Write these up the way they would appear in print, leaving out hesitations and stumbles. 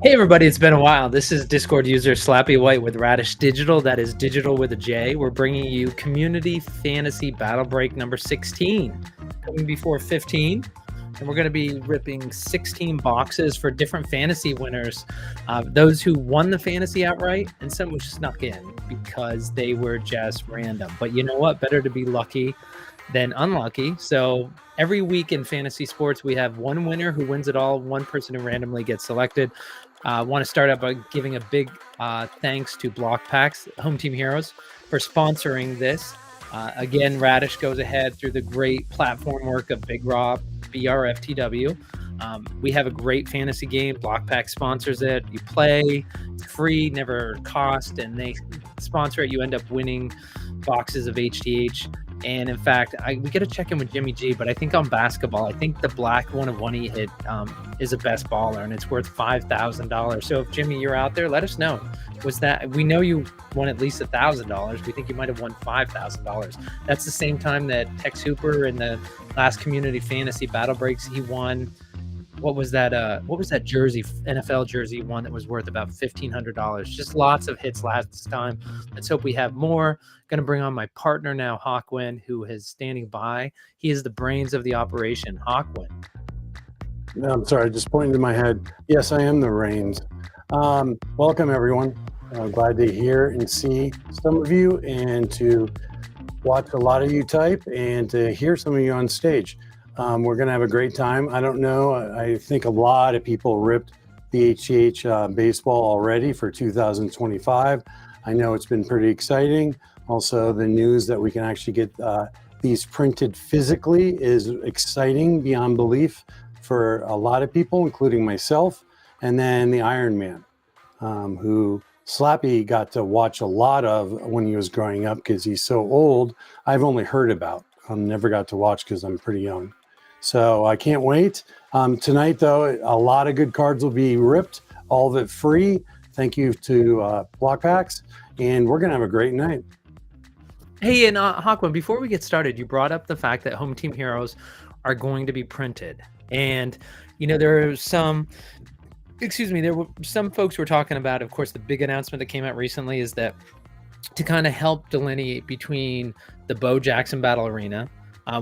Hey everybody, it's been a while. This is Discord user Slappy White with Radish Digital. That is digital with a J. We're bringing you Community Fantasy Battle Break number 16. Coming before 15. And we're going to be ripping 16 boxes for different fantasy winners. Those who won the fantasy outright and some who snuck in because they were just random. But you know what? Better to be lucky than unlucky. So every week in fantasy sports, we have one winner who wins it all, one person who randomly gets selected. I want to start out by giving a big thanks to Block Packs, Home Team Heroes, for sponsoring this. Again, Radish goes ahead through the great platform work of Big Rob, BRFTW. We have a great fantasy game. Block Pack sponsors it. You play, it's free, never cost, and they sponsor it. You end up winning boxes of HTH. And in fact, we got to check in with Jimmy G, but I think on basketball, I think the black one of one he hit is a best baller, and it's worth $5,000. So if Jimmy, you're out there, let us know. We know you won at least $1,000. We think you might have won $5,000. That's the same time that Tex Hooper in the last Community Fantasy Battle Breaks, he won. What was that jersey, NFL jersey one that was worth about $1,500? Just lots of hits last time. Let's hope we have more. Going to bring on my partner now, Hawkwin, who is standing by. He is the brains of the operation. Hawkwin. No, I'm sorry, just pointing to my head. Yes, I am the reins. Welcome, everyone. Glad to hear and see some of you and to watch a lot of you type and to hear some of you on stage. We're going to have a great time. I don't know. I think a lot of people ripped the HTH baseball already for 2025. I know it's been pretty exciting. Also, the news that we can actually get these printed physically is exciting beyond belief for a lot of people, including myself. And then the Iron Man, who Slappy got to watch a lot of when he was growing up because he's so old. I've only heard about. Never got to watch because I'm pretty young. So I can't wait. Tonight, though, a lot of good cards will be ripped, all of it free. Thank you to Block Packs, and we're going to have a great night. Hey, and Hawkwin, before we get started, you brought up the fact that Home Team Heroes are going to be printed. And, you know, there were some folks who were talking about, of course, the big announcement that came out recently is that to kind of help delineate between the Bo Jackson Battle Arena,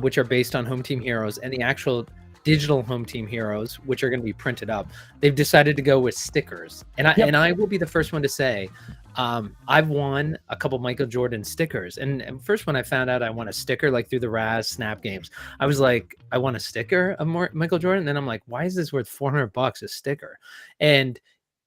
which are based on Home Team Heroes, and the actual digital Home Team Heroes, which are going to be printed up, they've decided to go with stickers. And I will be the first one to say, I've won a couple Michael Jordan stickers. And first when I found out I won a sticker, like through the Raz Snap games, I was like, I want a sticker of Michael Jordan. And then I'm like, why is this worth $400 a sticker? And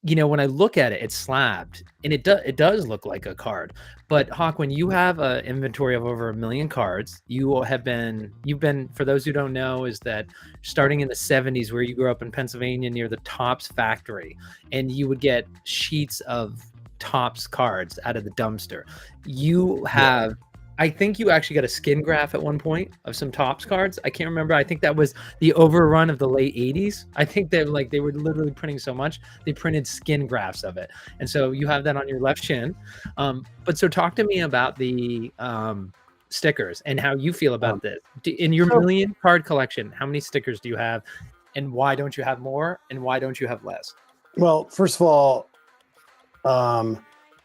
you know, when I look at it, it's slabbed, and it does look like a card. But Hawk, when you have an inventory of over 1 million cards, you've been, for those who don't know, is that starting in the 70s, where you grew up in Pennsylvania near the Topps factory, and you would get sheets of Topps cards out of the dumpster. You have, I think you actually got a skin graph at one point of some Topps cards. I can't remember. I think that was the overrun of the late 80s. I think that they were literally printing so much, they printed skin graphs of it. And so you have that on your left shin. But so talk to me about the stickers and how you feel about this. In your million card collection, how many stickers do you have? And why don't you have more? And why don't you have less? Well, first of all,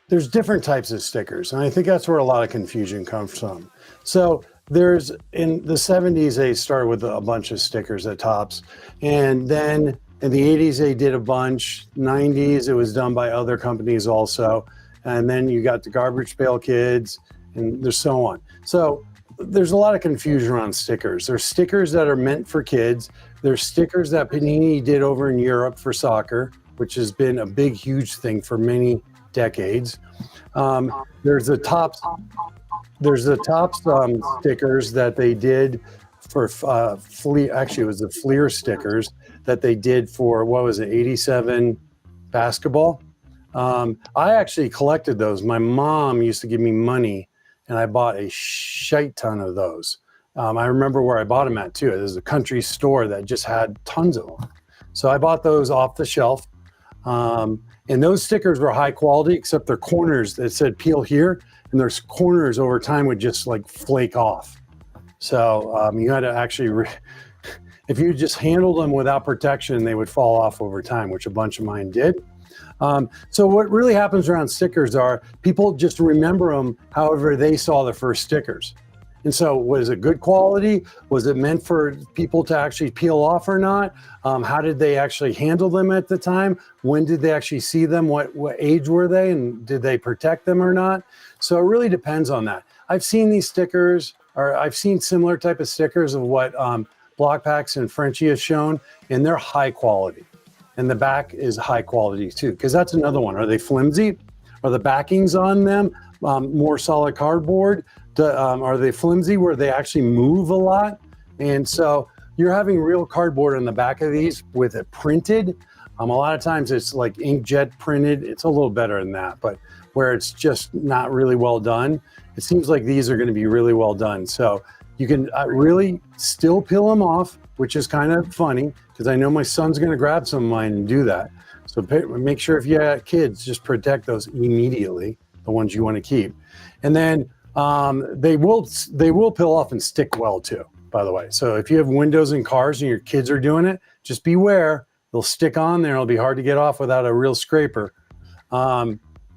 there's different types of stickers, and I think that's where a lot of confusion comes from. So there's, in the 70s, they started with a bunch of stickers at Topps, and then in the 80s, they did a bunch. 90s, it was done by other companies also, and then you got the Garbage Pail Kids, and there's so on. So there's a lot of confusion around stickers. There's stickers that are meant for kids. There's stickers that Panini did over in Europe for soccer, which has been a big, huge thing for many decades. There's the Topps stickers that they did for actually it was the Fleer stickers that they did for, what was it, 87 basketball. I actually collected those. My mom used to give me money, and I bought a shite ton of those. I remember where I bought them at too. There's a country store that just had tons of them. So I bought those off the shelf. And those stickers were high quality, except their corners that said peel here, and their corners over time would just like flake off. So you had to actually, if you just handled them without protection, they would fall off over time, which a bunch of mine did. So what really happens around stickers are people just remember them however they saw the first stickers. And so was it good quality? Was it meant for people to actually peel off or not? How did they actually handle them at the time? When did they actually see them? What age were they? And did they protect them or not? So it really depends on that. I've seen these stickers, or I've seen similar type of stickers of what Block Packs and Frenchie has shown, and they're high quality. And the back is high quality too, because that's another one. Are they flimsy? Are the backings on them more solid cardboard? Are they flimsy where they actually move a lot? And so you're having real cardboard on the back of these with it printed. A lot of times it's like inkjet printed. It's a little better than that, but where it's just not really well done, it seems like these are going to be really well done. So you can really still peel them off, which is kind of funny because I know my son's going to grab some of mine and do that. So make sure if you have kids, just protect those immediately, the ones you want to keep. And then they will peel off and stick well too, by the way. So if you have windows in cars and your kids are doing it, just beware. They'll stick on there. It'll be hard to get off without a real scraper.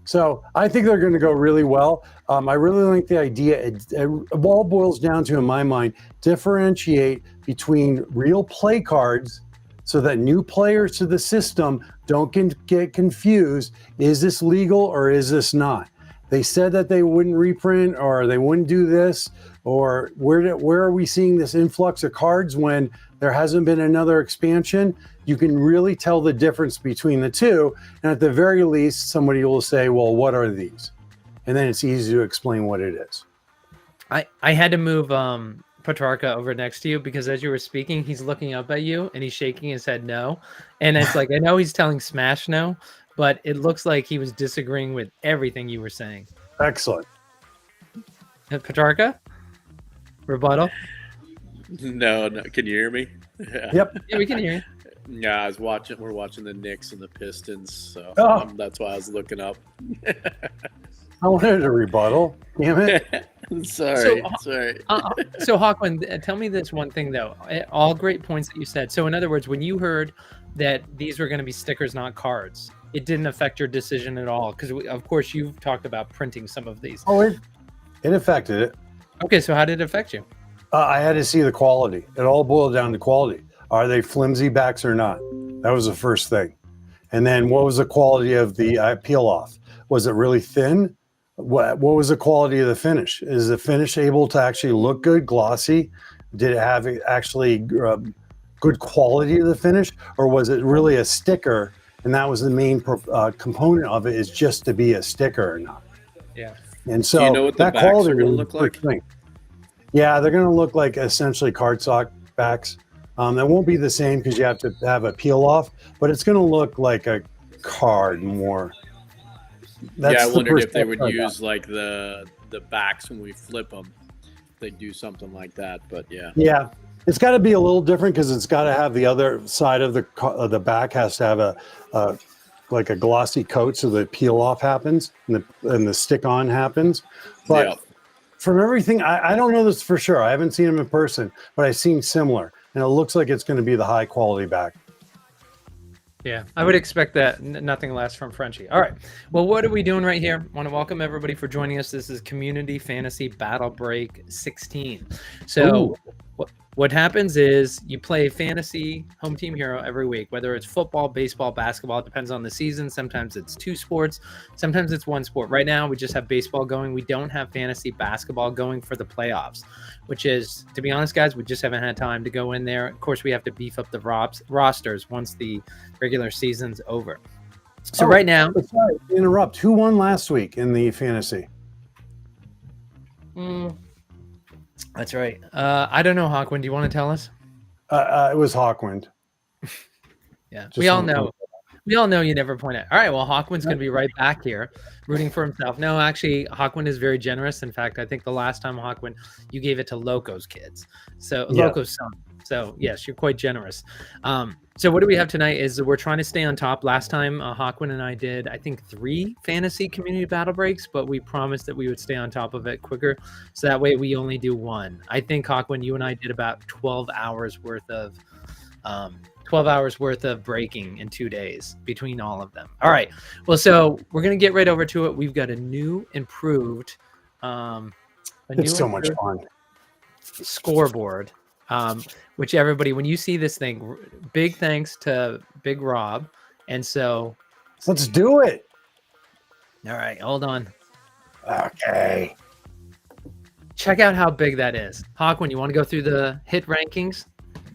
So I think they're going to go really well. I really like the idea. It all boils down to, in my mind, differentiate between real play cards so that new players to the system don't get confused. Is this legal or is this not? They said that they wouldn't reprint or they wouldn't do this, or where are we seeing this influx of cards when there hasn't been another expansion? You can really tell the difference between the two. And at the very least, somebody will say, well, what are these? And then it's easy to explain what it is. I had to move Petrarca over next to you because as you were speaking, he's looking up at you and he's shaking his head no. And it's like, I know he's telling Smash no, but it looks like he was disagreeing with everything you were saying. Excellent. Petrarca? Rebuttal? No. Can you hear me? Yeah. Yep. Yeah, we can hear you. Yeah, we're watching the Knicks and the Pistons, so that's why I was looking up. I wanted a rebuttal. Damn it. Sorry. So Hawkwind, tell me this one thing though. All great points that you said. So in other words, when you heard that these were going to be stickers, not cards, it didn't affect your decision at all because of course you've talked about printing some of these. Oh, it affected it. Okay, so how did it affect you? I had to see the quality. It all boiled down to quality. Are they flimsy backs or not? That was the first thing. And then what was the quality of the peel off? Was it really thin? What was the quality of the finish? Is the finish able to actually look good, glossy? Did it have actually good quality of the finish? Or was it really a sticker? And that was the main component of it, is just to be a sticker or not. Yeah. And so do you know what the that backs quality are going to look like? Yeah, they're going to look like essentially cardstock backs. That won't be the same because you have to have a peel off, but it's going to look like a card more. Yeah, I wondered if they would use like the backs when we flip them. They'd do something like that, but yeah. Yeah, it's got to be a little different because it's got to have the other side of the back has to have a like a glossy coat so the peel off happens and the stick on happens. But yeah. From everything, I don't know this for sure. I haven't seen them in person, but I've seen similar, and it looks like it's going to be the high quality back. Yeah, I would expect that nothing less from Frenchie. All right. Well, what are we doing right here? I want to welcome everybody for joining us. This is Community Fantasy Battle Break 16. So what happens is you play fantasy home team hero every week, whether it's football, baseball, basketball. It depends on the season. Sometimes it's 2 sports. Sometimes it's 1 sport. Right now, we just have baseball going. We don't have fantasy basketball going for the playoffs, which is, to be honest, guys, we just haven't had time to go in there. Of course, we have to beef up the rosters once the regular season's over. So right now, sorry to interrupt. Who won last week in the fantasy? That's right. I don't know, Hawkwind. Do you want to tell us? It was Hawkwind. Yeah, we all know. We all know you never point out. All right, well, Hawkwind's going to be right back here, rooting for himself. No, actually, Hawkwind is very generous. In fact, I think the last time, Hawkwind, you gave it to Loco's kids. So yeah. Loco's son. So yes, you're quite generous. So what do we have tonight is we're trying to stay on top. Last time, Hawkwind and I did, I think, 3 fantasy community battle breaks, but we promised that we would stay on top of it quicker. So that way we only do 1. I think, Hawkwind, you and I did about 12 hours worth of 12 hours worth of breaking in 2 days between all of them. All right. Well, so we're going to get right over to it. We've got a new improved it's so much fun scoreboard, which everybody, when you see this thing, big thanks to Big Rob. And so let's do it. All right, hold on. Okay. Check out how big that is. Hawkwind, you want to go through the hit rankings?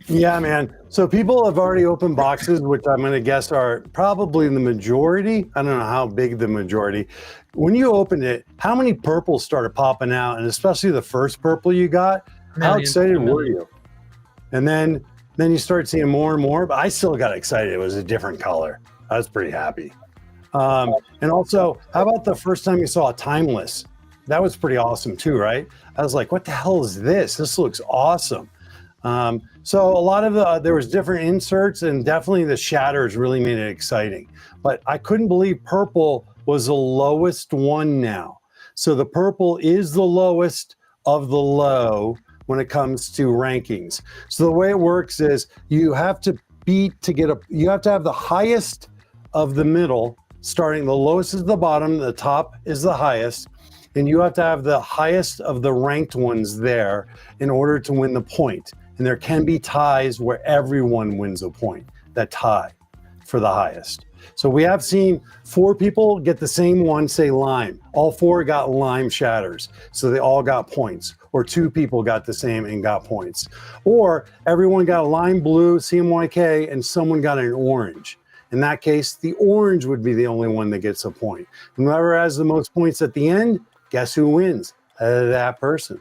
Yeah, man. So people have already opened boxes, which I'm going to guess are probably the majority. I don't know how big the majority. When you opened it, how many purples started popping out? And especially the first purple you got, how excited were you? And then you start seeing more and more, but I still got excited. It was a different color. I was pretty happy. And also, how about the first time you saw a timeless? That was pretty awesome too, right? I was like, what the hell is this? This looks awesome. So a lot of there was different inserts, and definitely the shatters really made it exciting. But I couldn't believe purple was the lowest one now. So the purple is the lowest of the low when it comes to rankings. So the way it works is you have to you have to have the highest of the middle, starting the lowest is the bottom, the top is the highest, and you have to have the highest of the ranked ones there in order to win the point. And there can be ties where everyone wins a point, that tie for the highest. So we have seen 4 people get the same one, say lime. All 4 got lime shatters, so they all got points. Or 2 people got the same and got points. Or everyone got a lime blue, CMYK, and someone got an orange. In that case, the orange would be the only one that gets a point. Whoever has the most points at the end, guess who wins? That person.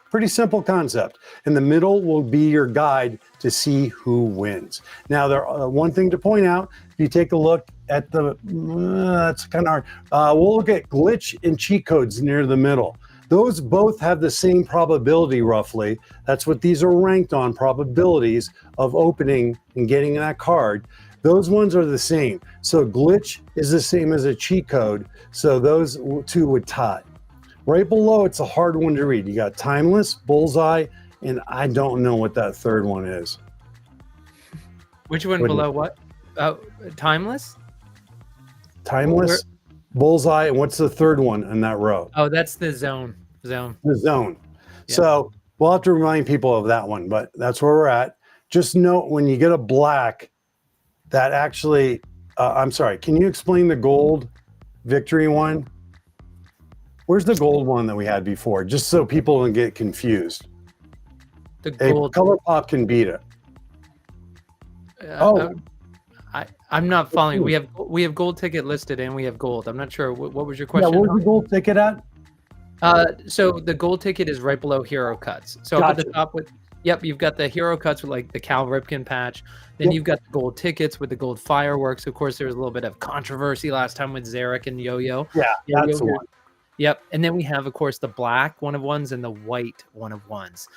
Pretty simple concept. And the middle will be your guide to see who wins. Now, one thing to point out, if you take a look at that's kind of hard. We'll look at glitch and cheat codes near the middle. Those both have the same probability roughly. That's what these are ranked on, probabilities of opening and getting that card. Those ones are the same. So glitch is the same as a cheat code. So those 2 would tie. Right below, it's a hard one to read. You got timeless, bullseye, and I don't know what that third one is. Which one below what? Timeless? Timeless, bullseye, and what's the third one in that row? Oh, that's the zone. The zone. Yeah. So we'll have to remind people of that one, but that's where we're at. Just note when you get a black, that actually, I'm sorry, can you explain the gold victory one? Where's the gold one that we had before? Just so people don't get confused. The gold color pop can beat it. I'm not following. We have gold ticket listed and we have gold. I'm not sure. What was your question? Yeah, where's the gold ticket at? So the gold ticket is right below hero cuts. So gotcha. up at the top you've got the hero cuts with like the Cal Ripken patch. Then you've got the gold tickets with the gold fireworks. Of course, there was a little bit of controversy last time with Zarek and Yo-Yo. Yeah, that's the one. Yep. And then we have, of course, the black 1-of-1s and the white 1-of-1s.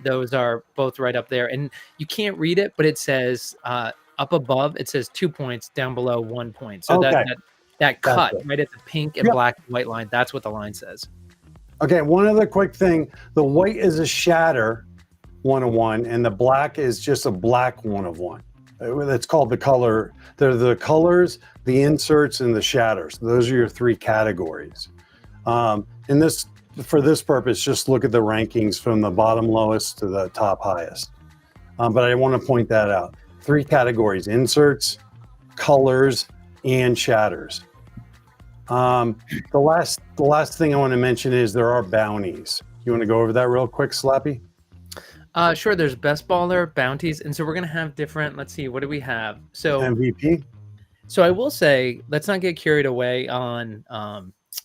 Those are both right up there. And you can't read it, but it says up above, it says 2 points, down below 1 point. So that cut right at the pink and black and white line, that's what the line says. Okay, one other quick thing. The white is a shatter 1-of-1, and the black is just a black 1-of-1. It's called the color. They're the colors, the inserts, and the shatters. Those are your 3 categories. And this, for this purpose, just look at the rankings from the bottom lowest to the top highest. But I want to point that out. 3 categories: inserts, colors, and shatters. The last thing I want to mention is there are bounties. You want to go over that real quick, Slappy? Sure. There's best baller, bounties, and so we're gonna have different. Let's see, what do we have? So MVP. So I will say, let's not get carried away on.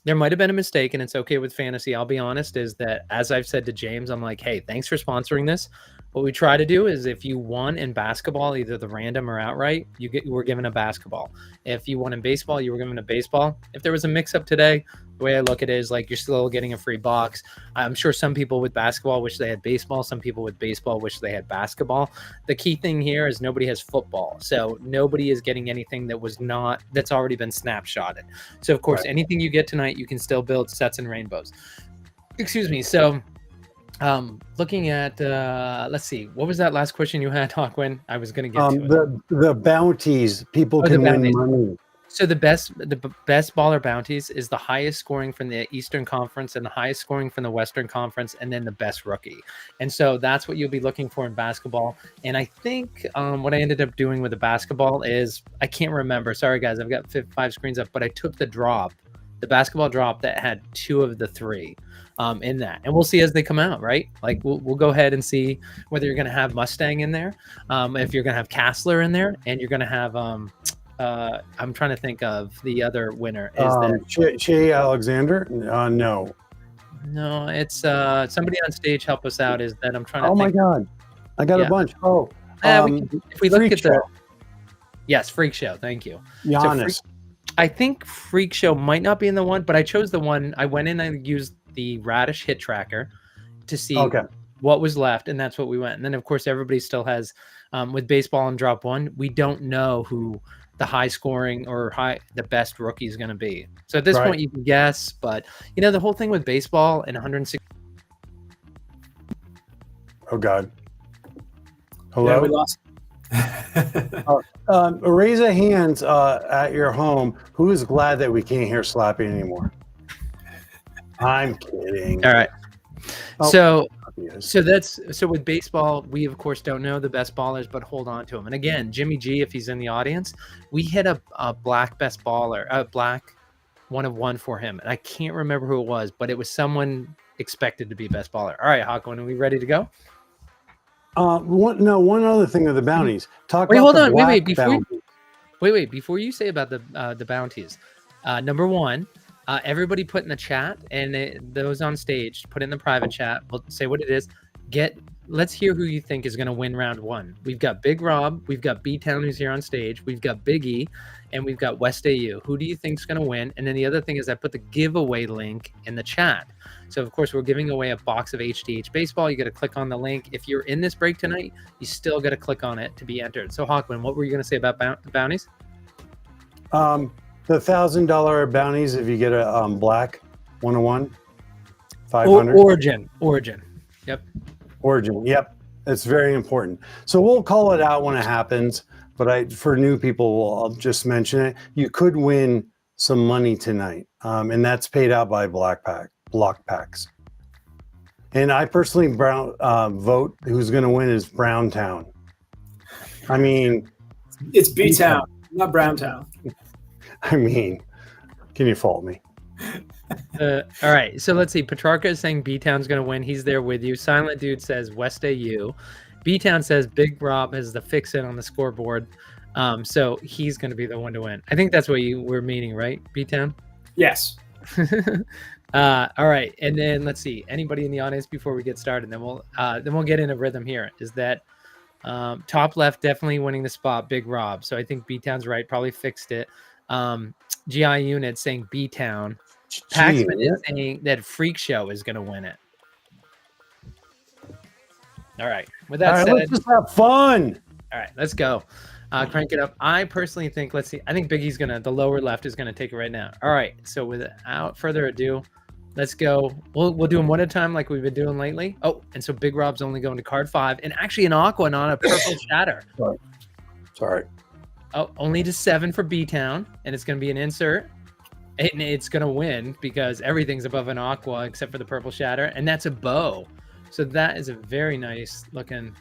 There might have been a mistake, and it's okay with fantasy. I'll be honest, is that as I've said to James, I'm like, hey, thanks for sponsoring this. What we try to do is if you won in basketball, either the random or outright, you were given a basketball. If you won in baseball, you were given a baseball. If there was a mix-up today, the way I look at it is like you're still getting a free box. I'm sure some people with basketball wish they had baseball. Some people with baseball wish they had basketball. The key thing here is nobody has football. So nobody is getting anything that's already been snapshotted. So of course, anything you get tonight, you can still build sets and rainbows. Excuse me. So Looking at let's see, what was that last question you had, Hawkwin? I was going to get to it. The bounties, people can win money. So the best baller bounties is the highest scoring from the Eastern Conference and the highest scoring from the Western Conference, and then the best rookie. And so that's what you'll be looking for in basketball. And I think what I ended up doing with the basketball is, I can't remember. Sorry guys, I've got 5 screens up, but I took the basketball drop that had 2 of the 3 in that, and we'll see as they come out, right? Like we'll go ahead and see whether you're going to have Mustang in there, if you're going to have Castler in there, and you're going to have I'm trying to think of the other winner. Is that Shea Alexander? No, it's somebody on stage. Help us out. Is that I'm trying to? Oh my God, I got a bunch. Oh, if we look at yes, Freak Show. Thank you, Giannis. I think Freak Show might not be in the one, but I chose the one. I went in and used the Radish hit tracker to see what was left, and that's what we went. And then of course everybody still has with baseball and drop 1. We don't know who the high scoring or the best rookie is going to be. So at this point you can guess, but you know the whole thing with baseball and 160. Oh God. Hello. Yeah, we lost. Raise a hands at your home. Who is glad that we can't hear Slappy anymore? I'm kidding. All right. So with baseball, we of course don't know the best ballers, but hold on to them. And again, Jimmy G, if he's in the audience, we hit a black best baller, a black 1 of 1 for him, and I can't remember who it was, but it was someone expected to be best baller. All right, Hawkwin, are we ready to go? One other thing of the bounties. Wait, before you say about the bounties, number 1. Everybody put in the chat, and those on stage put in the private chat. We'll say what it is. Let's hear who you think is going to win round 1. We've got Big Rob, we've got B-Town who's here on stage, we've got Big E, and we've got West AU. Who do you think is going to win? And then the other thing is I put the giveaway link in the chat. So of course we're giving away a box of HTH baseball. You got to click on the link. If you're in this break tonight, you still got to click on it to be entered. So Hawkwin, what were you going to say about the bounties? The $1,000 bounties if you get a black 101, 500. Origin. Yep. Origin. Yep. It's very important. So we'll call it out when it happens. But for new people, I'll just mention it. You could win some money tonight, and that's paid out by block packs. And I personally vote who's going to win is Browntown. I mean, it's B-Town, not Browntown. I mean, can you fault me? All right, so let's see. Petrarca is saying B-Town's going to win. He's there with you. Silent Dude says West AU. B-Town says Big Rob is the fix-it on the scoreboard. So he's going to be the one to win. I think that's what you were meaning, right, B-Town? Yes. All right, and then let's see. Anybody in the audience before we get started? Then we'll get in a rhythm here. Is that top left definitely winning the spot? Big Rob. So I think B-Town's right. Probably fixed it. GI Unit saying B-Town. Paxman is saying that Freak Show is going to win it. All right. With that said, let's just have fun. All right, let's go. Crank it up. I personally think, let's see. I think Biggie's the lower left is going to take it right now. All right. So without further ado, let's go. We'll do them one at a time like we've been doing lately. Oh, and so Big Rob's only going to card 5 and actually an aqua, not a purple shatter. Sorry. Oh, only to 7 for B-Town, and it's going to be an insert. And it's going to win because everything's above an aqua except for the purple shatter, and that's a bow. So that is a very nice looking.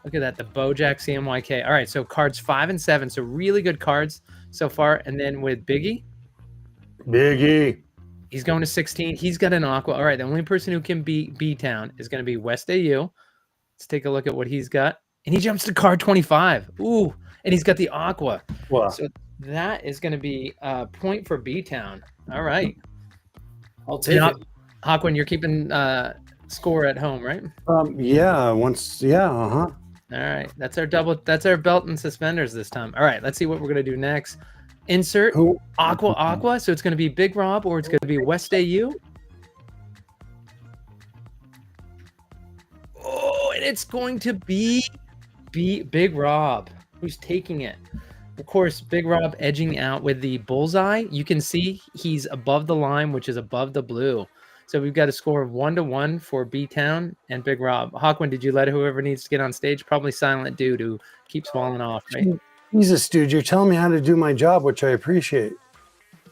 Look at that, the Bojack CMYK. All right, so cards 5 and 7. So really good cards so far. And then with Biggie, he's going to 16. He's got an aqua. All right, the only person who can beat B-Town is going to be West AU. Let's take a look at what he's got. And he jumps to card 25. Ooh, and he's got the aqua. Wow. So that is going to be a point for B-Town. All right. I'll take it. Hawkwin, you're keeping score at home, right? Yeah. All right. That's our belt and suspenders this time. All right. Let's see what we're going to do next. Insert aqua. So it's going to be Big Rob or it's going to be West AU. Oh, and it's going to be Big Rob who's taking it. Of course, Big Rob edging out with the bullseye. You can see he's above the line, which is above the blue. So we've got a score of 1-1 for B-Town and Big Rob. Hawkwind, did you let whoever needs to get on stage? Probably Silent Dude who keeps falling off, right? Jesus, dude, you're telling me how to do my job, which I appreciate.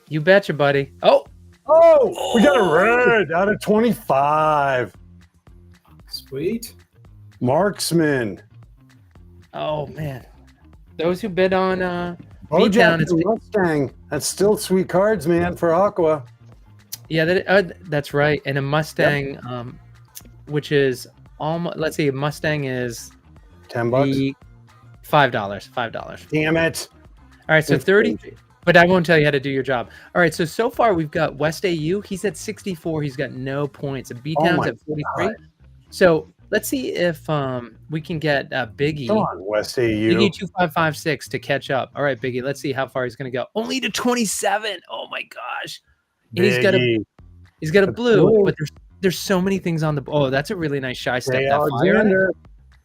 You betcha, buddy. Oh, we got a red out of 25. Sweet. Marksman. oh man. Those who bid on Bojack B-Town, and Mustang. That's still sweet cards, man, for Aqua. yeah, that's right. And a Mustang, which is almost, let's see, a Mustang is $10. $5. Damn it. All right, so 30, but I won't tell you how to do your job. All right, so far we've got West AU. He's at 64. He's got no points. And B-Town's at 43. God. So let's see if we can get Biggie. Come on, West AU. Biggie 2556 to catch up. All right, Biggie, let's see how far he's going to go. Only to 27. Oh my gosh. And he's got a blue, but there's so many things on the. Oh, that's a really nice shy step. Hey, That fire. Alexander.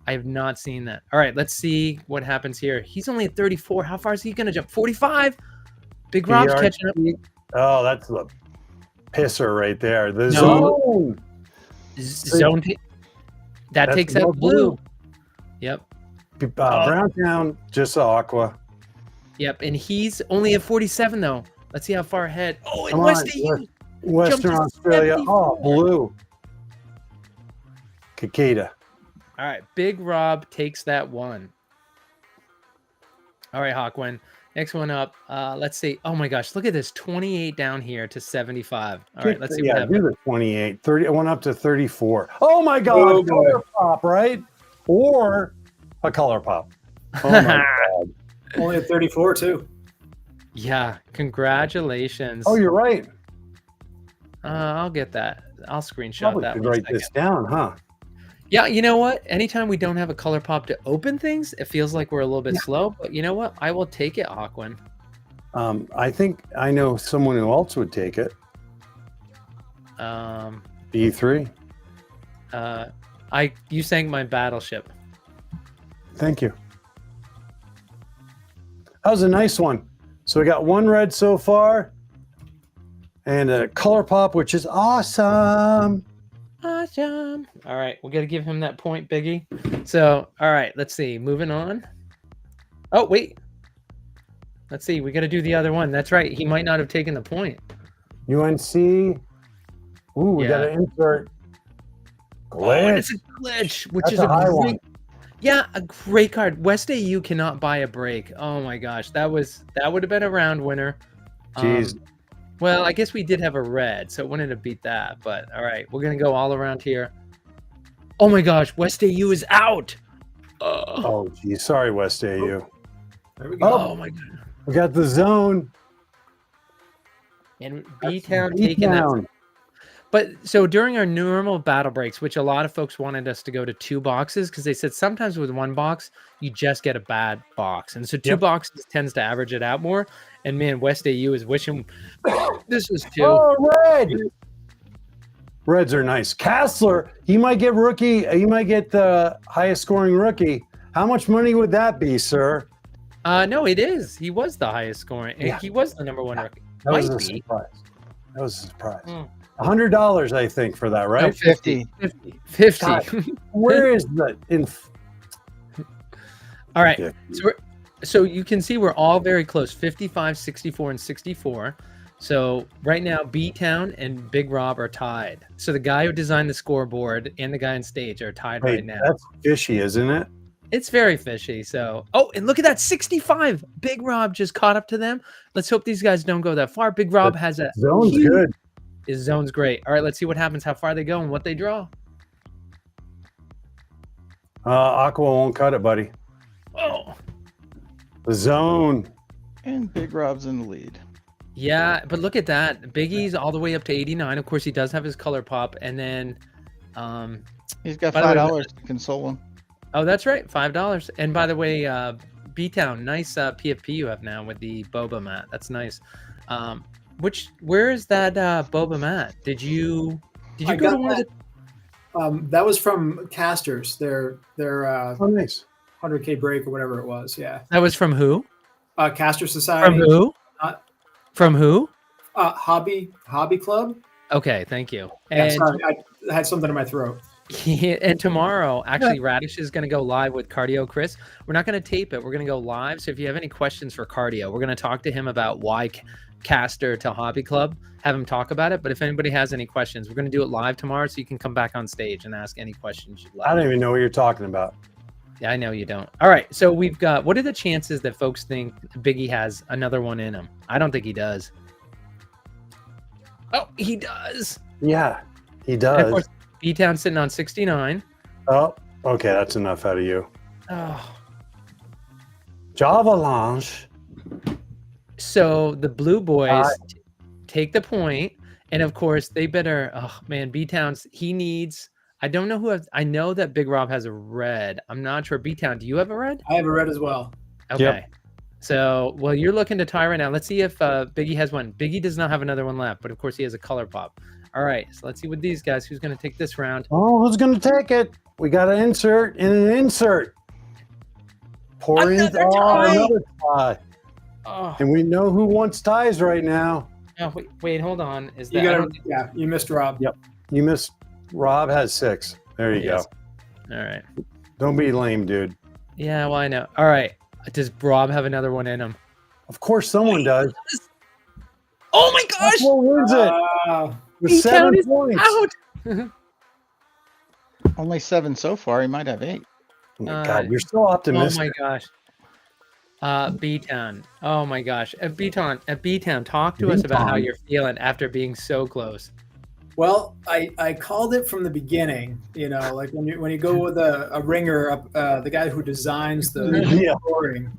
I have not seen that. All right, let's see what happens here. He's only at 34. How far is he going to jump? 45. Big Rob's catching up. Oh, that's the pisser right there. The No. zone. That takes out blue. Yep. Browntown, just Aqua. Yep. And he's only at 47 though. Let's see how far ahead. Oh, in Come West on, AU. Western Jumped to Australia. 74. Oh, blue. Kakita. All right. Big Rob takes that one. All right, Hawkwind. Next one up. Let's see. Oh my gosh, look at this. 28 down here to 75. All right, let's see what happens. Do the 28. 30. I went up to 34. Oh my God. Color pop, right? Or a color pop. Oh my God. Only at 34 too. Yeah, congratulations. Oh, you're right. I'll get that. I'll screenshot Probably that. could one write second. this down, huh? Yeah, you know what? Anytime we don't have a color pop to open things, it feels like we're a little bit slow. But you know what? I will take it, Hawkwind. I think I know someone who else would take it. B3. You sank my battleship. Thank you. That was a nice one. So we got one red so far and a color pop, which is awesome. Awesome. All right, we got to give him that point, Biggie. So, all right, let's see. Moving on. Oh, wait. Let's see. We got to do the other one. That's right. He might not have taken the point. UNC. Ooh, we got to insert. Oh, and it's a glitch, which That's is a a high great, one. yeah, a great card. West AU cannot buy a break. Oh my gosh, that would have been a round winner. Jeez. Well, I guess we did have a red, so it wouldn't have beat that. But all right, we're gonna go all around here. Oh my gosh, West AU is out. Oh, geez. Sorry, West AU. There we go. Oh my god. We got the zone. And B-Town taking that. B-Town. But so during our normal battle breaks, which a lot of folks wanted us to go to 2 boxes because they said sometimes with 1 box, you just get a bad box. And so 2 boxes tends to average it out more. And man, West AU is wishing this was 2. Oh, red. Reds are nice. Castler, he might get rookie. He might get the highest scoring rookie. How much money would that be, sir? No, it is. He was the highest scoring. Yeah. He was the number 1 rookie. That was Might a be. surprise. That was a surprise. Mm. $100, I think, for that, right? No, 50. 50. God, where is the All right. 50. So you can see we're all very close. 55, 64, and 64. So right now, B-Town and Big Rob are tied. So the guy who designed the scoreboard and the guy on stage are tied right now. That's fishy, isn't it? It's very fishy. So, oh, and look at that, 65. Big Rob just caught up to them. Let's hope these guys don't go that far. Big Rob has a Zone's good. His zone's great. All right, let's see what happens, how far they go, and what they draw. Aqua won't cut it, buddy. Oh, The zone. And Big Rob's in the lead. yeah, but look at that. Biggie's all the way up to 89. Of course, he does have his color pop, and then, He's got By the way, $5 to console him. oh, that's right, $5. And by the way, B-Town, nice PFP you have now with the boba mat. That's nice. Where is that boba mat? Did you I go to got one of the? that was from Casters. Their Oh, nice. 100K break or whatever it was. Yeah. That was from who? Caster Society. From who? Uh, From who? Hobby Club. Okay, thank you. Yeah, And sorry, I had something in my throat. and tomorrow, actually, Radish is going to go live with Cardio Chris. We're not going to tape it. We're going to go live. So if you have any questions for Cardio, we're going to talk to him about why caster to Hobby Club. Have him talk about it. But if anybody has any questions, we're going to do it live tomorrow, so you can come back on stage and ask any questions you'd like. I don't even know what you're talking about. Yeah, I know you don't. All right, so we've got. What are the chances that folks think Biggie has another one in him? I don't think he does. Oh, he does. Yeah, he And does. of course, B-Town sitting on 69. Oh, okay, that's enough out of you. Oh. Javalanche. So the Blue Boys take the point, and of course they better. Oh man, B-Town's he needs. I don't know who has. I know that Big Rob has a red. I'm not sure. B-Town, do you have a red? I have a red as well. Okay. Yep. So, well, you're looking to tie right now. Let's see if Biggie has one. Biggie does not have another one left, but of course he has a color pop. All right, so let's see with these guys. Who's going to take this round? Oh, who's going to take it? We got an insert and an insert. Pour in Another tie. another tie. Oh, And we know who wants ties right now. no, wait, hold on. Is You that? got yeah, you missed Rob. Yep. You missed. Rob has 6. There you Yes. go. All right. Don't be lame, dude. Yeah, well, I know. All right. Does Rob have another one in him? Of course someone does. Oh my gosh! What was it? With B-Town 7 is points. out. Only 7 so far. He might have 8. Oh my God, you're so optimistic. Oh my gosh. B-Town. Oh my gosh. B-Town, talk to us about how B-Town. you're feeling after being so close. Well, I called it from the beginning. You know, like when you go with a ringer, the guy who designs the Yeah. scoring,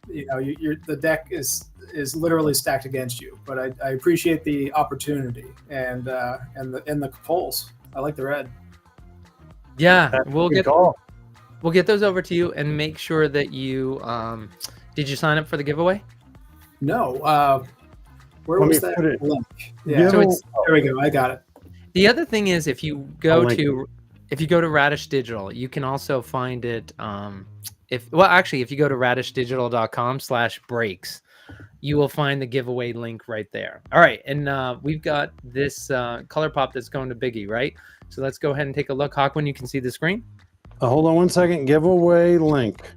you know, the deck is literally stacked against you. But I appreciate the opportunity and the polls. I like the red. Yeah, That's a we'll good get call. those over to you and make sure that you did you sign up for the giveaway? No, where Let was me that put it- link? Yeah, So it's there we go. I got it. the other thing is if you go link to Radish Digital, you can also find it if you go to radishdigital.com/breaks, you will find the giveaway link right there. All right, and we've got this color pop that's going to Biggie, right? So let's go ahead and take a look. Hawkwind, you can see the screen. Hold on one second. Giveaway link.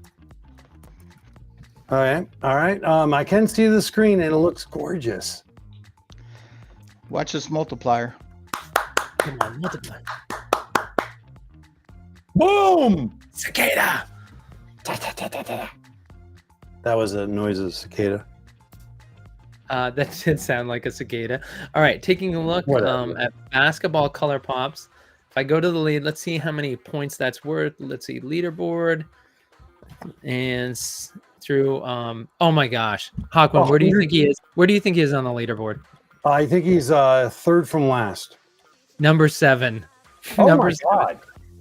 All right. All right. I can see the screen and it looks gorgeous. Watch this multiplier. Come on, multiply. Boom! Cicada. That was a noise of a cicada. That did sound like a cicada. All right, taking a look Whatever. at basketball color pops. If I go to the lead, let's see how many points that's worth. Let's see, leaderboard. And through, oh my gosh. Hawkwind, where do you think he is? Where do you think he is on the leaderboard? I think he's 3rd from last. Number 7. Oh Number my 7. God.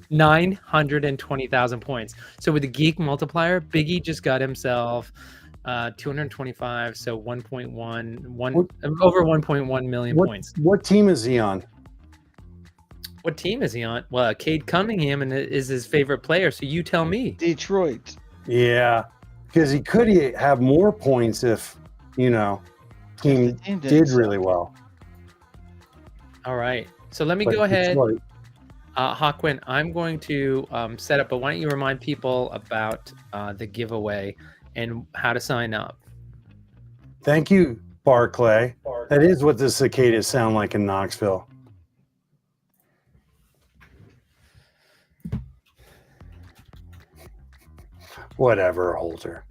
920,000 points. So with the geek multiplier, Biggie just got himself 225, so 1.1 over 1.1 million points. What team is he on? What team is he on? Well, Cade Cunningham is his favorite player, so you tell me. Detroit. Yeah, because he could have more points if, you know, team The team did suck. really well. All right, so let me But go ahead. Detroit- Hawkwind, I'm going to set up, but why don't you remind people about the giveaway and how to sign up? Thank you, Barclay. That is what the cicadas sound like in Knoxville. Whatever, Holter.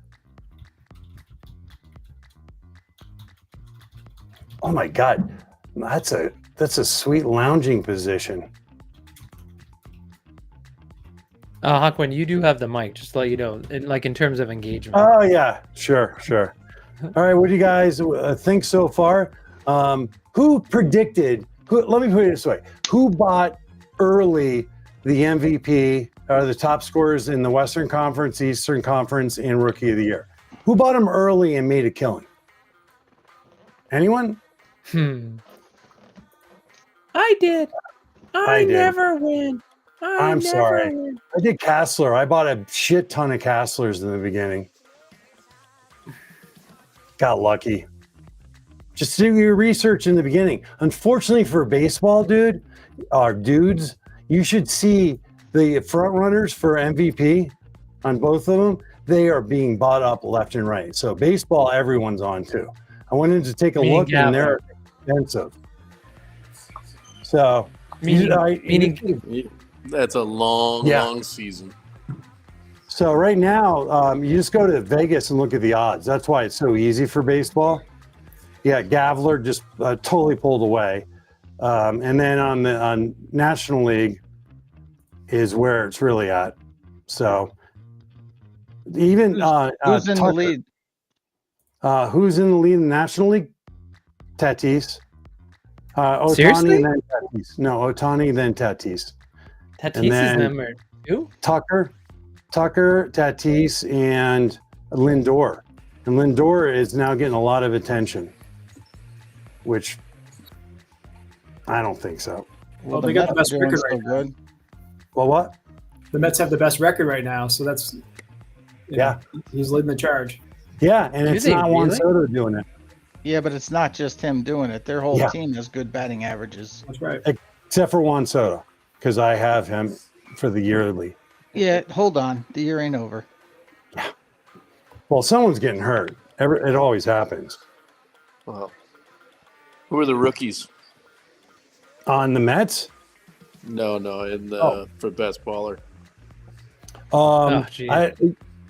Oh my God, that's a sweet lounging position. Hawkwind, you do have the mic, just to let you know, in terms of engagement. Oh yeah, sure. All right, what do you guys think so far? Who predicted? Let me put it this way: who bought early the MVP or the top scorers in the Western Conference, Eastern Conference, and Rookie of the Year? Who bought them early and made a killing? Anyone? I did. I did. Never win. I'm sorry. I did Kassler. I bought a shit ton of Kasslers in the beginning. Got lucky. Just do your research in the beginning. Unfortunately for baseball, dudes, you should see the front runners for MVP on both of them. They are being bought up left and right. So baseball, everyone's on too. I wanted to take a look, and they're expensive. So, meaning that's a long season. So right now, you just go to Vegas and look at the odds. That's why it's so easy for baseball. Yeah, Gavler just totally pulled away, and then on National League is where it's really at. So even who's in the lead? Who's in the lead in the National League? Tatis. Ohtani. Seriously? And then Tatis. No, Ohtani, then Tatis. Tatis is number 2? Tucker, Tatis, and Lindor. And Lindor is now getting a lot of attention, which I don't think so. Well, they got the best record right now. Good. Well, what? The Mets have the best record right now, so that's he's leading the charge. Yeah, and it's not Juan Soto doing it. Yeah, but it's not just him doing it. Their whole team has good batting averages. That's right. Except for Juan Soto, because I have him for the yearly. Yeah, hold on. The year ain't over. Yeah. Well, someone's getting hurt. It always happens. Well, who are the rookies? On the Mets? No, for best baller.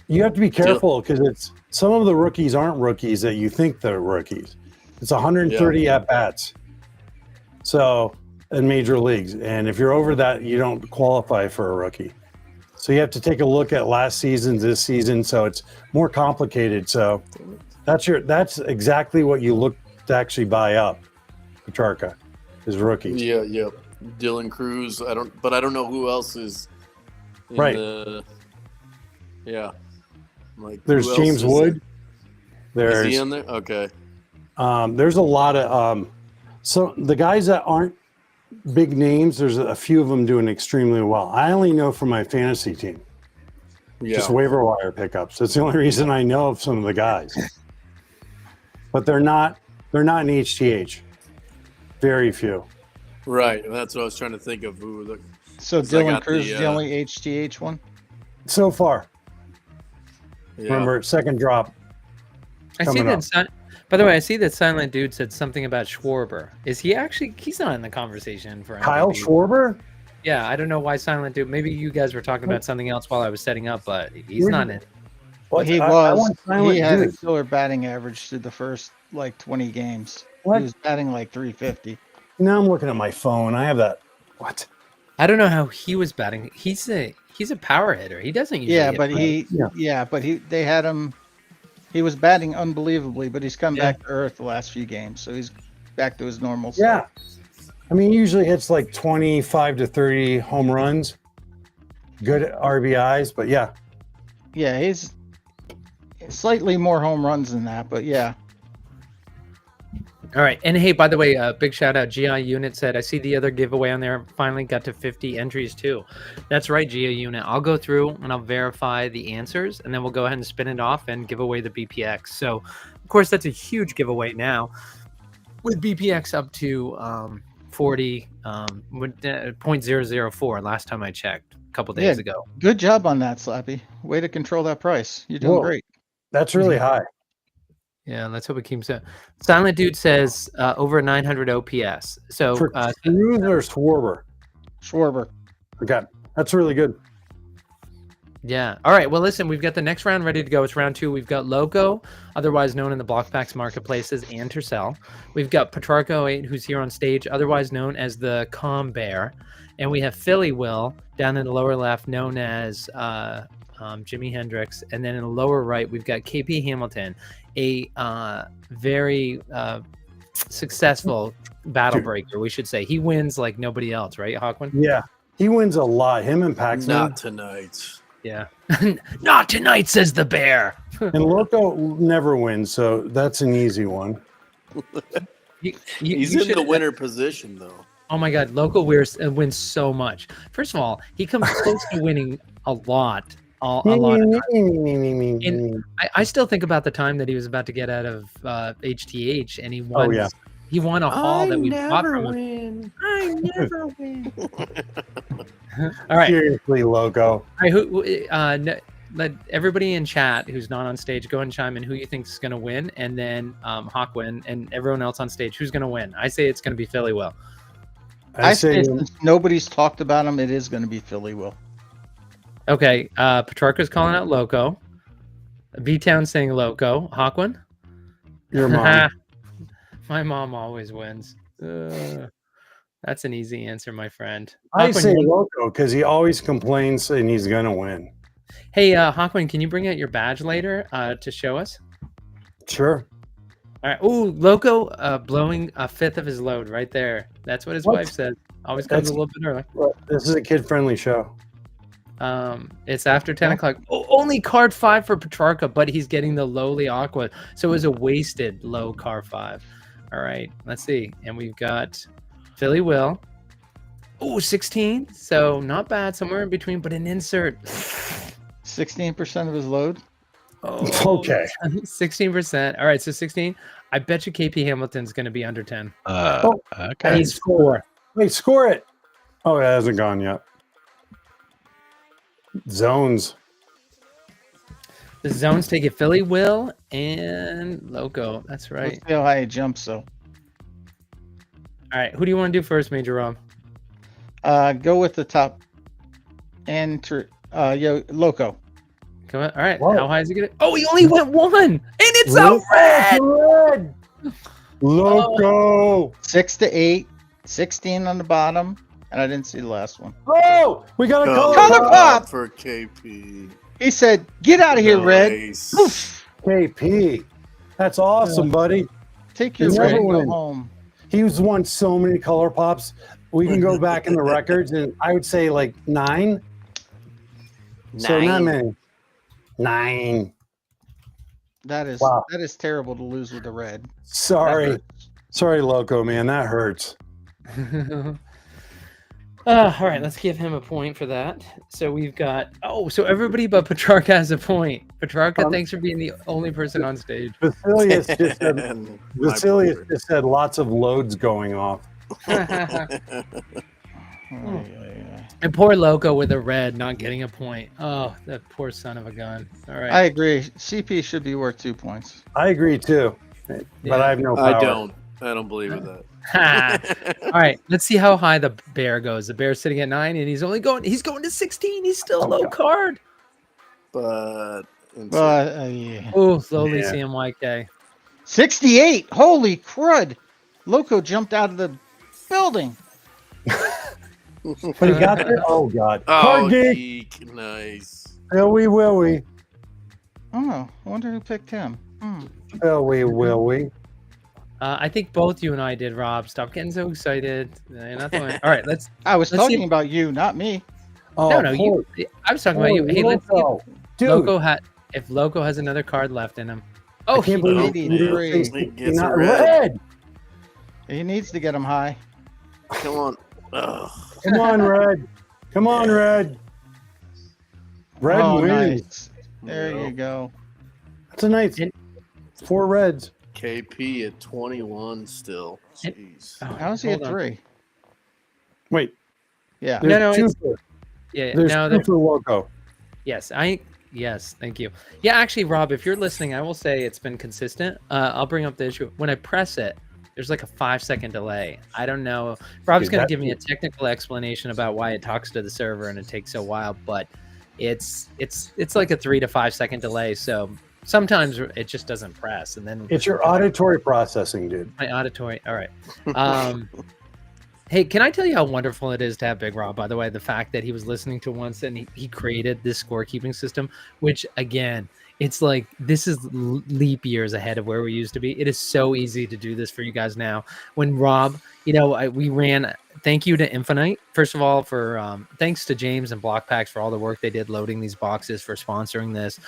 You have to be careful because it's some of the rookies aren't rookies that you think they're rookies. It's 130 at bats. So in major leagues, and if you're over that, you don't qualify for a rookie. So you have to take a look at last season, this season. So it's more complicated. So that's exactly what you look to actually buy up. Petrarca is rookies. Yeah. Dylan Cruz. I don't know who else is. Like there's James Wood. Is he in there? Okay. There's a lot of so the guys that aren't big names. There's a few of them doing extremely well. I only know from my fantasy team. Yeah. Just waiver wire pickups. That's the only reason I know of some of the guys. But they're not in HTH. Very few. Right. That's what I was trying to think of. So Dylan Cruz is the only HTH one? So far. Yeah. Remember, second drop. I see that. By the way, I see that Silent Dude said something about Schwarber. Is he actually? He's not in the conversation for Kyle MVP. Schwarber? Yeah, I don't know why Silent Dude. Maybe you guys were talking about something else while I was setting up, but he's not in. Well, he had a killer batting average through the first 20 games. What? He was batting like 350. Now I'm looking at my phone. I have that. What? I don't know how he was batting. He's a power hitter. He doesn't usually. They had him. He was batting unbelievably, but he's come back to earth the last few games, so he's back to his normal self. Yeah. I mean, he usually hits 25 to 30 home runs. Good RBIs, but yeah. Yeah, he's slightly more home runs than that, but yeah. All right. And hey, by the way, big shout out. GI Unit said, I see the other giveaway on there. Finally got to 50 entries too. That's right, GI Unit. I'll go through and I'll verify the answers and then we'll go ahead and spin it off and give away the BPX. So, of course, that's a huge giveaway now with BPX up to 40, 0.004 last time I checked a couple days ago. Good job on that, Slappy. Way to control that price. You're doing great. That's really high. Yeah, let's hope it keeps up. Silent Dude says over 900 OPS. So for Cruz or Schwarber? Schwarber. Okay, that's really good. Yeah. All right. Well, listen, we've got the next round ready to go. It's round 2. We've got Loco, otherwise known in the Blockpacks marketplaces, and Tercel. We've got Petrarco 8, who's here on stage, otherwise known as the Calm Bear. And we have Philly Will down in the lower left, known as Jimi Hendrix. And then in the lower right, we've got KP Hamilton, a very successful battle breaker, we should say. He wins like nobody else, right, Hawkman? Yeah, he wins a lot. Him and Paxton. Not tonight. Yeah. Not tonight, says the bear. And Loco never wins, so that's an easy one. He's in the winner position, though. Oh my God, Loco wins so much. First of all, he comes close to winning a lot a lot of time. And I still think about the time that he was about to get out of HTH, and he won. Oh, yeah. He won a haul that we bought from him. win. I never win. All right. Seriously, Loco. All right, let everybody in chat who's not on stage go and chime in who you think is going to win, and then Hawkwin and everyone else on stage who's going to win. I say it's going to be Philly Will. I say since nobody's talked about him, it is going to be Philly Will. Okay, Petrarca's calling out Loco. B-Town saying Loco. Hawkwin? Your mom. My mom always wins. That's an easy answer, my friend. I Hawkwin, say Loco because he always complains and he's going to win. Hey, Hawkwin, can you bring out your badge later to show us? Sure. All right. Ooh, Loco blowing a fifth of his load right there. That's what his wife said. Always comes a little bit early. Well, this is a kid-friendly show. It's after 10 o'clock. Oh, only card 5 for Petrarca, but he's getting the lowly Aqua. So it was a wasted low card 5. All right, let's see. And we've got Philly Will. Oh, 16. So not bad. Somewhere in between, but an insert. 16% of his load. Oh, Okay. 16%. All right, so 16. I bet you KP Hamilton's going to be under 10. Okay. He's 4. Wait, score it. Oh, it hasn't gone yet. Zones. The zones take it Philly Will and Loco. That's right. Let's see how high he jumps, though. All right, who do you want to do first, Major Rob? Go with the top. Loco. Come on. All right. Whoa. How high is he gonna? Oh, he only went 1, and it's a red. Red. Loco. 6 to 8, 16 on the bottom, and I didn't see the last one. Oh, we got a Color pop! For KP. He said, "Get out of here, Red." Nice. Poof. KP. That's awesome, buddy. Take your He's red never and go win. home. He's won so many color pops. We can go back in the records, and I would say like 9. So not many. 9. That is Wow. that is terrible to lose with the red. Sorry. Sorry, Loco, man. That hurts. All right, let's give him a point for that. So we've got so everybody but Petrarca has a point. Petrarca, thanks for being the only person on stage. Vasilius just said lots of loads going off. And poor Loco with a red, not getting a point. Oh, that poor son of a gun. All right. I agree. CP should be worth 2 points. I agree too, but I have no power. I don't believe in that. All right, let's see how high the bear goes. The bear's sitting at 9, and he's going to 16. He's still low card. But Yeah. Oh, slowly Yeah. CMYK. 68. Holy crud! Loco jumped out of the building. But he got there. Oh God! oh, Card geek. geek. Nice. Will we? Oh, I wonder who picked him. Will we? I think both you and I did, Rob. Stop getting so excited. All right, let's. I was Let's talking see- about you, not me. Oh, No, you. I was talking about you. Hey, let's see Loco. Dude, if Loco has another card left in him. I Oh, can't he- believe he you didn't did. say He gets not a red. red. He needs to get him high. Come on. Ugh. Come on, red. Come on, red. Red Oh, wins. nice. There Yeah. you go. That's a nice 4 reds. KP at 21 still. Jeez. Oh, How's he at hold on. 3? Wait, Yeah. there's No, two it's- for, Yeah, there's no, two for Loco. yes, thank you. Yeah, actually, Rob, if you're listening, I will say it's been consistent. I'll bring up the issue. When I press it, there's like a 5-second delay. I don't know. Rob's Dude, going to that- give me a technical explanation about why it talks to the server and it takes a while, but it's like a 3 to 5 second delay. So sometimes it just doesn't press, and then It's your auditory processing, dude. my auditory. All right. Hey, can I tell you how wonderful it is to have Big Rob? By the way, the fact that he was listening to once and he created this scorekeeping system, which again, it's like this is leap years ahead of where we used to be. It is so easy to do this for you guys now. When Rob, we ran. Thank you to Infinite, first of all, for thanks to James and Block Packs for all the work they did loading these boxes, for sponsoring this.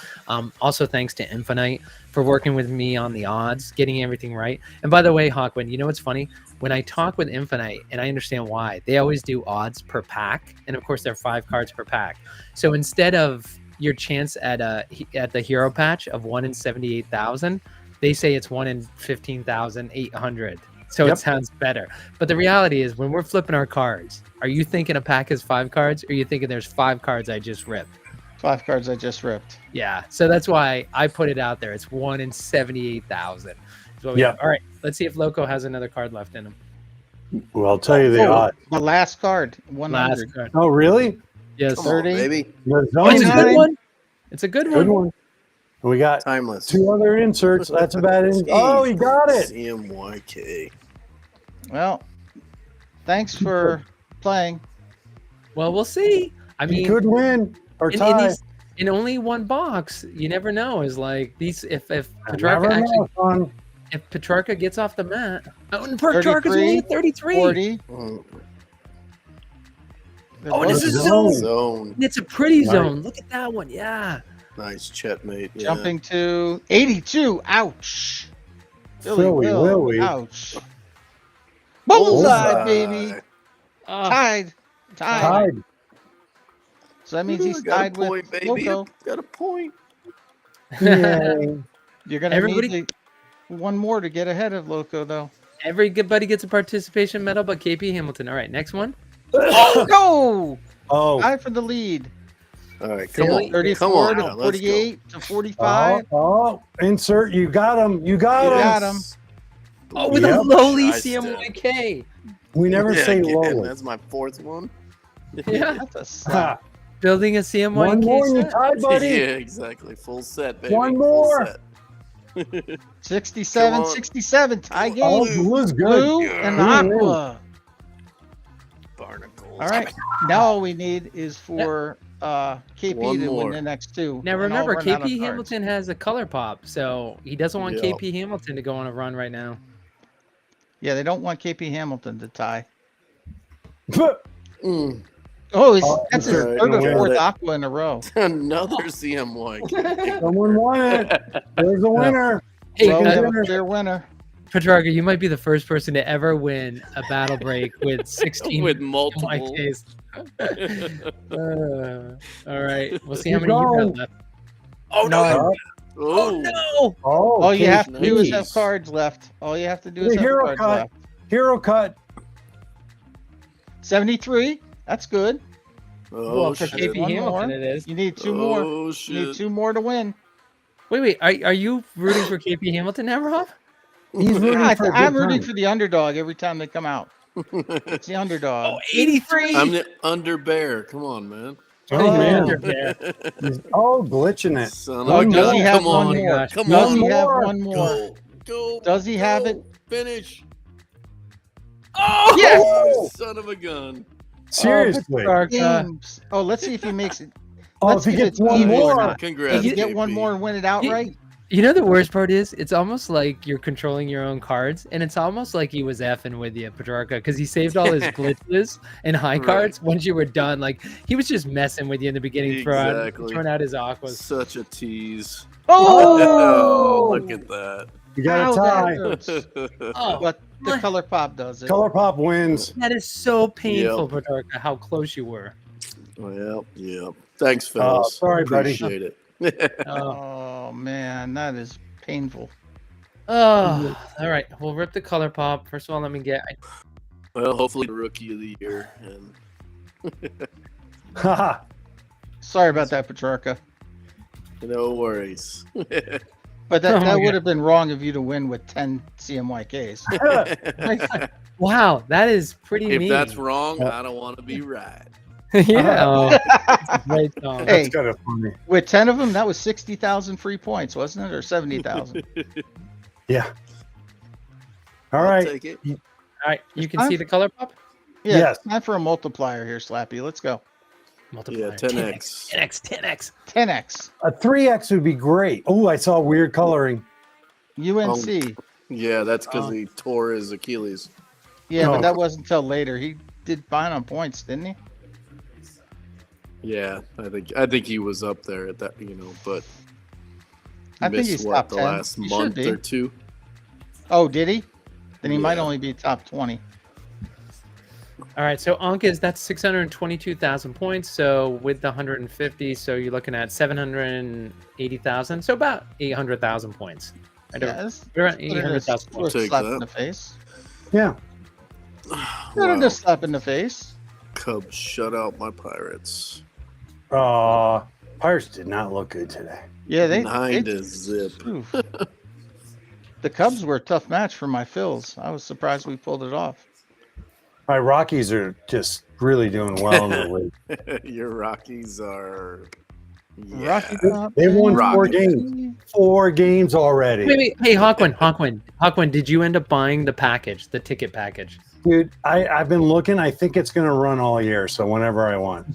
Also, thanks to Infinite for working with me on the odds, getting everything right. And by the way, Hawkwin, you know what's funny? When I talk with Infinite, and I understand why, they always do odds per pack. And of course, there are 5 cards per pack. So instead of your chance at the hero patch of 1 in 78,000. They say it's 1 in 15,800. So Yep. it sounds better. But the reality is, when we're flipping our cards, are you thinking a pack is 5 cards, or are you thinking there's 5 cards I just ripped? 5 cards I just ripped. Yeah. So that's why I put it out there. It's 1 in 78,000. Yeah. All right. Let's see if Loco has another card left in him. Well, I'll tell you the odds. The last card, 100. Last card. Oh, really? Yes. Come on, 30. baby. The Oh, it's a zone's good Nine. one. It's a good good one. one. And we got Timeless. 2 other inserts. That's about it. Oh, he got it. CMYK. Well, thanks for playing. Well, we'll see. I He mean, could win or in, tie. in only one box, you never know. Is like these if I Petrarca never actually know, son. if Petrarca gets off the mat. Oh, and Petrarca's only at 33. 40. Mm, They're Oh, and both it's a zone. Zone. And it's a pretty Right. zone. Look at that one. Yeah. Nice checkmate. Yeah. jumping to 82. Ouch. Philly, Willy. Ouch. Bullseye, Bullseye. baby. Oh, Tied. Tied. So that means he's Got a tied point, with baby. Loco. Got a point. Yay. You're going to Everybody- need one more to get ahead of Loco, though. everybody gets a participation medal, but KP Hamilton. All right, next one. Go! Oh, Tied for the lead. All right, come Philly- on. 34 Come on to now, let's go. 48 to 45. Insert. You got him. You got You him. got him. Oh, with Yep. a lowly Nice, CMYK. We never Yeah, say again, lowly. That's my 4th one. Yeah, That's a Ha. slap. building a CMYK. One more and you set. tied, buddy. Yeah, exactly. Full set, baby. One Full more. set. 67, Come on. 67. Tie Oh, game. blue's good. Blue and aqua. Barnacles. All right. Now all we need is for KP One to more. win the next 2. Now and I'll remember, run out of KP cards. Hamilton has a color pop, so he doesn't want Yeah. KP Hamilton to go on a run right now. Yeah, they don't want KP Hamilton to tie. Mm, Oh, that's his Insert. third or Got fourth it. aqua in a row. another CMYK. Someone won it. There's a winner. Hey, Well, we have winner. a clear winner. Petrarca, you might be the first person to ever win a battle break with 16 With multiple. CMYKs. All right, we'll see how Keep many you going. got left. Oh, no. Oh, Oh, No! All you have to do is have Jeez. cards left. All you have to do The is have hero cards cut. left. hero cut. 73. That's good. Oh, Well, for shit. KP One Hamilton, more. it is. You need 2 more. Oh, You need shit. 2 more to win. Wait. Are you rooting for KP Hamilton now, Rob? He's rooting for a I'm good rooting time. for the underdog every time they come out. It's the underdog. Oh, 83. I'm the under bear. Come on, man. Oh, man. Yeah. He's glitching it. Son of Oh, a does gun. he have Come one on. more? Come Does on. he have more. one more? Go. Go. Does he have go. it? Finish. Oh, Yes! Oh, son of a gun. Seriously. Petrarca. Games. Oh, let's see if he makes it. Oh, let's if he get gets it one even or more. not. Congrats. If you get KP. one more and win it outright, You know the worst part is it's almost like you're controlling your own cards, and it's almost like he was effing with you, Petrarca, because he saved all his glitches and high Right. cards once you were done. Like he was just messing with you in the beginning, Exactly. throwing out his aquas. Such a tease. oh, look at that. You got Ow, a that tie. hurts. Oh, But the color pop does it. Color Pop wins. that is so painful, Yep. Petrarca. How close you were. Yep. Thanks, fellas. sorry, buddy. Appreciate it. Oh man, that is painful. Oh, all right. We'll rip the color pop. First of all, let me get. Well, hopefully rookie of the year. And Haha. Sorry about that, Petrarca. no worries. But that, Oh my that God. would have been wrong of you to win with 10 CMYKs. Wow, that is pretty If mean. that's wrong, I don't want to be right. Yeah. Oh, that's a great song. Hey. That's kind of funny. With 10 of them, that was 60,000 free points, wasn't it? Or 70,000? Yeah. All I'll right. take it. All right, you can see the color pop. Yeah, Yes. time for a multiplier here, Slappy. Let's go. Multiplier. Yeah, 10x. 10x. 10x. A 3X would be great. Oh, I saw weird coloring. UNC. Yeah, that's because Oh. he tore his Achilles. Yeah, Oh. but that wasn't until later. He did fine on points, didn't he? Yeah, I think he was up there at that, but I think missed he's what, top the 10. last He should month be. or two. Oh, did he? Then he might Yeah. only be top 20. All right, so that's 622,000 points. So with the 150, so you're looking at 780,000. So about 800,000 points. Around 800,000 points. Take slap that. in the face. Yeah. Not a slap in the face. Cubs shut out my Pirates. Pirates did not look good today. Yeah, they 9-0. oof. The Cubs were a tough match for my Phils. I was surprised we pulled it off. My Rockies are just really doing well in the league. Your Rockies are. Yeah. Rockies They won Rockies. 4 games already. Wait. Hey, Hawkwind, did you end up buying the ticket package? Dude, I've been looking. I think it's going to run all year, so whenever I want.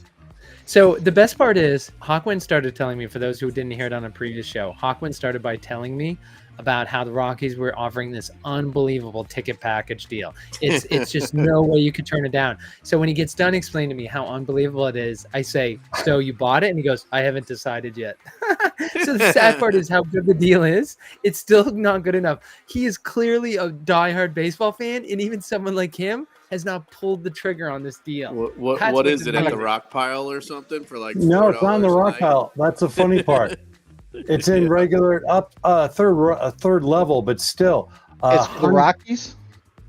So the best part is Hawkwind started telling me, for those who didn't hear it on a previous show, Hawkwind started by telling me about how the Rockies were offering this unbelievable ticket package deal. It's just no way you could turn it down. So when he gets done explaining to me how unbelievable it is, I say, so you bought it? And he goes, I haven't decided yet. So the sad part is how good the deal is. It's still not good enough. He is clearly a diehard baseball fan, and even someone like him has not pulled the trigger on this deal. What is it, at the rock pile or something for like $4 No, it's not on the a rock night? pile. That's the funny part. It's in regular third level, but still. It's for the Rockies?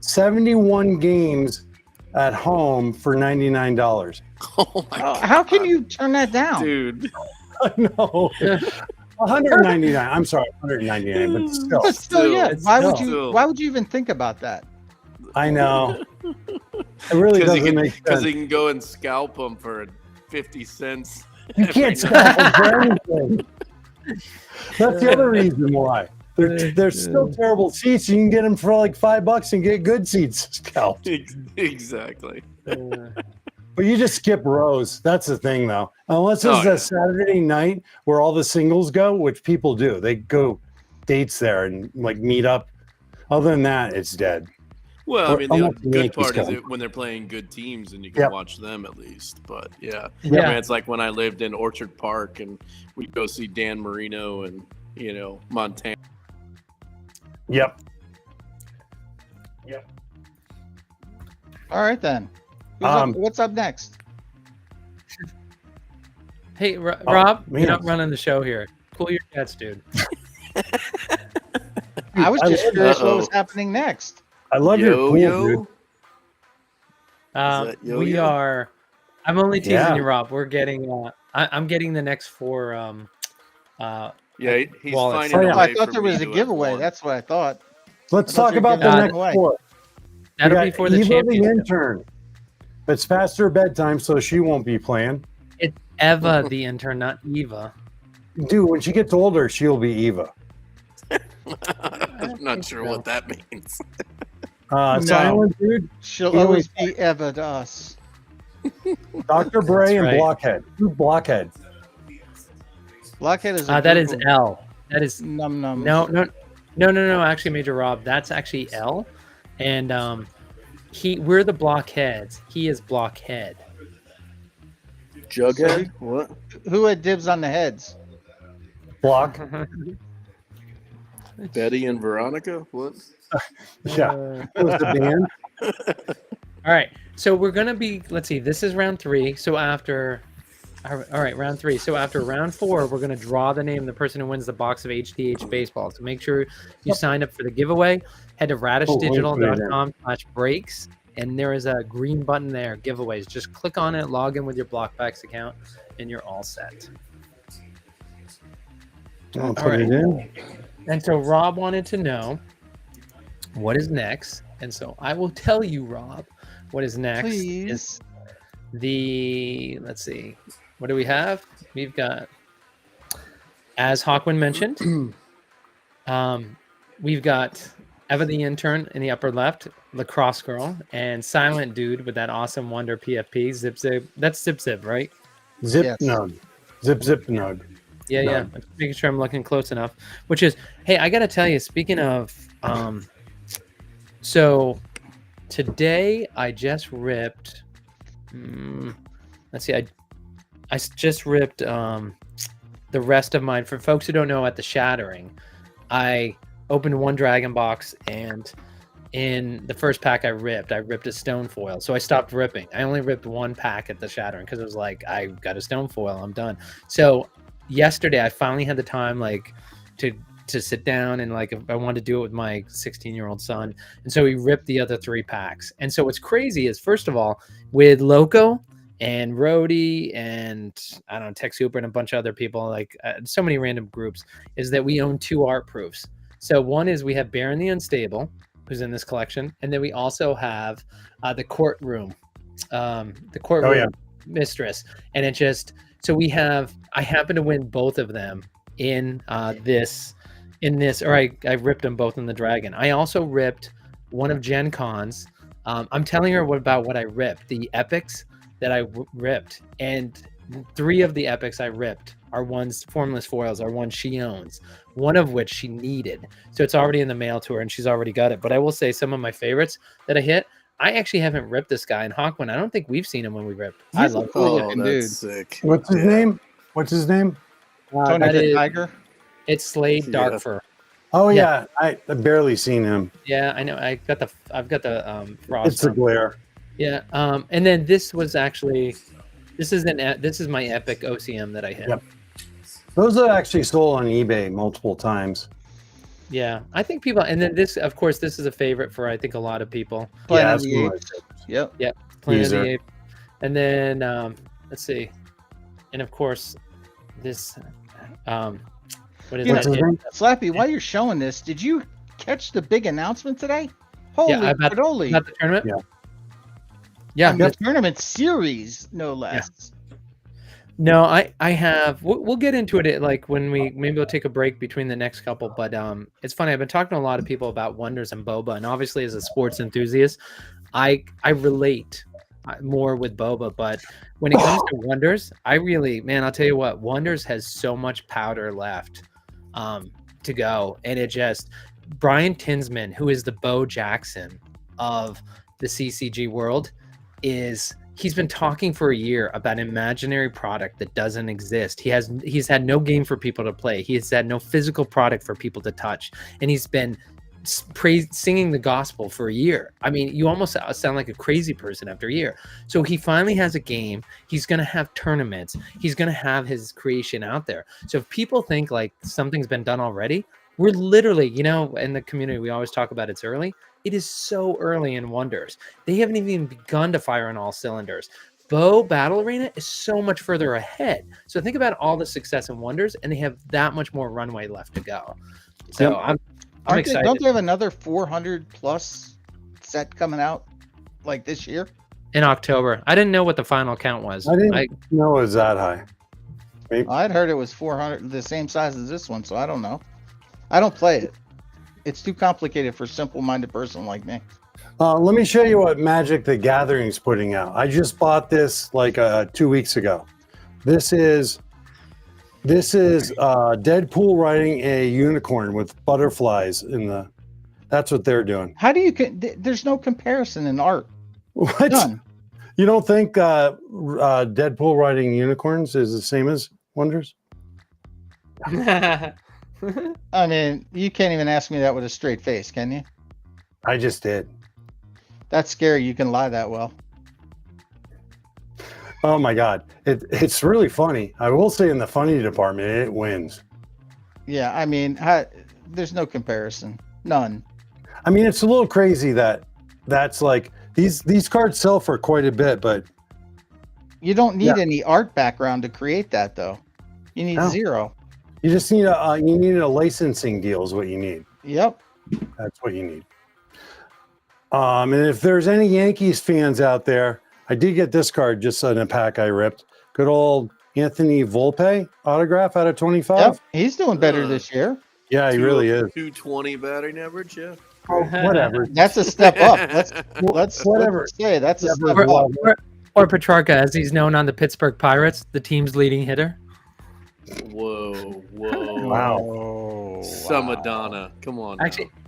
71 games at home for $99. Oh my God. How can you turn that down? Dude. I know. 199. I'm sorry, 199, but still. But still, yeah. It's Why still- would you even think about that? I know. It really doesn't make sense. Because he can go and scalp them for 50 cents. You can't scalp them for anything. That's the other reason why. They're still terrible seats. You can get them for like $5 and get good seats scalped. Exactly. But you just skip rows. That's the thing, though. Unless it's a Saturday night where all the singles go, which people do. They go dates there and like meet up. Other than that, it's dead. Well, I mean, the Unless the good Yankees part is come. when they're playing good teams and you can Yep. watch them at least. But yeah. Yeah. I mean, it's like when I lived in Orchard Park and we'd go see Dan Marino and, Montana. Yep. All right, then. What's up next? Hey, Rob, man. you're not running the show here. Cool your jets, dude. I was just curious what was Uh-oh. happening next. I love your pool, dude. Yo-yo? We yo-yo? are. I'm only teasing Yeah. you, Rob. We're getting. I'm getting the next 4. Yeah, he's Wallets. finding Oh, a yeah. way I thought for there me was a to have giveaway. one. That's what I thought. Let's I thought talk you were about the giving next it away. 4. That'll We be got for the Eva championship. the intern. It's past her bedtime, so she won't be playing. It's Eva the intern, not Eva. Dude, when she gets older, she'll be Eva. I'm not sure what that means. Silent dude, She'll Here we always be Eva to us. Dr. Bray, and right. Blockhead. Who's Blockhead? Blockhead is a That is Google. L. That is Num num. no. Actually, Major Rob, that's actually L, and we're the Blockheads. He is Blockhead. Jughead? What? Who had dibs on the heads? Block. Betty and Veronica? What? Yeah. It was the band. All right, so we're gonna be. Let's see. This is round 3. So after, all right, round 3. So after round 4, we're gonna draw the name of the person who wins the box of HTH baseball. So make sure you sign up for the giveaway. Head to radishdigital.com/breaks, and there is a green button there, giveaways. Just click on it, log in with your BlockBacks account, and you're all set. I'll All put right. it in. And so Rob wanted to know what is next, and so I will tell you, Rob, what is next. Please. Is let's see, what do we have? We've got, as Hawkwind mentioned, we've got Eva the intern in the upper left, lacrosse girl, and Silent Dude with that awesome Wonder PFP. Zip Zip. That's Zip Zip, right? Zip Yes. nug. Zip zip nug. Yeah, No. yeah. I'm just making sure I'm looking close enough. Which is, hey, I gotta tell you, speaking of, so today I just ripped. Let's see, I just ripped the rest of mine. For folks who don't know, at the Shattering, I opened one Dragon box and in the first pack I ripped a stone foil. So I stopped ripping. I only ripped one pack at the shattering because it was like, I got a stone foil, I'm done. So yesterday I finally had the time like to sit down and like I wanted to do it with my 16-year-old son. And so we ripped the other 3 packs. And so what's crazy is, first of all, with Loco and Rody and I don't know, Tech Super and a bunch of other people, like so many random groups, is that we own 2 art proofs. So one is we have Baron the Unstable, who's in this collection, and then we also have the courtroom mistress. And it just, so we have, I happen to win both of them in this, or I ripped them both in the Dragon. I also ripped one of Gen Con's. I'm telling her about what I ripped, the epics that I ripped, and 3 of the epics I ripped are ones, formless foils, are ones she owns, one of which she needed. So it's already in the mail to her and she's already got it. But I will say some of my favorites that I hit, I actually haven't ripped this guy in Hawkwind. I don't think we've seen him when we ripped. I love him. That's sick. What's his name? What's his name? Tony the Tiger? It's Slade Darkfur. Oh yeah, I've barely seen him. Yeah, I know. I've got the frost. It's a glare. Yeah. And then this was actually, this is my epic OCM that I hit. Yep. Those are actually sold on eBay multiple times. Yeah, I think people, and then this, of course, this is a favorite for I think a lot of people. Planet of the Apes. Yep. Yep. Planet of the Apes. And then let's see, and of course, this. What is that? Slappy, while you're showing this, did you catch the big announcement today? Holy about the tournament. Yeah, the tournament series, no less. Yeah. No, I have. We'll get into it like when maybe we'll take a break between the next couple. But it's funny. I've been talking to a lot of people about Wonders and Boba, and obviously as a sports enthusiast, I relate more with Boba. But when it comes to Wonders, I really, man, I'll tell you what, Wonders has so much powder left to go, and it just Brian Tinsman, who is the Bo Jackson of the CCG world, he's been talking for a year about an imaginary product that doesn't exist. He's had no game for people to play. He has had no physical product for people to touch, and he's been singing the gospel for a year. I mean, you almost sound like a crazy person after a year. So he finally has a game. He's going to have tournaments. He's going to have his creation out there. So if people think like something's been done already, we're literally, in the community, we always talk about it's early. It is so early in Wonders. They haven't even begun to fire on all cylinders. Bo Battle Arena is so much further ahead. So think about all the success in Wonders, and they have that much more runway left to go. So I'm excited. Don't they have another 400 plus set coming out like this year? In October. I didn't know what the final count was. I didn't know it was that high. Maybe. I'd heard it was 400, the same size as this one, so I don't know. I don't play it. It's too complicated for a simple-minded person like me. Let me show you what Magic the Gathering's putting out. I just bought this like 2 weeks ago. This is Deadpool riding a unicorn with butterflies in the. That's what they're doing. How do you? There's no comparison in art. What? None. You don't think Deadpool riding unicorns is the same as Wonders? I mean, you can't even ask me that with a straight face, can you? I just did. That's scary. You can lie that well. Oh my God. It's really funny. I will say in the funny department, it wins. Yeah. I mean, there's no comparison. None. I mean, it's a little crazy that's like these cards sell for quite a bit, but you don't need any art background to create that though. You need zero. You just need a licensing deal is what you need. Yep. That's what you need. And if there's any Yankees fans out there, I did get this card just in a pack I ripped. Good old Anthony Volpe autograph out of 25. Yep. He's doing better this year. Yeah, he really is. 220 batting average, yeah. Oh, whatever. That's a step up. Let's say that's a step up. Or Petrarca, as he's known on the Pittsburgh Pirates, the team's leading hitter. Whoa. Wow. Some wow. Madonna. Come on. now.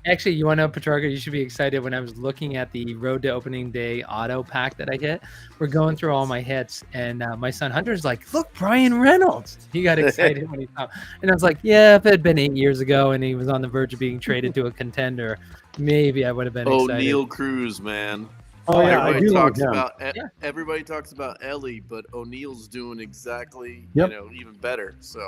Actually, you want to know, Petrarca, you should be excited. When I was looking at the Road to Opening Day auto pack that I hit, we're going through all my hits, and my son Hunter's like, "Look, Brian Reynolds!" He got excited when he saw, and I was like, "Yeah, if it had been 8 years ago and he was on the verge of being traded to a contender, maybe I would have been excited." O'Neal Cruz, man. Oh yeah, I Everybody do like talks him. about Yeah. everybody talks about Ellie, but O'Neal's doing exactly Yep. even better. So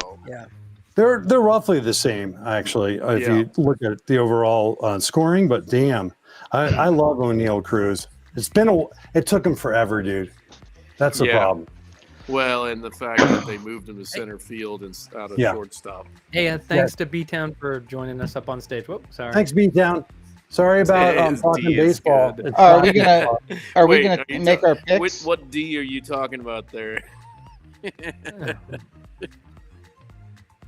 They're roughly the same, actually, if Yeah. you look at the overall scoring. But damn, I love O'Neal Cruz. It took him forever, dude. That's the Yeah. problem. well, and the fact that they moved him to center field and out of Yeah. shortstop. Hey, thanks to B-Town for joining us up on stage. Whoop, sorry. Thanks, B-Town. Sorry about His talking D is baseball. good. It's Are we talking gonna- baseball. Are we Wait, gonna are you make our picks? What D are you talking about there?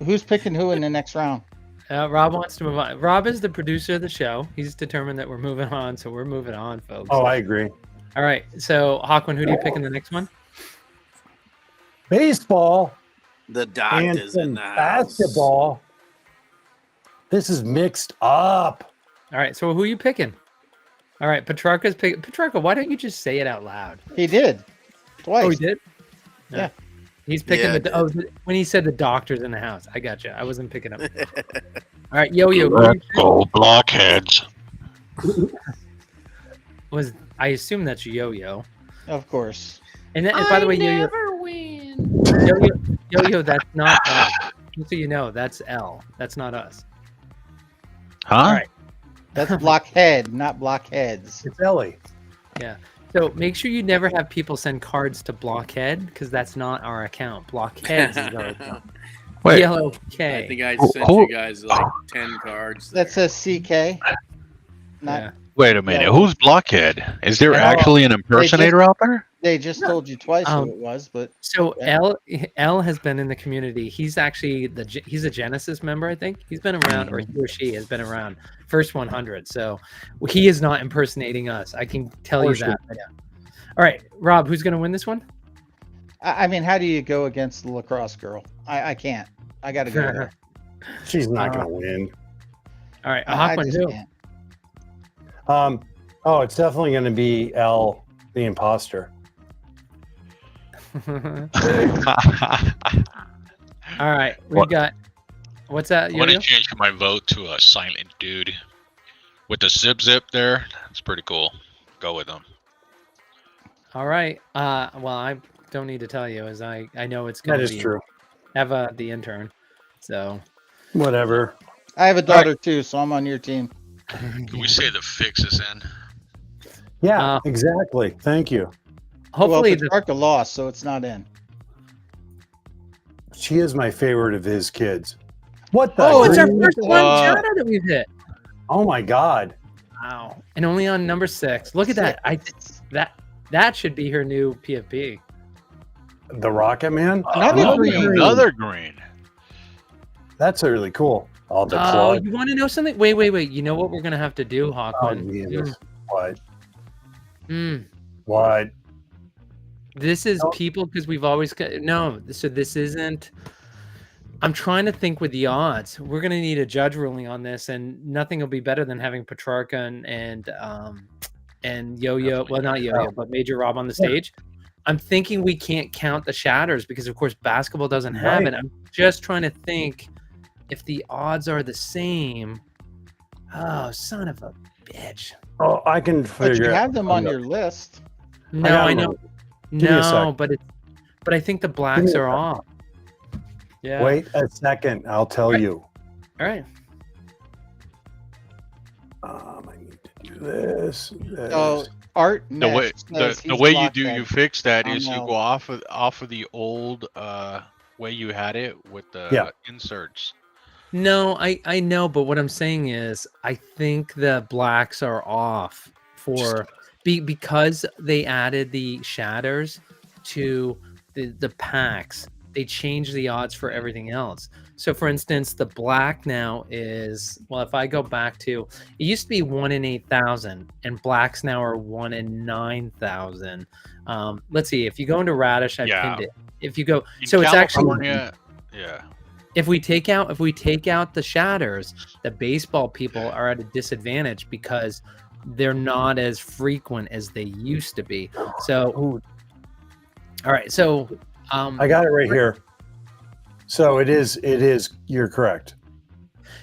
Who's picking who in the next round? Rob wants to move on. Rob is the producer of the show. He's determined that we're moving on, so we're moving on, folks. Oh, I agree. All right. So, Hawkman, who do you pick in the next one? Baseball The and doctor's in some the house. basketball. This is mixed up. All right. So, who are you picking? All right. Petrarca's pick. Petrarca, why don't you just say it out loud? He did twice. Oh, he did? No. Yeah. He's picking Yeah, when he said the doctor's in the house. I got you. I wasn't picking up. All right. Yo-Yo. who do you pick? Go blockheads. I assume that's Yo-Yo. Of course. And by the way, Yo-Yo, that's not us. Just so you know, that's L. That's not us. Huh? All right. That's blockhead, not blockheads. It's Ellie. So make sure you never have people send cards to Blockhead because that's not our account. Blockheads is our account. Wait. Yellow I K. think I Who- sent who- you guys like 10 cards. That says CK. Not. Yeah. Wait a minute. Yeah. Who's blockhead? Is there Oh, actually an impersonator out there? They just told you twice Um, who it was, but So Yeah. L has been in the community. He's actually he's a Genesis member, I think. He's been around, or he or she has been around first 100. So he is not impersonating us. I can tell you For that. Yeah. All right, Rob, who's going to win this one? I mean, how do you go against the lacrosse girl? I can't. I got to go with her. She's not going to win. All right, I Hawkman, just who? can't. Oh, it's definitely going to be L, the imposter. All right, we What? got. What's that? I want to Yo-Yo? change my vote to a silent dude with the zip there. That's pretty cool. Go with him. All right. Well, I don't need to tell you, as I know it's going That to is be true. Eva, the intern. So Whatever. I have a daughter too, so I'm on your team. Can we say the fix is in? Yeah, Uh, exactly. Thank you. hopefully well, the Petrarca lost, so it's not in. She is my favorite of his kids. What the? Oh, it's our green- first one shadow that we've hit. Oh my God. Wow. And only on number 6. Look at that. That should be her new PFP. The Rocket Man? Another Oh, green. Another green. That's really cool. Oh, the Oh, plug. you want to know something? Wait. You know what we're going to have to do, Oh, Hawkman? Jesus. What? Mm. What? This is No. people because we've always got no. So this isn't. I'm trying to think with the odds. We're gonna need a judge ruling on this, and nothing will be better than having Petrarca and Yo-Yo. Well, not Yo-Yo, but Major Rob on the stage. I'm thinking we can't count the shatters because, of course, basketball doesn't have Right. it. I'm just trying to think if the odds are the same. Oh, son of a bitch! Oh, I can But figure you it have them out. on your list. No, got I them. know. me a No, sec. but I think the blacks me a are sec. off. Yeah. Wait a second. I'll tell you. All right. I need to do this. So Art The way Mesh says the he's way you do you blockhead. fix that I is you know. go off of the old way you had it with the Yeah. inserts. No, I know, but what I'm saying is I think the blacks are off for because they added the shatters to the packs. They changed the odds for everything else. So for instance, the black now is, well, if I go back to, it used to be 1 in 8,000 and blacks now are 1 in 9,000. Let's see, if you go into Radish, I Yeah. pinned it. If you go, In so it's actually, California, yeah. if we take out the shatters, the baseball people are at a disadvantage because they're not as frequent as they used to be. So, all right. So, I got it right here. So it is. You're correct.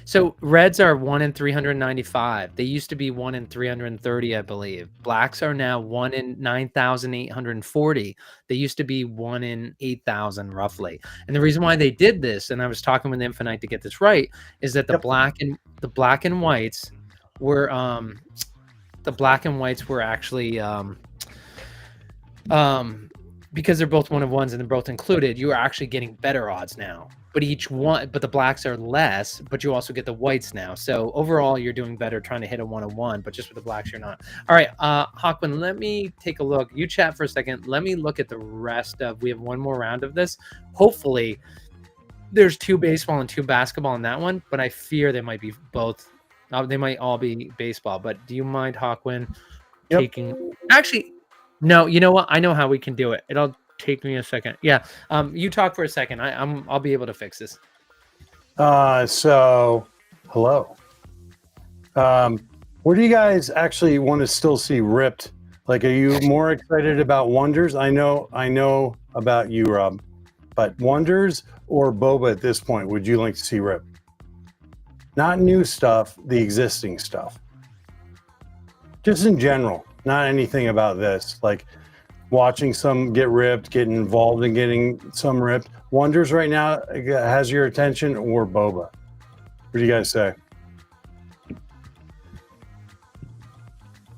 So reds are 1 in 395. They used to be 1 in 330, I believe. Blacks are now 1 in 9,840. They used to be 1 in 8,000 roughly. And the reason why they did this, and I was talking with Infinite to get this right, is that the black and whites were actually because they're both 1 of 1s and they're both included, you are actually getting better odds now. But the blacks are less, but you also get the whites now. So overall, you're doing better trying to hit a 1 of 1, but just with the blacks, you're not. All right, Hawkman, let me take a look. You chat for a second. Let me look at the rest of. We have one more round of this. Hopefully, there's 2 baseball and 2 basketball in that one, but I fear they might be both. They might all be baseball. But do you mind, Hawkman, taking? Actually, no. You know what? I know how we can do it. It'll take me a second. Yeah. You talk for a second. I'll be able to fix this. So hello. Where do you guys actually want to still see ripped? Like, are you more excited about Wonders? I know about you, Rob, but Wonders or Boba at this point, would you like to see ripped? Not new stuff, the existing stuff. Just in general, not anything about this. Like, watching some get ripped, getting involved in getting some ripped. Wonders right now has your attention, or Boba? What do you guys say?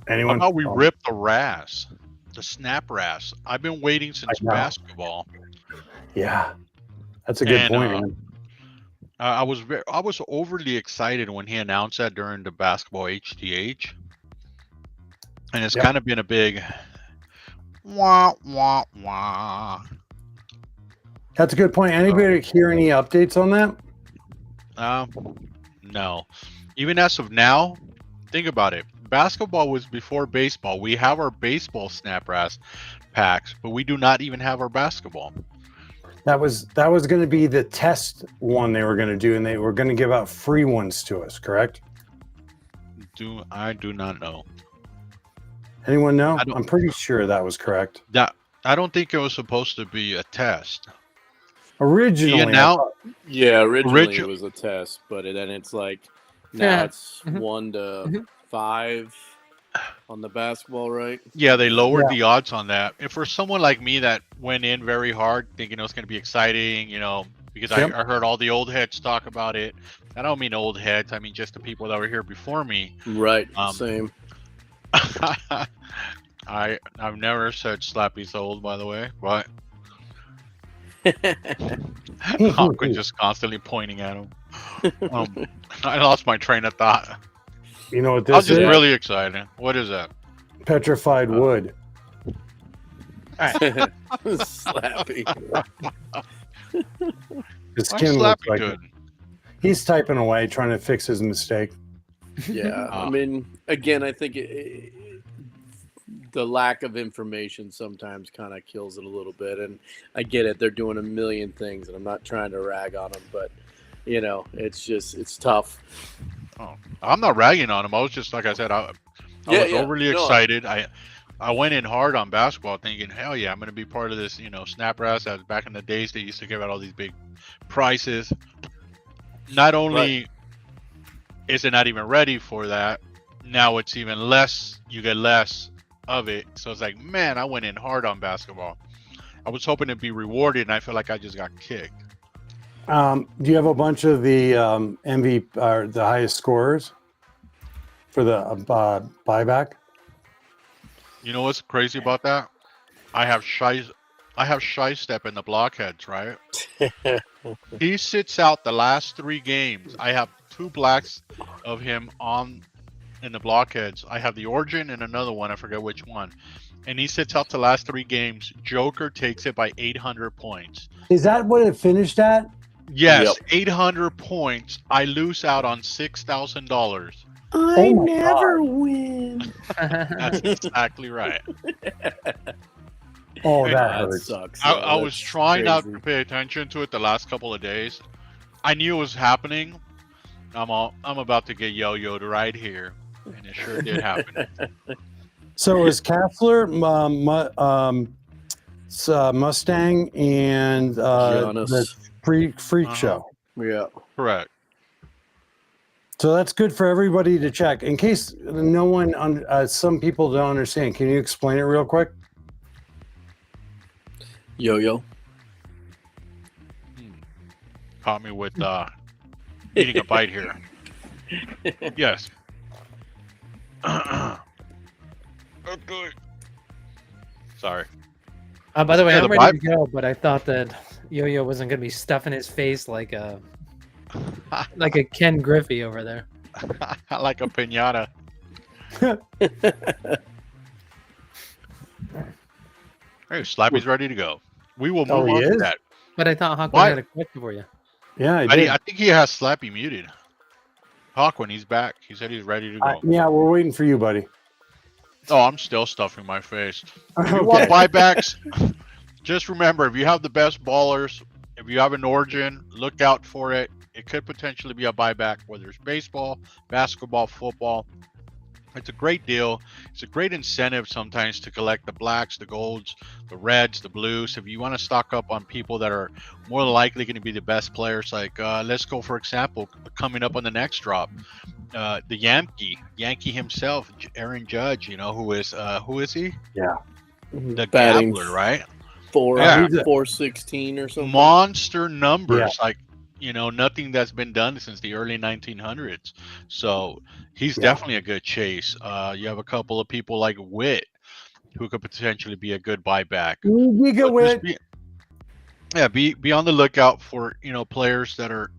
Anyone? How about we rip the RAS, the snap RAS? I've been waiting since basketball. Yeah, that's a good point, man. I was overly excited when he announced that during the basketball HTH, and it's kind of been a big wah wah wah. That's a good point. Anybody hear any updates on that? No. Even as of now, think about it. Basketball was before baseball. We have our baseball snap RAS packs, but we do not even have our basketball. That was going to be the test one they were going to do, and they were going to give out free ones to us, correct? I do not know. Anyone know? I'm pretty sure that was correct. I don't think it was supposed to be a test. Originally, originally it was a test, but then it's like now it's 1 to 5 on the basketball, right? Yeah, they lowered the odds on that. And for someone like me that went in very hard, thinking it was going to be exciting, because I heard all the old heads talk about it. I don't mean old heads. I mean just the people that were here before me. Right. Same. I've never said Slappy's old, by the way, but I'm just constantly pointing at him. I lost my train of thought. You know what this is? I was just really excited. What is that? Petrified wood. Slappy. His skin looks like it. He's typing away, trying to fix his mistake. Yeah, I mean, again, I think the lack of information sometimes kind of kills it a little bit. And I get it. They're doing a million things, and I'm not trying to rag on them, but, it's tough. Oh, I'm not ragging on him. I was just, like I said, I was overly excited. I went in hard on basketball thinking, hell yeah, I'm going to be part of this, snap RAS. That was back in the days they used to give out all these big prizes. Not only is it not even ready for that, now it's even less, you get less of it. So it's like, man, I went in hard on basketball. I was hoping to be rewarded, and I feel like I just got kicked. Do you have a bunch of the MVP or the highest scorers for the buyback? You know what's crazy about that? I have Shy Step in the blockheads, right? He sits out the last 3 games. I have 2 blacks of him in the blockheads. I have the Origin and another one. I forget which one. And he sits out the last 3 games. Joker takes it by 800 points. Is that what it finished at? Yes, 800 points. I lose out on $6,000. I never win. That's exactly right. Oh, that sucks. I was trying not to pay attention to it the last couple of days, I knew it was happening. I'm about to get yo-yoed right here, and it sure did happen. So is Kassler, Mustang, and the Giannis. freak show? Yeah. Correct. So that's good for everybody to check. In case no one, some people don't understand, can you explain it real quick? Yo-yo. Caught me with eating a bite here. Yes. Okay. Sorry. By the way, Yeah, I'm the ready to go, but I thought that Yo-Yo wasn't going to be stuffing his face like a Ken Griffey over there. Like a piñata. Hey, Slappy's ready to go. We will move on to that. But I thought Hawkman had a question for you. Yeah, I think he has Slappy muted. Hawkman, he's back. He said he's ready to go. Yeah, we're waiting for you, buddy. Oh, I'm still stuffing my face. If you want buybacks, just remember, if you have the best ballers, if you have an origin, look out for it. It could potentially be a buyback, whether it's baseball, basketball, football. It's a great deal. It's a great incentive sometimes to collect the blacks, the golds, the reds, the blues. If you want to stock up on people that are more likely going to be the best players, like let's go, for example, coming up on the next drop, the Yankee himself, Aaron Judge, who is he? Yeah. The Batting gambler, right? 416 or something. Monster numbers, Yeah. like, nothing that's been done since the early 1900s. So he's definitely a good chase. You have a couple of people like Witt, who could potentially be a good buyback. Be on the lookout for players that are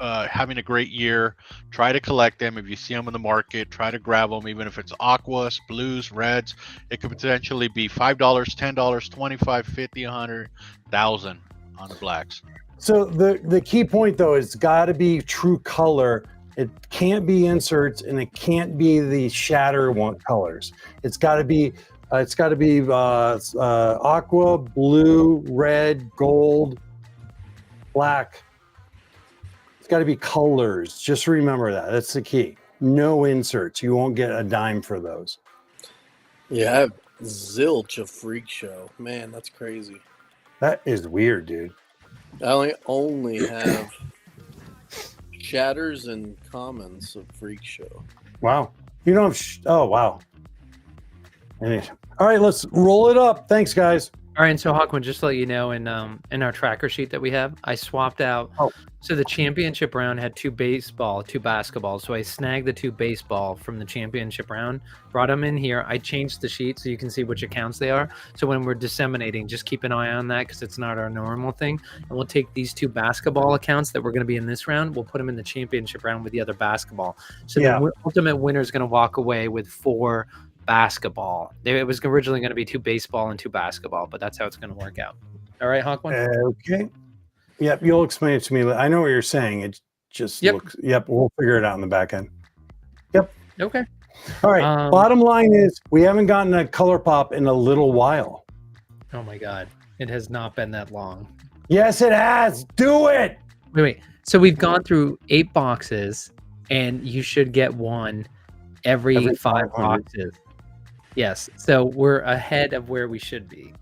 having a great year. Try to collect them. If you see them in the market, try to grab them, even if it's aquas, blues, reds. It could potentially be $5, $10, $25, $50, $100, $1,000 on the blacks. So the key point, though, is got to be true color. It can't be inserts, and it can't be the shatter colors. It's got to be aqua, blue, red, gold, black. It's got to be colors. Just remember that. That's the key. No inserts. You won't get a dime for those. Yeah, I have zilch of freak show. Man, that's crazy. That is weird, dude. I only have shatters and commons of freak show. Wow. You don't have oh, wow. All right, let's roll it up. Thanks, guys. All right, and so Hawkman, just to let you know, in our tracker sheet that we have, I swapped out. So the championship round had 2 baseball, 2 basketball. So I snagged the 2 baseball from the championship round, brought them in here. I changed the sheet so you can see which accounts they are. So when we're disseminating, just keep an eye on that because it's not our normal thing. And we'll take these 2 basketball accounts that we're going to be in this round. We'll put them in the championship round with the other basketball. So the ultimate winner is going to walk away with 4 basketball. It was originally going to be 2 baseball and 2 basketball, but that's how it's going to work out. All right, Hawkman? Okay. Yep, you'll explain it to me. I know what you're saying. It just looks. Yep, we'll figure it out in the back end. Yep. Okay. All right. Bottom line is we haven't gotten a color pop in a little while. Oh my God. It has not been that long. Yes, it has. Do it. Wait. So we've gone through 8 boxes and you should get one every 5 boxes. Yes. So we're ahead of where we should be.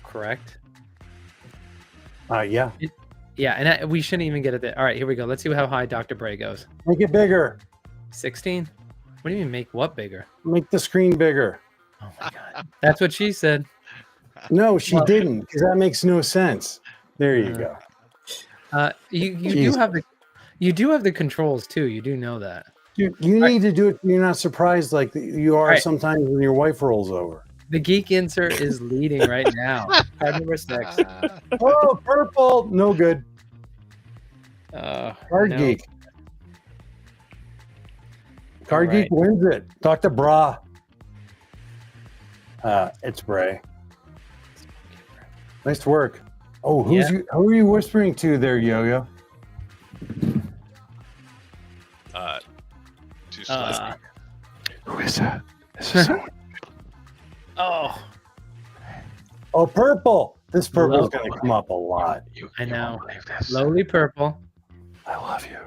Correct? Yeah. And we shouldn't even get it there. All right, here we go. Let's see how high Dr. Bray goes. Make it bigger. 16? What do you mean make what bigger? Make the screen bigger. Oh my God. That's what she said. No, she didn't, because that makes no sense. There you go. You do have the controls too. You do know that. You need to do it. You're not surprised like you are sometimes when your wife rolls over. The geek insert is leading right now. Card number 6. Oh, purple. No good. Card geek. Card geek wins it. Talk to Bra. It's Bray. Nice work. Oh, who are you whispering to there, Yo-Yo? To Slappy. Who is that? Is this someone? Oh, purple. This purple's going to come up a lot. I know. Lowly purple. I love you.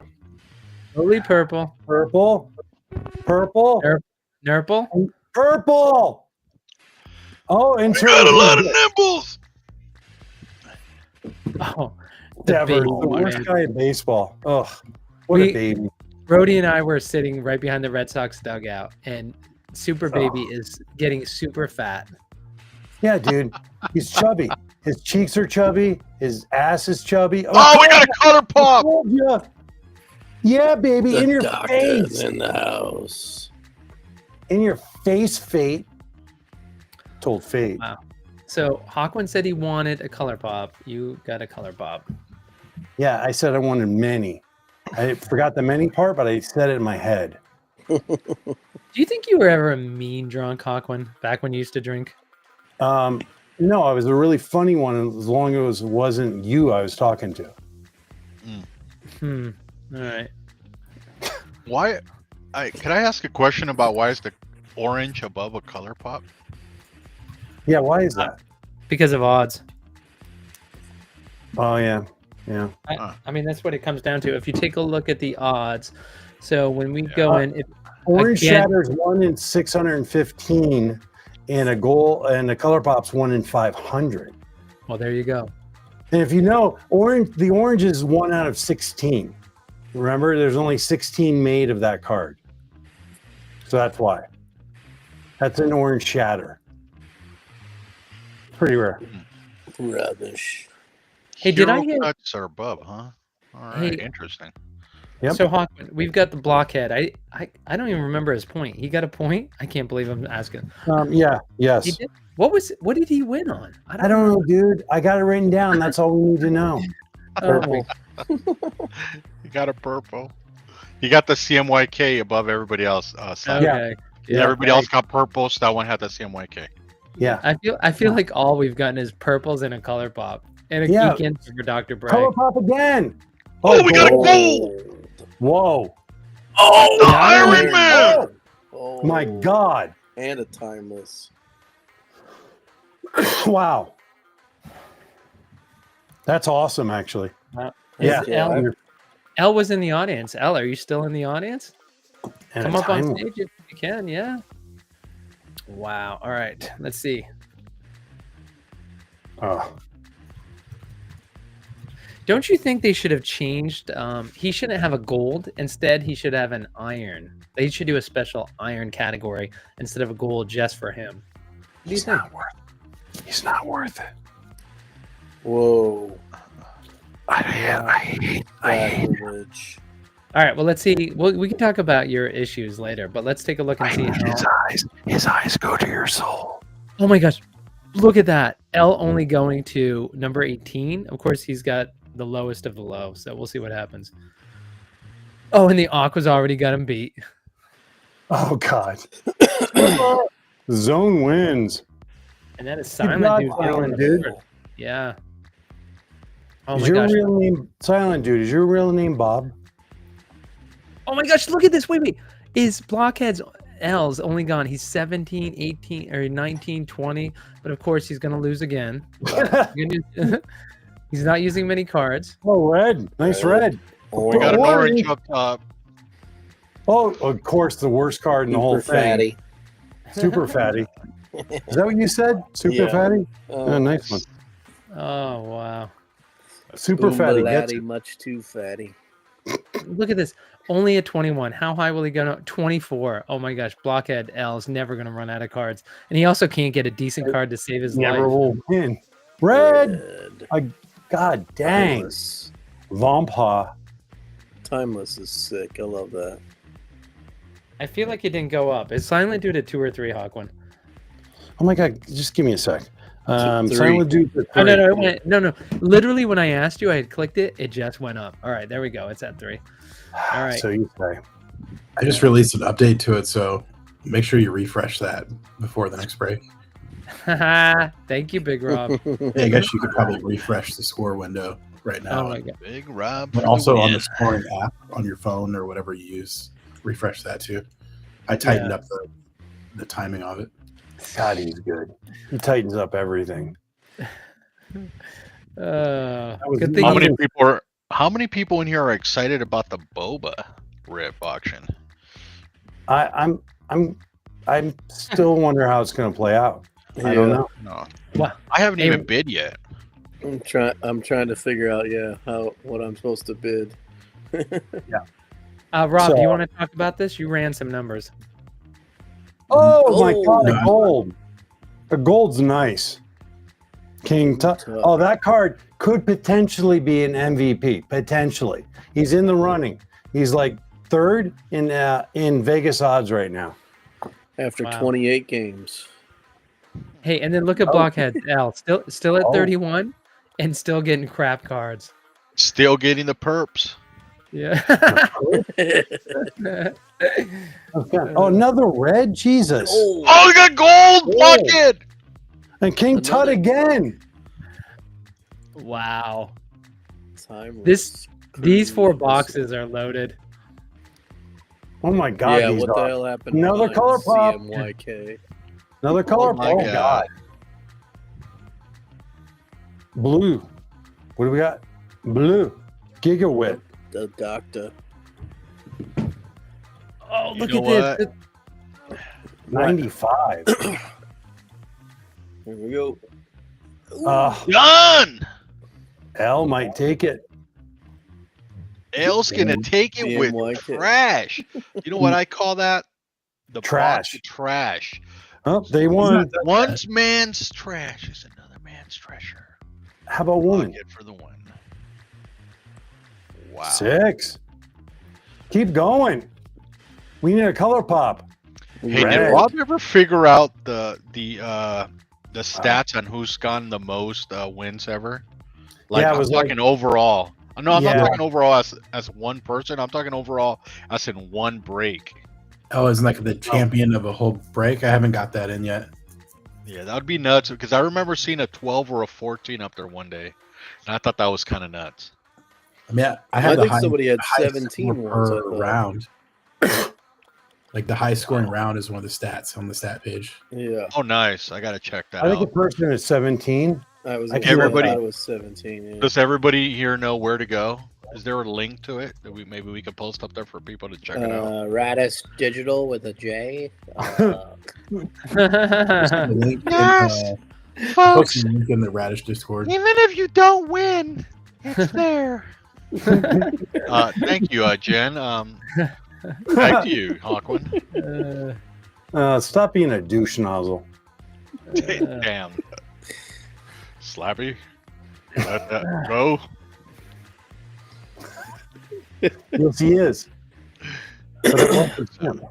Lowly purple. Purple. Purple. Nurple. Purple. Oh, and so got a lot of nipples. Oh, Devers, the worst guy in baseball. Oh, what a baby. Brody and I were sitting right behind the Red Sox dugout, and Super Baby is getting super fat. Yeah, dude. He's chubby. His cheeks are chubby. His ass is chubby. Oh, we got a color pop. Yeah, baby. The in your doctor's face. in the house. In your face, Fate. Told Fate. Wow. So Hawkwind said he wanted a color pop. You got a color pop. Yeah, I said I wanted many. I forgot the many part, but I said it in my head. Do you think you were ever a mean drunk, Hawkwind, back when you used to drink? No, I was a really funny one as long as it wasn't you I was talking to. All right. Why? Can I ask a question about why is the orange above a color pop? Yeah, why is that? Because of odds. Oh, yeah. Yeah. I mean, that's what it comes down to. If you take a look at the odds, so when we go in, orange shatters 1 in 615, and a goal, and the color pop's 1 in 500. Well, there you go. And if you know, the orange is 1 out of 16. Remember, there's only 16 made of that card, so that's why. That's an orange shatter. Pretty rare. Rubbish. Hey, did I hear? Cuts are above, huh? All right, interesting. Yep. So Hawkwind, we've got the blockhead. I don't even remember his point. He got a point. I can't believe I'm asking. Yeah. Yes. He did? What did he win on? I don't know, dude. I got it written down. That's all we need to know. Purple. You got a purple. You got the CMYK above everybody else. Okay. Yeah. Everybody else got purple, so that one had the CMYK. Yeah. I feel like all we've gotten is purples and a color pop and a geek in for Dr. Bray. Color pop again. Oh, we got a gold. Whoa. Oh, the Iron Man. Oh, My God. and a timeless. Wow. That's awesome, actually. Yeah. Elle was in the audience. Elle, are you still in the audience? And Come a up on timeless. stage if you can. Yeah. Wow. All right. Let's see. Oh. Don't you think they should have changed? He shouldn't have a gold. Instead, he should have an iron. They should do a special iron category instead of a gold just for him. What do you think? He's not worth it. Whoa. I hate Sacrilege. All right. Well, let's see. We can talk about your issues later, but let's take a look and see how. His eyes go to your soul. Oh my gosh. Look at that. L only going to number 18. Of course, he's got the lowest of the low, so we'll see what happens. Oh, and the Aqua's already got him beat. Oh, God. Zone wins. And that is Good Silent job, Dude. Silent Dude. Yeah. Oh Is my your gosh. real name Silent Dude? Is your real name Bob? Oh my gosh, look at this. Wait. Is Blockhead's L's only gone? He's 17, 18, or 19, 20. But of course, he's going to lose again. He's not using many cards. Oh, red. Nice red. We got an orange up top. Oh, of course, the worst card in the whole thing. Fatty. Super fatty. Is that what you said? Super fatty? Oh, nice one. Oh, wow. Super fatty. Fatty, much too fatty. Look at this. Only a 21. How high will he go? 24. Oh my gosh. Blockhead L is never going to run out of cards. And he also can't get a decent card to save his Never life. will win. Red. God dang. Timeless. Vampa. Timeless is sick. I love that. I feel like he didn't go up. Is Silent Dude at 2 or 3, Hawkwind? Oh my God. Just give me a sec. Three. Silent Dude. Oh, no. It went, no. Literally, when I asked you, I had clicked it. It just went up. All right. There we go. It's at 3. All right. So you say. I just released an update to it, so make sure you refresh that before the next break. Thank you, Big Rob. Hey, I guess you could probably refresh the score window right now. Oh my God. Big Rob. But also on the scoring app on your phone or whatever you use, refresh that too. I tightened up the timing of it. God, he's good. He tightens up everything. Good thing. How many people in here are excited about the Boba rip auction? I'm still wonder how it's going to play out. I don't know. No. Well, I haven't even bid yet. I'm trying to figure out what I'm supposed to bid. Rob, do you want to talk about this? You ran some numbers. Oh my God, the gold. The gold's nice. King Tut. Oh, that card could potentially be an MVP. Potentially, he's in the running. He's like third in Vegas odds right now. After 28 games. Hey, and then look at Blockhead L, still at 31, and still getting crap cards. Still getting the perps. Yeah. Oh, another red? Jesus. Oh, we got gold! Blockhead! And King Tut again. Wow. Timeless. These 4 boxes are loaded. Oh my God. Yeah, what the hell happened? Another color pop. CMYK. Another color pop. Oh God. Blue. What do we got? Blue. Gigawit. The doctor. Oh, look You at know this. 95. Here we go. Done! L might take it. L's gonna take it with CMYK. trash. You know what I call that? The Trash. box of trash. Oh, they won. One man's trash is another man's treasure. How about woman? Blockhead for the win. Wow. 6. Keep going. We need a color pop. Hey, Red. did Rob ever figure out the stats on who's gotten the most wins ever? Like, Yeah, it I'm was talking overall. No, I'm Yeah. not talking overall as one person. I'm talking overall as in one break. Oh, isn't like the champion of a whole break? I haven't got that in yet. Yeah, that would be nuts because I remember seeing a 12 or a 14 up there one day, and I thought that was kind of nuts. I mean, I think the high, somebody had the high 17 score ones, I per thought. round. Like the high scoring round is one of the stats on the stat page. Yeah. Oh, nice. I got to check that I think out. a person is 17. I was Everybody- I was 17. Yeah. Does everybody here know where to go? Is there a link to it that maybe we could post up there for people to check it out? Radish Digital with a J. The link Yes, in, folks. post the link in the Radish Discord. Even if you don't win, it's there. Thank you, Jen. Back to you, Hawkwind. Stop being a douche nozzle. Damn. Slappy. Let that go. Yes, he is. But it wasn't him.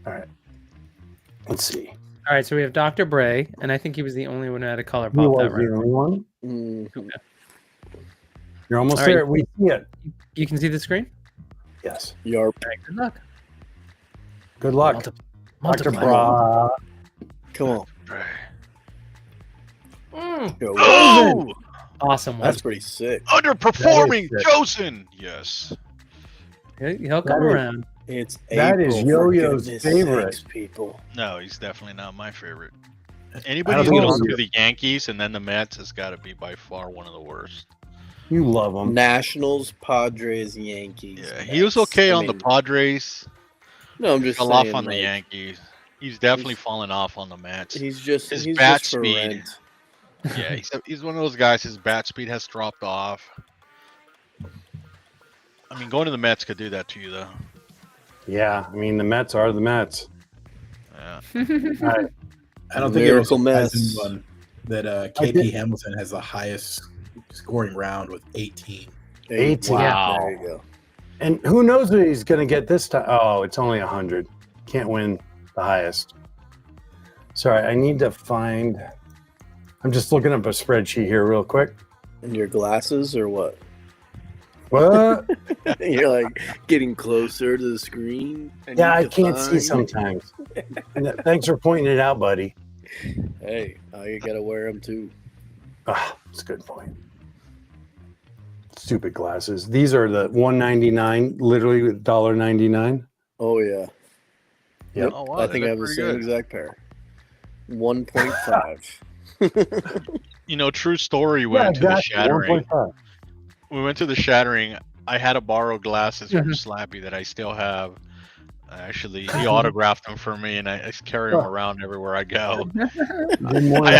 All right. Let's see. All right, so we have Dr. Bray, and I think he was the only one who had a color He pop was that the round. only one. Mhm. You're almost All right. there. We see it. You can see the screen? Yes. Yarp. All right, good luck. Good luck. Dr. Multiply. Bra. Come on. Go. Oh! Awesome one. That's pretty sick. Underperforming That is sick. Josen. Yes. He'll come That is- around. It's That is April, for Yo-Yo's goodness favorite. sakes, people. No, he's definitely not my favorite. I Anybody don't who think goes so. to the Yankees and then the Mets has got to be by far one of the worst. You love him. Nationals, Padres, Yankees. Yeah, he was okay on the Padres. No, I'm just Fell saying, off on the like, Yankees. He's definitely fallen off on the Mets. He's just His he's bat just for speed. rent. Yeah, he's one of those guys. His bat speed has dropped off. I mean, going to the Mets could do that to you, though. Yeah, I mean the Mets are the Mets. Yeah. All right. I don't think it was Miracle mess. surprising that KP Hamilton has the highest scoring round with 18. 18. Wow. There you go. And who knows what he's going to get this time? Oh, it's only 100. Can't win the highest. Sorry, I need to find. I'm just looking up a spreadsheet here real quick. And your glasses or what? What? You're like getting closer to the screen. and Yeah, you I can't see define- sometimes. Thanks for pointing it out, buddy. Hey, you gotta wear them too. Ah, that's a good point. Stupid glasses. These are the $1.99, literally $1.99. Oh yeah. Yep. Oh, wow, I they think I look have the pretty same good. exact pair. 1.5. You know, true story. We went to the shattering. 1.5. We went to the shattering. I had to borrow glasses from Slappy that I still have. Actually, he autographed them for me, and I carry them around everywhere I go. I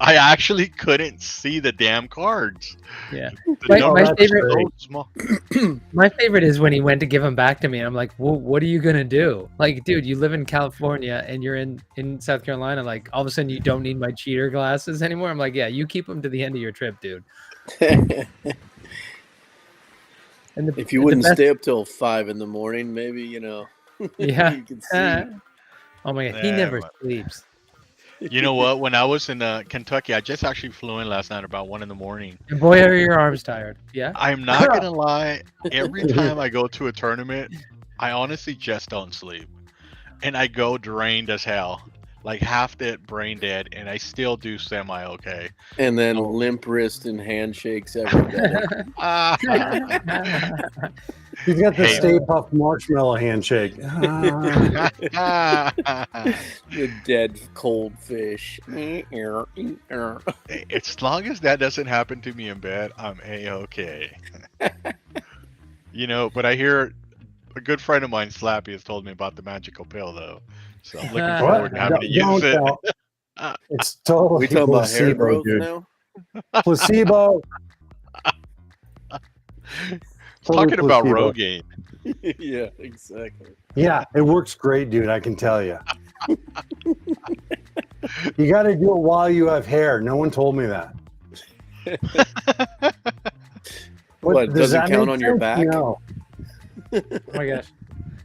actually couldn't see the damn cards. Yeah. The numbers were so small. My favorite is when he went to give them back to me. And I'm like, well, what are you going to do? Like, dude, you live in California and you're in South Carolina. Like, all of a sudden you don't need my cheater glasses anymore. I'm like, yeah, you keep them to the end of your trip, dude. If you wouldn't stay up till 5 in the morning, maybe, you know. Yeah. You can see. Oh my God. He never sleeps. You know what? When I was in Kentucky, I just actually flew in last night about 1 in the morning. And boy, are your arms tired. Yeah. I'm not going to lie. Every time I go to a tournament, I honestly just don't sleep. And I go drained as hell. Like half dead, brain dead, and I still do semi-okay. And then limp wrist and handshakes every day. He's got the Stay Puft Marshmallow handshake. The dead cold fish. As long as that doesn't happen to me in bed, I'm A-okay. You know, but I hear a good friend of mine, Slappy, has told me about the magical pill, though. So I'm looking forward to having to use it. It's totally we talking about hair placebo, growth dude. now? Placebo. Talking about Rogaine. Yeah, exactly. Yeah, it works great, dude. I can tell you. You got to do it while you have hair. No one told me that. What does it count on your back? No. Oh my gosh.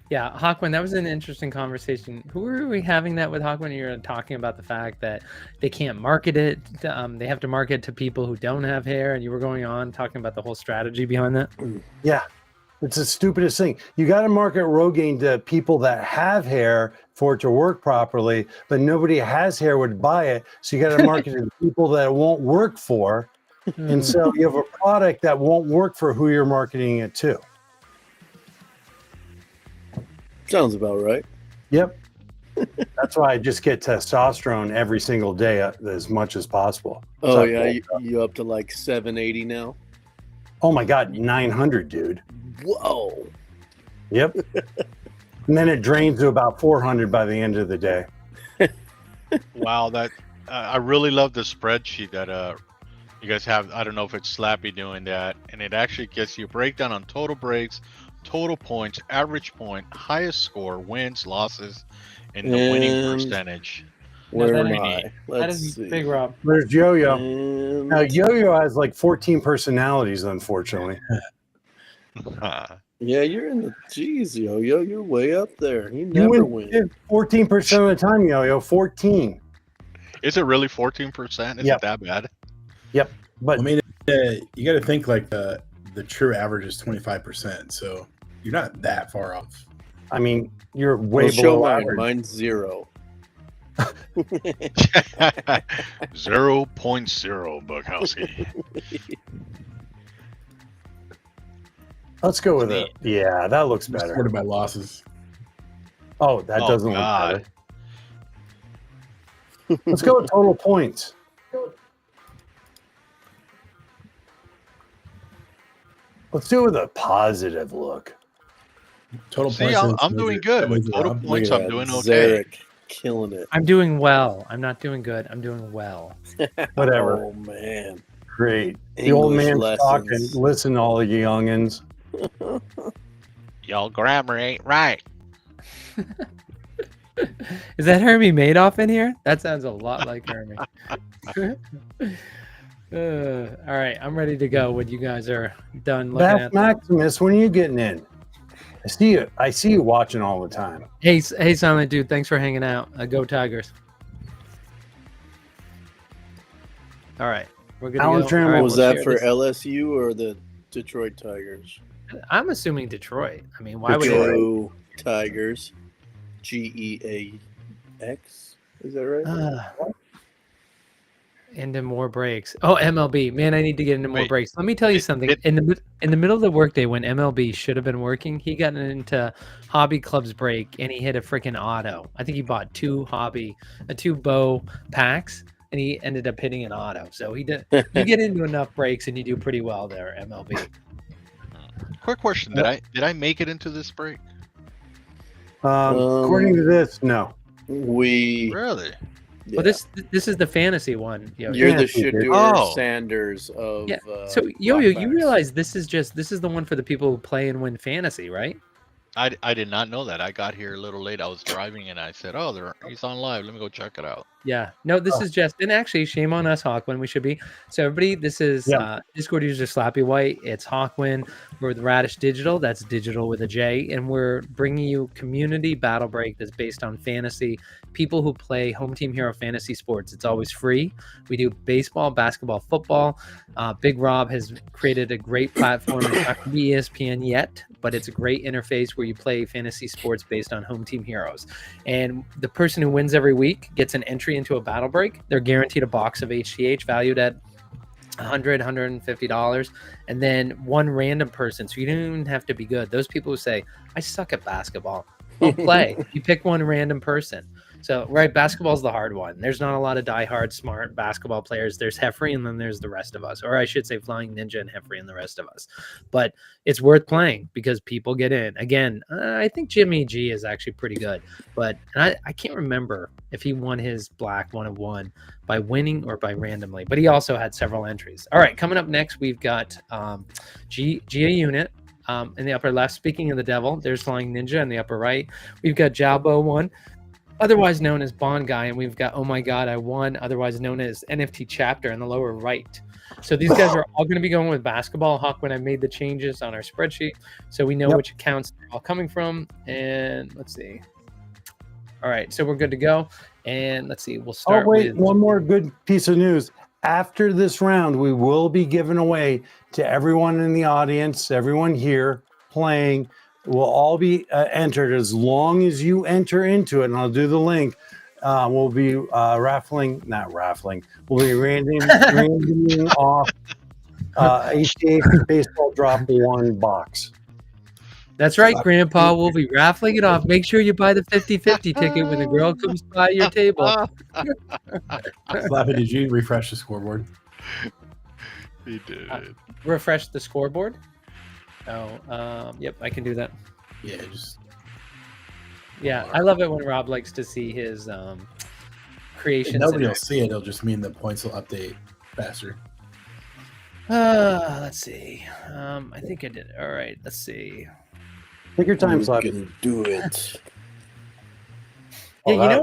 Yeah, Hawkman, that was an interesting conversation. Who were we having that with, Hawkman? You were talking about the fact that they can't market it. They have to market to people who don't have hair, and you were going on talking about the whole strategy behind that. Yeah, it's the stupidest thing. You got to market Rogaine to people that have hair for it to work properly, but nobody has hair would buy it. So you got to market it to people that it won't work for. And so you have a product that won't work for who you're marketing it to. Sounds about right. Yep. That's why I just get testosterone every single day as much as possible. Oh, so yeah. You up to like 780 now? Oh, my God. 900, dude. Whoa. Yep. And then it drains to about 400 by the end of the day. Wow. That I really love the spreadsheet that you guys have. I don't know if it's Slappy doing that. And it actually gets you a breakdown on total breaks, total points, average point, highest score, wins, losses, and the winning percentage. Where am that I? That is Big Rob. There's Yo-Yo. Now, Yo-Yo has like 14 personalities, unfortunately. Yeah, you're in the geez, Yo-Yo. You're way up there. You never win. 14% of the time, Yo-Yo. 14. Is it really 14%? Is it that bad? Yep. But I mean, you got to think like the true average is 25%. So you're not that far off. I mean, you're way below average. Mine's 0. 0.0, Bukowski. Let's go with it. Yeah, that looks better. Supported by losses. Oh, that doesn't look better. Let's go with total points. Let's do it with a positive look. Total See, points. I'm doing good. With total points, I'm doing okay. Zarek killing it. I'm doing well. I'm not doing good. I'm doing well. Whatever. Oh, man. Great. The old man's talking. Listen, all the youngins. Y'all grammar ain't right. Is that Hermie Madoff in here? That sounds a lot like Hermie. All right, I'm ready to go when you guys are done looking Bath at Maximus, when are you getting in? I see you watching all the time. Hey, Silent Dude, thanks for hanging out. Go Tigers. All right, we're gonna go. Right, was that for LSU or the Detroit Tigers? I'm assuming Detroit. I mean, why would Go Tigers? GEAX? Is that right? Into more breaks. Oh, MLB. Man, I need to get into more breaks. Let me tell you something. In the middle of the workday when MLB should have been working, he got into Hobby Club's break and he hit a freaking auto. I think he bought two Bow packs and and he ended up hitting an auto. So he did. You get into enough breaks, and you do pretty well there, MLB. Quick question: Did I make it into this break? According to this, no. We Really? Well, this is the fantasy one. You're Yeah, the you did. Shadur Sanders of. Yeah. So Yo-Yo, you realize this is the one for the people who play and win fantasy, right? I did not know that. I got here a little late. I was driving and I said, "Oh, he's on live. Let me go check it out." Yeah. No, this is just, and actually, shame on us, Hawkwind. We should be. So everybody, this is Discord user Slappy White. It's Hawkwind. We're with Radish Digital. That's digital with a J, and we're bringing you community battle break that's based on fantasy. People who play Home Team Hero fantasy sports. It's always free. We do baseball, basketball, football. Big Rob has created a great platform. It's not going to be ESPN yet, but it's a great interface where you play fantasy sports based on Home Team Heroes. And the person who wins every week gets an entry into a battle break. They're guaranteed a box of HTH valued at $100, $150, and then one random person. So you don't even have to be good. Those people who say, I suck at basketball, I'll play. You pick one random person. So, right, basketball's the hard one. There's not a lot of diehard smart basketball players. There's Heffrey, and then there's the rest of us. Or I should say Flying Ninja and Heffrey and the rest of us. But it's worth playing because people get in. Again, I think Jimmy G is actually pretty good. But I can't remember if he won his Black 1-of-1 by winning or by randomly. But he also had several entries. All right, coming up next, we've got GA Unit. In the upper left, speaking of the devil, there's Flying Ninja in the upper right. We've got Jalbo 1, otherwise known as Bond Guy, and we've got Oh My God, I Won, otherwise known as NFT Chapter in the lower right. So these guys are all going to be going with basketball. Hawk, when I made the changes on our spreadsheet, so we know which accounts they're all coming from. And let's see. All right, so we're good to go. And let's see, we'll start with... one more good piece of news. After this round, we will be giving away to everyone in the audience, everyone here playing, will all be entered as long as you enter into it. And I'll do the link. We'll be we'll be randoming off HTH Baseball Drop 1 box. That's right, Grandpa. We'll be raffling it off. Make sure you buy the 50-50 ticket when the girl comes by your table. Slappy, did you refresh the scoreboard? He did. Refresh the scoreboard? Oh, yep, I can do that. Yeah, just... Yeah, I love it when Rob likes to see his creations. Nobody will see it. It'll just mean the points will update faster. Let's see. I think I did. All right, let's see. Take your time, Slappy. You can do it. Yeah,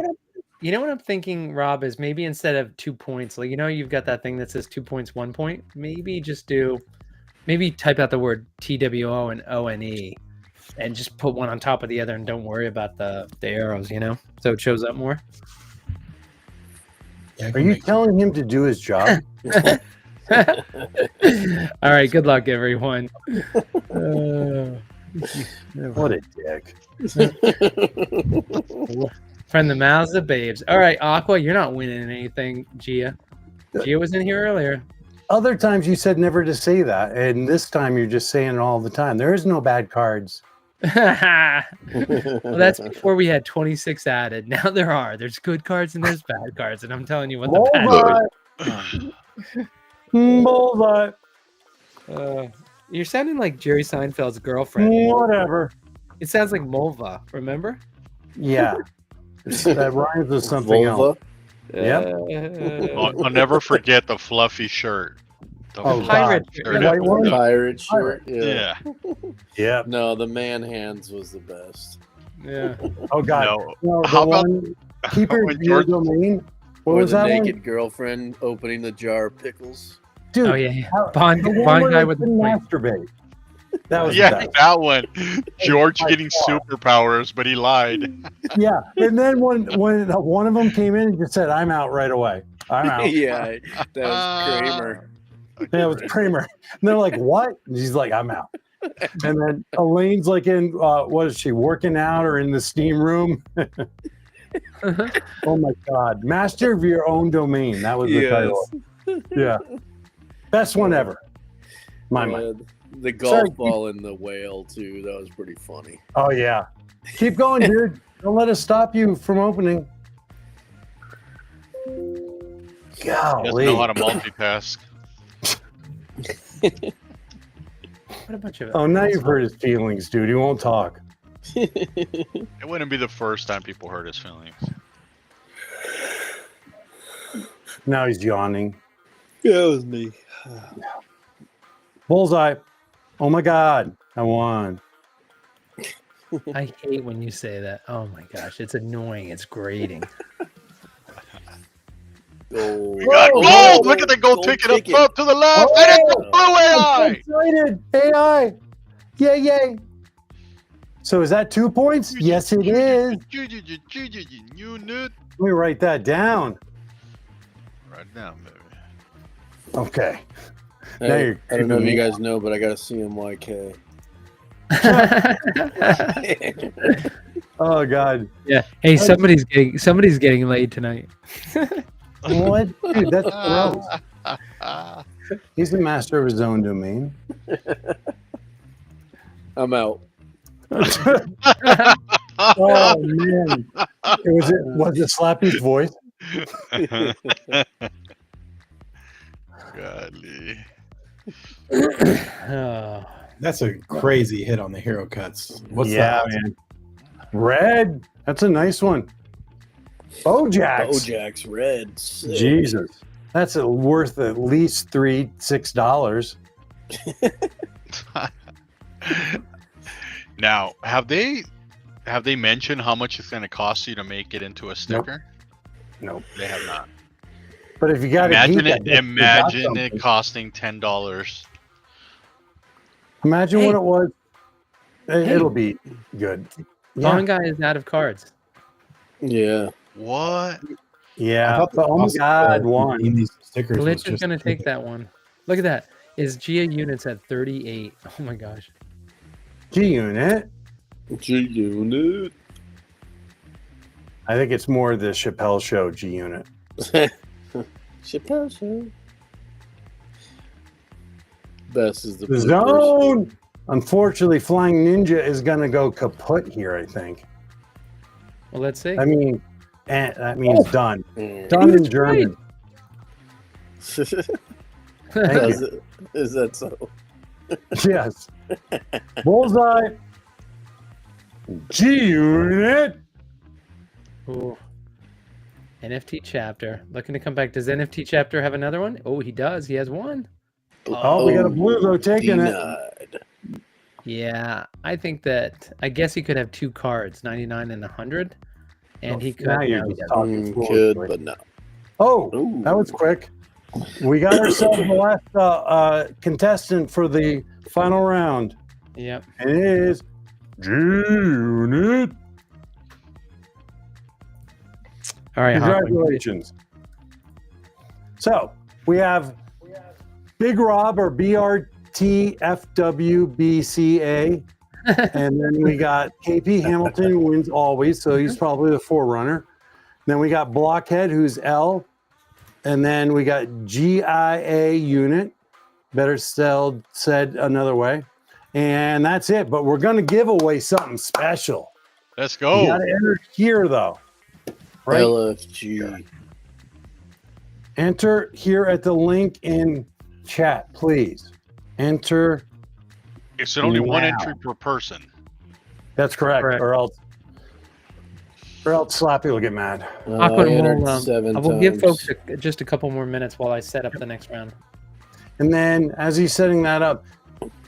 you know what I'm thinking, Rob, is maybe instead of 2 points, like, you've got that thing that says 2 points, 1 point. Maybe type out the word TWO and ONE and just put one on top of the other and don't worry about the arrows, so it shows up more. Yeah, are you telling him to do his job? All right, good luck, everyone. What a dick. Friend the mouths of babes. All right, Aqua, you're not winning anything, Gia. Gia was in here earlier. Other times you said never to say that, and this time you're just saying it all the time. There is no bad cards. Well, that's before we had 26 added. Now there are. There's good cards and there's bad cards, and I'm telling you what the bad. Bullseye. You're sounding like Jerry Seinfeld's girlfriend. Whatever. It sounds like Mulva. Remember? Yeah. That rhymes with something else. Yep. I'll never forget the fluffy shirt. The pirate shirt. The pirate shirt. Yeah. Yeah. No, the man hands was the best. Yeah. Oh God. No. How about Keeper when Your George- Domain? What Or was the that naked one? girlfriend opening the jar of pickles. Dude, Oh yeah. how- Bond the one guy where with they the point. masturbate. That was Yeah, the best. that one. George by getting far. superpowers, but he lied. Yeah, and then when one of them came in and just said, "I'm out right away. I'm out." Yeah, that was Kramer. Yeah, it was Kramer. And they're like, "What?" And he's like, "I'm out." And then Elaine's like in, what is she, working out or in the steam room? Oh my God. Master of Your Own Domain. That was the title. Yeah. Best one ever. My mind. The golf ball and the whale, too. That was pretty funny. Oh, yeah. Keep going, dude. Don't let us stop you from opening. He doesn't know how to multitask. What a bunch of. Oh, now you've hurt his feelings, dude. He won't talk. It wouldn't be the first time people hurt his feelings. Now he's yawning. Yeah, it was me. Bullseye. Oh my God. I won. I hate when you say that. Oh my gosh, it's annoying. It's grating. We got gold! Look at the gold ticket up to the left. Oh, and it's the blue AI! Excited. AI. Yay, yay. So is that 2 points? Yes, it is. Unit. Let me write that down. Right now, baby. Okay. Hey, I don't know if you guys know, but I got a CMYK. Oh God. Yeah. Hey, somebody's getting laid tonight. What? Dude, that's gross. He's the master of his own domain. I'm out. Oh man. Was it Slappy's voice? Godly. Oh. That's a crazy hit on the hero cuts. What's that? Man. Red. That's a nice one. Bojax. Bojax red. Sick. Jesus. That's worth at least $6. Now, have they mentioned how much it's going to cost you to make it into a sticker? Nope. They have not. But if you got imagine it costing $10. Imagine what it was. It'll be good. Long guy is out of cards. Yeah. What? Yeah. But oh my God, one. These stickers Glitch is going to take that one. Look at that. His GA unit's at 38. Oh my gosh. G-Unit. G-Unit. I think it's more the Chappelle Show G-Unit. Chappelle Show. Best is the zone. Unfortunately, Flying Ninja is going to go kaput here, I think. Well, let's see. I mean, that means done. Done in German. Right. Is that so? Yes. Bullseye. G-Unit. Ooh. NFT chapter. Looking to come back. Does NFT chapter have another one? Oh, he does. He has one. Oh, we got a blue though taking it. Yeah, I think that. I guess he could have two cards, 99 and 100, and he could. Now you're just talking could, but no. Oh, that was quick. We got ourselves the last contestant for the final round. Yep. And it is G-Unit. All right. Congratulations. So we have Big Rob or BRTFWBCA. And then we got KP Hamilton, who wins always, so he's probably the forerunner. Then we got Blockhead, who's L. And then we got GIA Unit, better said another way. And that's it. But we're going to give away something special. Let's go. You got to enter here, though. Right? LFG. Enter here at the link in chat, please. Enter. It's only one now. entry per person. That's correct. Or else Slappy will get mad. I will give folks just a couple more minutes while I set up the next round. And then as he's setting that up,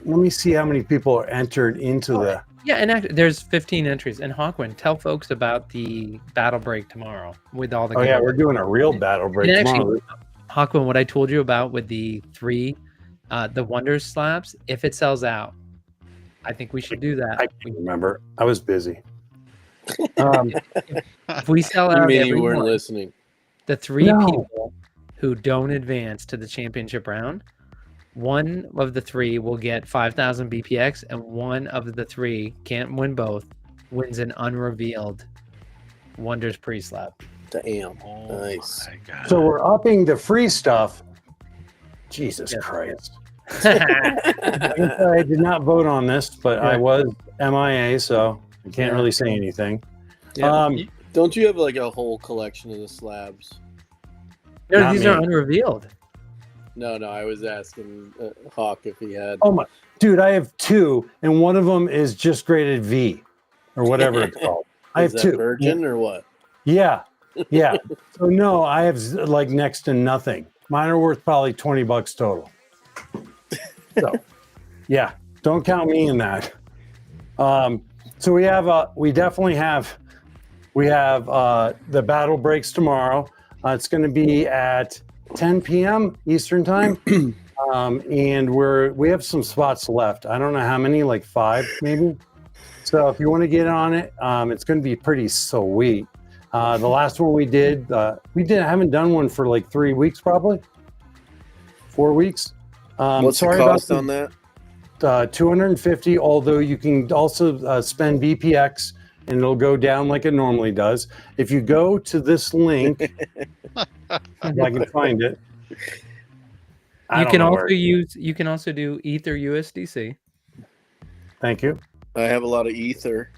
let me see how many people are entered into the... Yeah, and actually, there's 15 entries. And Hawkwind, tell folks about the battle break tomorrow with all the... Oh, yeah, we're doing a real battle break tomorrow. Hawkwind, what I told you about with the three, the Wonders slabs, if it sells out, I think we should do that. I can't remember. I was busy. If we sell out, You weren't listening. The three people who don't advance to the championship round, one of the three will get 5,000 BPX, and one of the three can't win both, wins an unrevealed Wonders pre-slab. Damn, nice. So we're upping the free stuff. Jesus Christ. I did not vote on this, but I was MIA, so I can't really say anything. Yeah. Don't you have like a whole collection of the slabs? No, Not these me. are unrevealed. No, I was asking Hawk if he had. Oh my, dude, I have 2, and one of them is just graded V, or whatever it's called. I have Is that 2. virgin or what? Yeah. So no, I have like next to nothing. Mine are worth probably $20 total. So, yeah, don't count me in that. So we definitely have the battle breaks tomorrow. It's going to be at 10 p.m. Eastern time, and we have some spots left. I don't know how many, like 5 maybe. So if you want to get on it, it's going to be pretty sweet. The last one we haven't done one for like 3 weeks, probably 4 weeks. What's the cost on that? 250. Although you can also spend BPX, and it'll go down like it normally does. If you go to this link, if I can find it. You can also do Ether USDC. Thank you. I have a lot of Ether.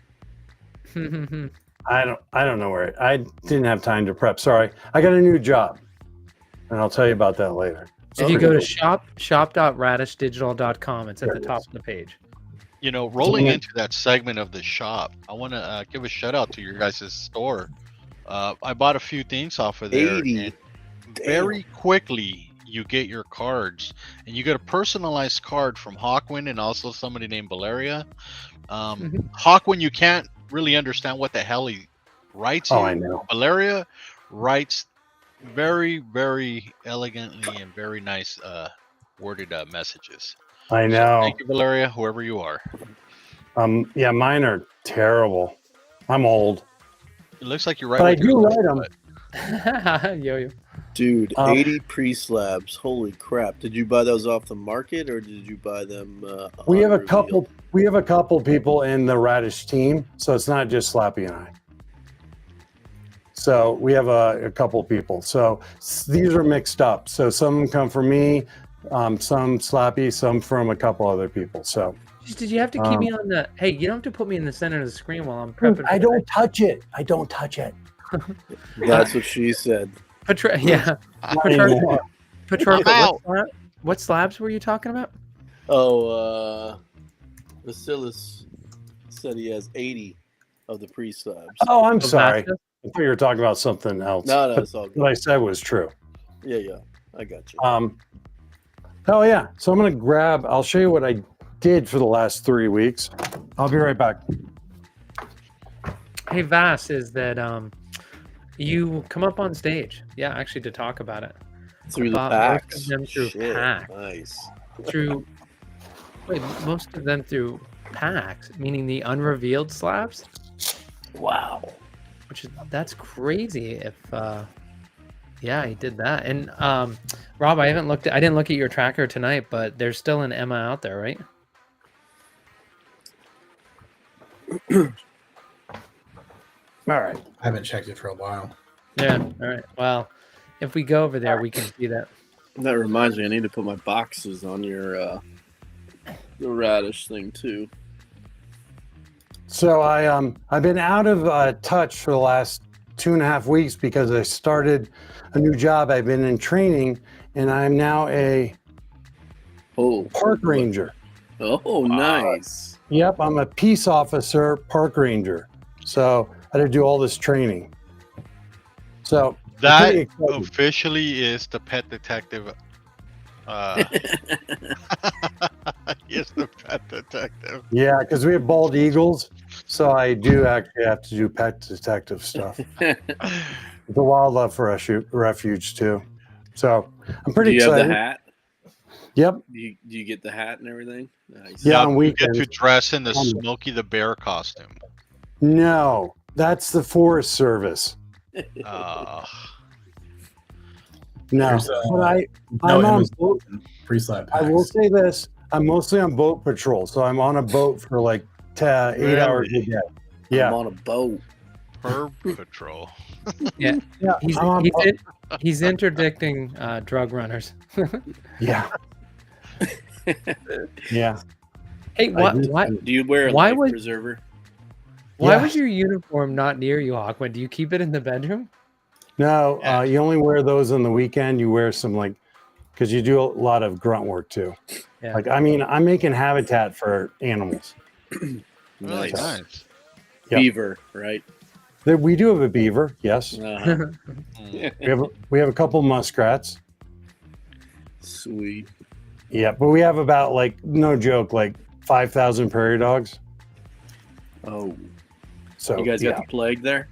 I don't know where I didn't have time to prep. Sorry. I got a new job, and I'll tell you about that later. If you go to shop.radishdigital.com, it's at the top of the page. You know, rolling into that segment of the shop, I want to give a shout out to your guys' store. I bought a few things off of there. 80. Very quickly, you get your cards, and you get a personalized card from Hawkwind and also somebody named Valeria. Hawkwind, you can't really understand what the hell he writes. I know. Valeria writes very, very elegantly and very nice worded messages. I know. So thank you, Valeria, whoever you are. Yeah, mine are terrible. I'm old. It looks like you're right. But I do write them. Yo. Dude, 80 pre-slabs. Holy crap. Did you buy those off the market or did you buy them We have a couple people in the Radish team, so it's not just Slappy and I. So we have a couple people. So these are mixed up. So some come from me, some Slappy, some from a couple other people. So did you have to keep me on the? Hey, you don't have to put me in the center of the screen while I'm prepping. I don't touch it. That's what she said. Petrarca, what slabs were you talking about? Oh, Vasilis said he has 80 of the pre-slabs. Oh, I'm sorry. I thought you were talking about something else. No, it's all good. What I said was true. Yeah, I got you. Oh yeah. So I'm I'll show you what I did for the last 3 weeks. I'll be right back. Hey, Vass, is that you come up on stage? Yeah, actually, to talk about it. Through the packs? Through packs. Nice. Most of them through packs, meaning the unrevealed slabs. Wow. That's crazy. If he did that. And Rob, I didn't look at your tracker tonight, but there's still an Emma out there, right? All right. I haven't checked it for a while. Yeah. All right. Well, if we go over there, we can see that. That reminds me, I need to put my boxes on your the Radish thing too. So I've been out of touch for the last 2.5 weeks because I started a new job. I've been in training, and I'm now a park ranger. Oh, nice. Yep, I'm a peace officer park ranger. So I had to do all this training. So that officially is the pet detective. Yes, the pet detective. Yeah, because we have bald eagles, so I do actually have to do pet detective stuff. The wildlife refuge too. So I'm pretty excited. Do you have the hat? Yep. Do you get the hat and everything? Nice. Yeah, on weekends. You get to dress in the Smokey the Bear costume. No, that's the Forest Service. No, but I'm on boat. Pre-slap I will say this: I'm mostly on boat patrol, so I'm on a boat for like 8 hours a day. Yeah, I'm on a boat. Per patrol. Yeah, he's interdicting drug runners. Yeah. Yeah. Hey, what? Do you wear a life preserver? Why was your uniform not near you, Hawkwind? Do you keep it in the bedroom? No, Yeah. you only wear those on the weekend. You wear some because you do a lot of grunt work too. Yeah. Like, I mean, I'm making habitat for animals. Nice. Nice. Yep. Beaver, right? We do have a beaver, yes. Uh-huh. We have a couple muskrats. Sweet. Yeah, but we have about no joke, 5,000 prairie dogs. Oh, So you guys got the plague there?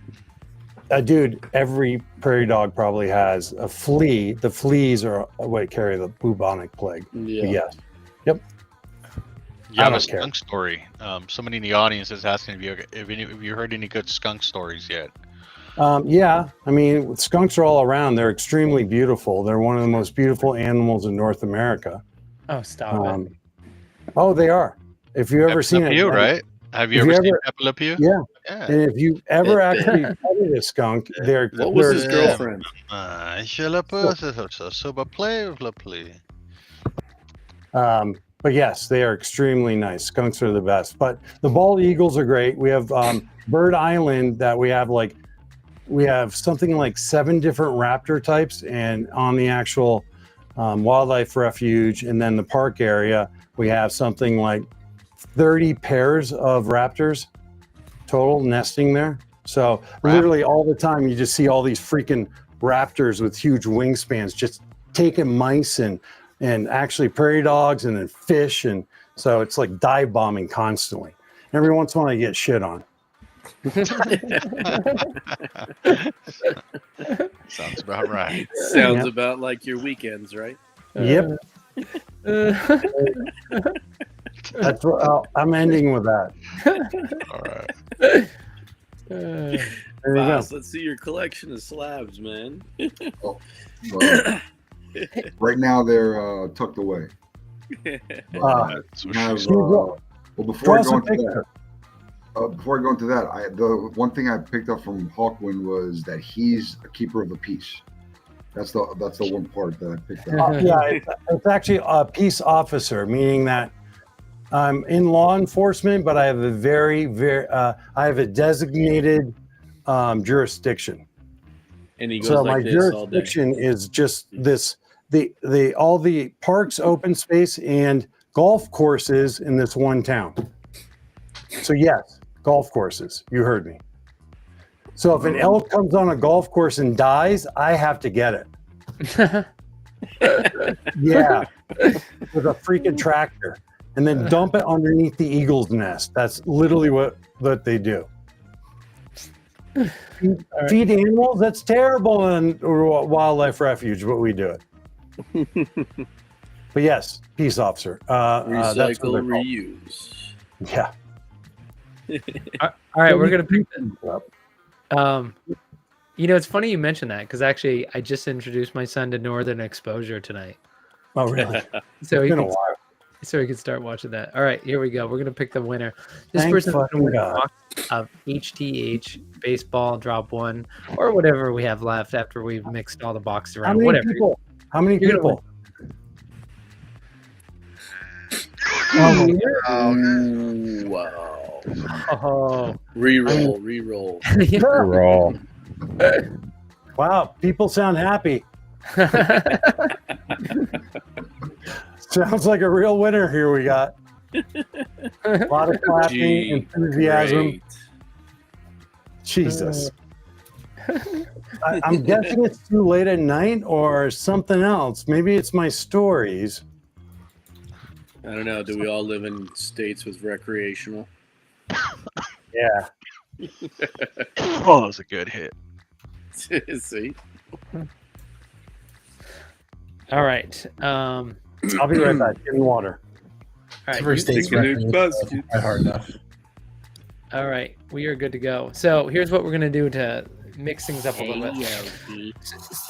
dude, every prairie dog probably has a flea. The fleas are what carry the bubonic plague. Yeah. But yes. Yep. You have a don't care. skunk story. Somebody in the audience is asking if you heard any good skunk stories yet. Yeah, I mean, skunks are all around. They're extremely beautiful. They're one of the most beautiful animals in North America. Oh, stop it. Oh, they are. If you ever seen Pepe it, Le Pew, right? Have you if ever you seen ever- Pepe Le Pew? Yeah. Yeah. And if you ever actually petted a skunk, they're What was his they're- girlfriend? Je le peux, ça va plaire, le plaît. But yes, they are extremely nice. Skunks are the best. But the bald eagles are great. We have Bird Island that we have something like 7 different raptor types, and on the actual wildlife refuge and then the park area, we have something like 30 pairs of raptors total nesting there. So literally all the time you just see all these freaking raptors with huge wingspans just taking mice and actually prairie dogs and then fish, and so it's like dive bombing constantly. Every once in a while I get shit on. Sounds about right. Sounds Yep. about like your weekends, right? Yep. That's what I'm ending with that. All right. There you Boss, go. let's see your collection of slabs, man. Well, right now they're tucked away. So We have, she's- well, before Draw I go some into that, picture. the one thing I picked up from Hawkwind was that he's a keeper of the peace. That's the one part that I picked up. Yeah, it's actually a peace officer, meaning that I'm in law enforcement, but I have a I have a designated jurisdiction. And he goes So like my this all day. jurisdiction is just this: all the parks, open space, and golf courses in this one town. So yes, golf courses. You heard me. So if an elk comes on a golf course and dies, I have to get it. Yeah, with a freaking tractor, and then dump it underneath the eagle's nest. That's literally what they do. Feed animals? That's terrible in a wildlife refuge, but we do it. But yes, peace officer. That's what they're Recycle, called. reuse. Yeah. All right, we're gonna pick it's funny you mentioned that, because actually I just introduced my son to Northern Exposure tonight, Oh, really? so It's he been a can, while. so he can start watching that. All right, here we go. We're gonna pick the winner. This Thank person's gonna fucking win a God. box of HTH baseball drop 1, or whatever we have left after we've mixed all the boxes How around. many Whatever. people? How many You're gonna people? Ooh, wow. Oh, Reroll. yeah. Wow, people sound happy. Sounds like a real winner here we got. A lot of clapping, Gee, enthusiasm. great. Jesus. I'm guessing it's too late at night or something else. Maybe it's my stories. I don't know. Do we all live in states with recreational? Yeah. Oh, that was a good hit. See? All right. I'll be right back. Getting water. All right. First state's Take a record, new bus. not hard enough. All right, we are good to go. So here's what we're gonna do to mix things up a little bit.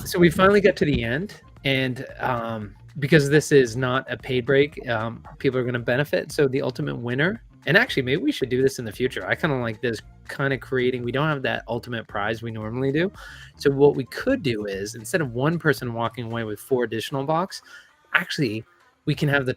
So we finally got to the end, and because this is not a paid break, people are gonna benefit. So the ultimate winner, and actually maybe we should do this in the future. I kind of like this kind of creating. We don't have that ultimate prize we normally do. So what we could do is, instead of one person walking away with 4 additional box, actually we can have the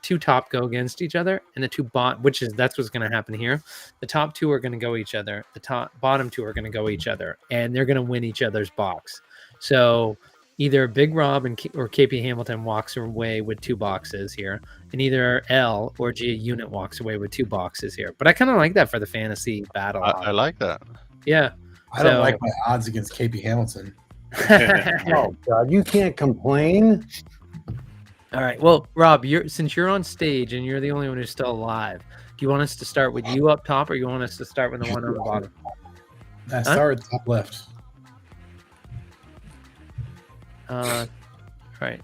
two top go against each other, and the that's what's going to happen here. The top two are going to go each other. The bottom two are going to go each other, and they're going to win each other's box. So either Big Rob or KP Hamilton walks away with 2 boxes here, and either L or G Unit walks away with 2 boxes here. But I kind of like that for the fantasy battle. I like that. Yeah. I don't like my odds against KP Hamilton. Oh God, you can't complain. All right. Well, Rob, since you're on stage and you're the only one who's still alive, do you want us to start with you up top, or you want us to start with the one on the bottom? Start at the top left. Right.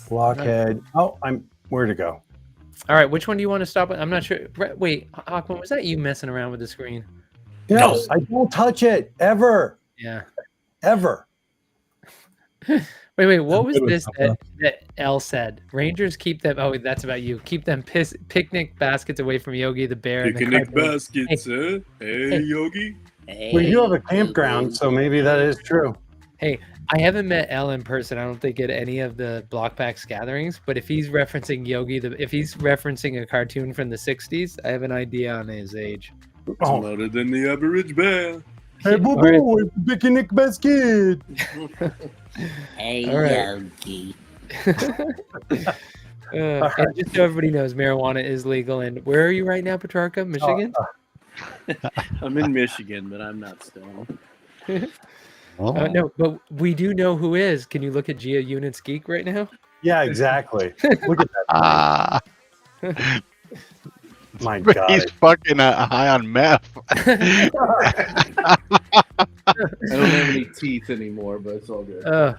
Blockhead. Oh, where to go? All right. Which one do you want to stop with? I'm not sure. Wait, Aquaman, was that you messing around with the screen? No, I don't touch it ever. Yeah. Ever. Wait. What was this that L said? Rangers keep them. Oh, that's about you. Keep them picnic baskets away from Yogi the bear. Picnic baskets, huh? Hey, Yogi. Hey, We do have a campground, so maybe that is true. Hey, I haven't met L in person. I don't think at any of the Blockpacks gatherings. But if he's referencing Yogi, if he's referencing a cartoon from the '60s, I have an idea on his age. Smarter than the average bear. Hey, boo boo, picnic basket. Hey, Right. Yogi. And just so everybody knows, marijuana is legal. And where are you right now, Petrarca? Michigan? I'm in Michigan, but I'm not stoned. No, but we do know who is. Can you look at Geo Units Geek right now? Yeah, exactly. Look at that. My God. He's fucking high on meth. I don't have any teeth anymore, but it's all good. All